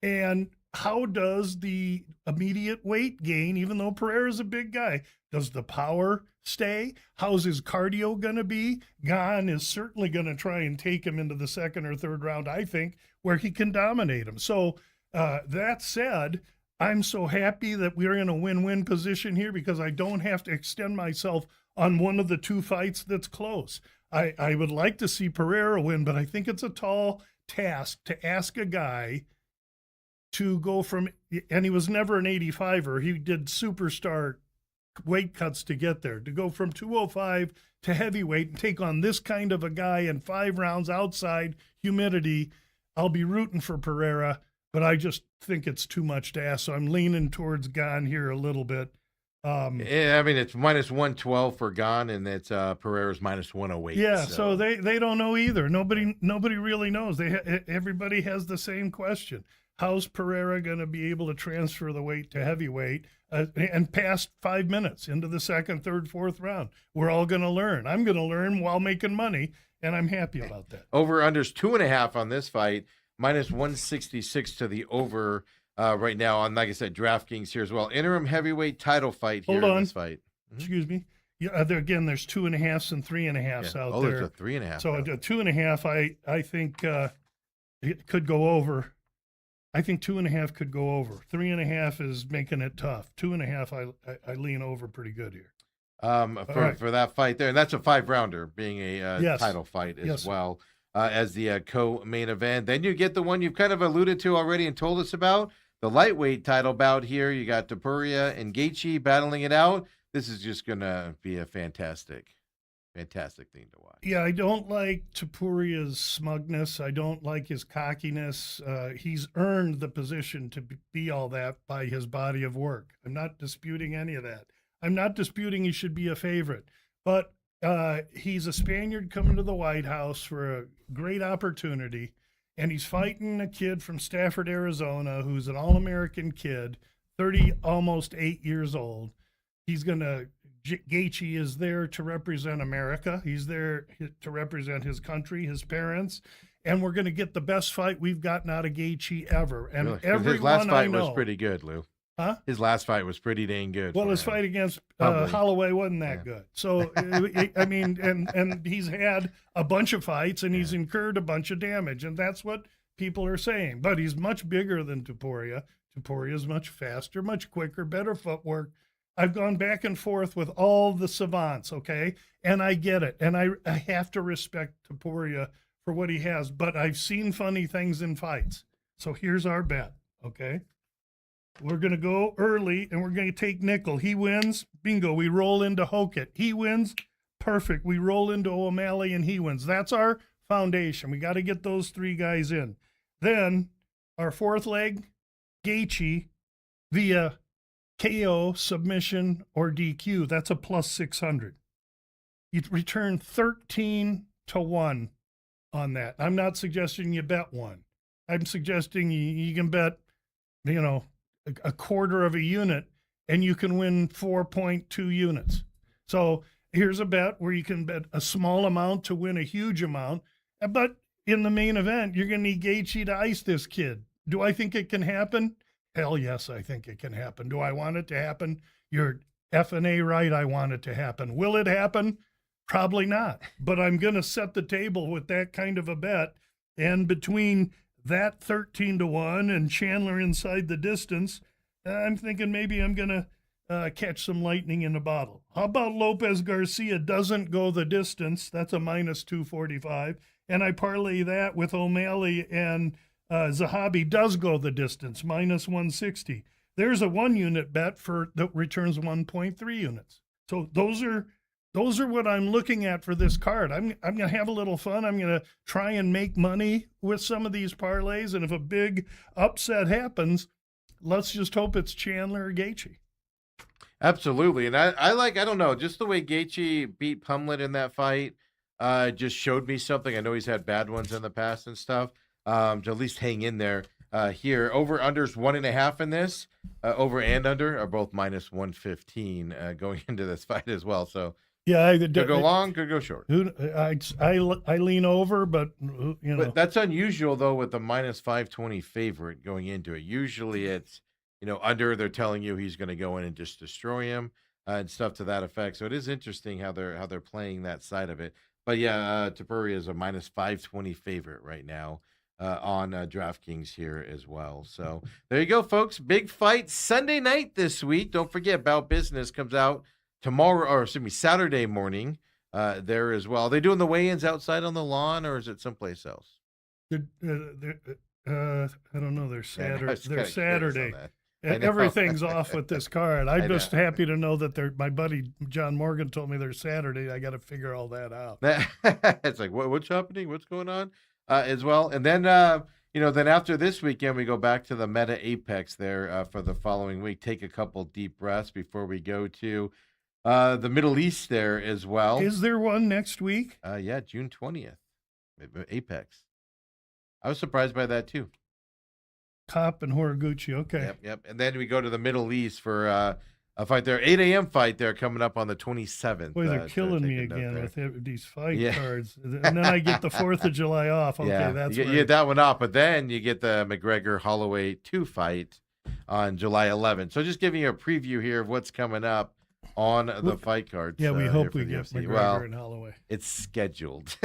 And how does the immediate weight gain, even though Pereira's a big guy, does the power stay? How's his cardio going to be? Gane is certainly going to try and take him into the second or third round, I think, where he can dominate him. So that said, I'm so happy that we're in a win-win position here because I don't have to extend myself on one of the 2 fights that's close. I would like to see Pereira win, but I think it's a tall task to ask a guy to go from, and he was never an 85er, he did superstar weight cuts to get there, to go from 205 to heavyweight and take on this kind of a guy in 5 rounds outside humidity. I'll be rooting for Pereira, but I just think it's too much to ask. So I'm leaning towards Gane here a little bit. Yeah, I mean, it's minus 112 for Gane, and it's Pereira's minus 108. Yeah, so they don't know either. Nobody really knows. Everybody has the same question. How's Pereira going to be able to transfer the weight to heavyweight and past 5 minutes into the second, third, fourth round? We're all going to learn. I'm going to learn while making money, and I'm happy about that. Over-under's 2.5 on this fight, minus 166 to the over right now on, like I said, DraftKings here as well. Interim heavyweight title fight here in this fight. Excuse me. Yeah, there's 2.5s and 3.5s out there. There's a 3.5. So a 2.5, I think it could go over. I think 2.5 could go over. 3.5 is making it tough. 2.5, I lean over pretty good here. For that fight there, and that's a 5-rounder, being a Yes. title fight as Yes. well as the co-main event. Then you get the one you've kind of alluded to already and told us about, the lightweight title bout here. You got Topuria and Gaethje battling it out. This is just gonna be a fantastic thing to watch. Yeah, I don't like Topuria's smugness. I don't like his cockiness. He's earned the position to be all that by his body of work. I'm not disputing any of that. I'm not disputing he should be a favorite. But he's a Spaniard coming to the White House for a great opportunity, and he's fighting a kid from Stafford, Arizona, who's an All-American kid, 30, almost 8 years old. He's going to Gaethje is there to represent America. He's there to represent his country, his parents, and we're going to get the best fight we've gotten out of Gaethje ever. And Really? 'Cause everyone his last fight I know, was pretty good, Lou. Huh? His last fight was pretty dang good. Well, for his him. fight against Humbly. Holloway wasn't that good. So, I mean, and he's had a bunch of fights and he's incurred a bunch of damage, and that's what people are saying. But he's much bigger than Topuria. Topuria is much faster, much quicker, better footwork. I've gone back and forth with all the savants, okay? And I get it. And I have to respect Topuria for what he has, but I've seen funny things in fights. So here's our bet, okay? We're going to go early, and we're going to take nickel. He wins, bingo, we roll into Hokett. He wins, perfect. We roll into O'Malley, and he wins. That's our foundation. We got to get those 3 guys in. Then our 4th leg, Gaethje, via KO, submission, or DQ. That's a plus 600. You return 13-1 on that. I'm not suggesting you bet 1. I'm suggesting you can bet, a quarter of a unit, and you can win 4.2 units. So here's a bet where you can bet a small amount to win a huge amount. But in the main event, you're going to need Gaethje to ice this kid. Do I think it can happen? Hell yes, I think it can happen. Do I want it to happen? You're F&A right, I want it to happen. Will it happen? Probably not, but I'm going to set the table with that kind of a bet. And between that 13-1 and Chandler inside the distance, I'm thinking maybe I'm going to catch some lightning in a bottle. How about Lopez Garcia doesn't go the distance? That's a minus 245. And I parlay that with O'Malley and Zahabi does go the distance, minus 160. There's a 1 unit bet for that returns 1.3 units. So those are what I'm looking at for this card. I'm going to have a little fun. I'm going to try and make money with some of these parlays. And if a big upset happens, let's just hope it's Chandler or Gaethje. Absolutely. And I don't know, just the way Gaethje beat Pumlet in that fight just showed me something. I know he's had bad ones in the past and stuff. To at least hang in there here. Over unders 1.5 in this. Over and under are both minus 115 going into this fight as well. So yeah, could go long, could go short. I lean over, but you know. But that's unusual though with the minus 520 favorite going into it. Usually it's under. They're telling you he's going to go in and just destroy him and stuff to that effect. So it is interesting how they're playing that side of it. But yeah, Tapuri is a minus 520 favorite right now on DraftKings here as well. So there you go, folks. Big fight Sunday night this week. Don't forget, About Business comes out tomorrow, or excuse me, Saturday morning there as well. Are they doing the weigh-ins outside on the lawn, or is it someplace else? I don't know. They're Saturday. They're Saturday. know. Everything's off with this card. I'm just happy to know that my buddy John Morgan told me they're Saturday. I got to figure all that out. It's like, what's happening? What's going on as well? And then, then after this weekend, we go back to the Meta Apex there for the following week. Take a couple deep breaths before we go to the Middle East there as well. Is there one next week? Yeah, June 20th, Apex. I was surprised by that too. Kopp and Horiguchi. Okay. Yep. And then we go to the Middle East for a fight there, 8 a.m. fight there coming up on the 27th. Boy, they're killing me again with these fight cards. And then I get the 4th of July off. Okay, that's you get that one off. But then you get the McGregor-Holloway 2 fight on July 11th. So just giving you a preview here of what's coming up on the fight cards. Yeah, we hope we get McGregor and Holloway. It's scheduled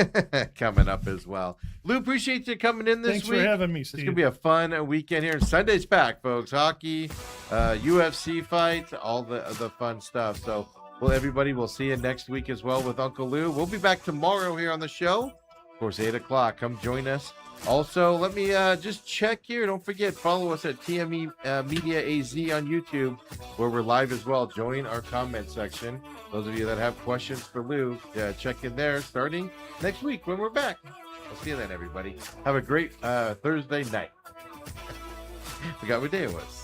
coming up as well. Lou, appreciate you coming in this Thanks week. for having me, Steve. It's going to be a fun weekend here. Sunday's packed, folks. Hockey, UFC fights, all the fun stuff. So, everybody, we'll see you next week as well with Uncle Lou. We'll be back tomorrow here on the show. Of course, 8 o'clock. Come join us. Also, let me just check here. Don't forget, follow us at TME Media AZ on YouTube, where we're live as well. Join our comment section. Those of you that have questions for Lou, check in there starting next week when we're back. I'll see you then, everybody. Have a great Thursday night. Forgot what day it was.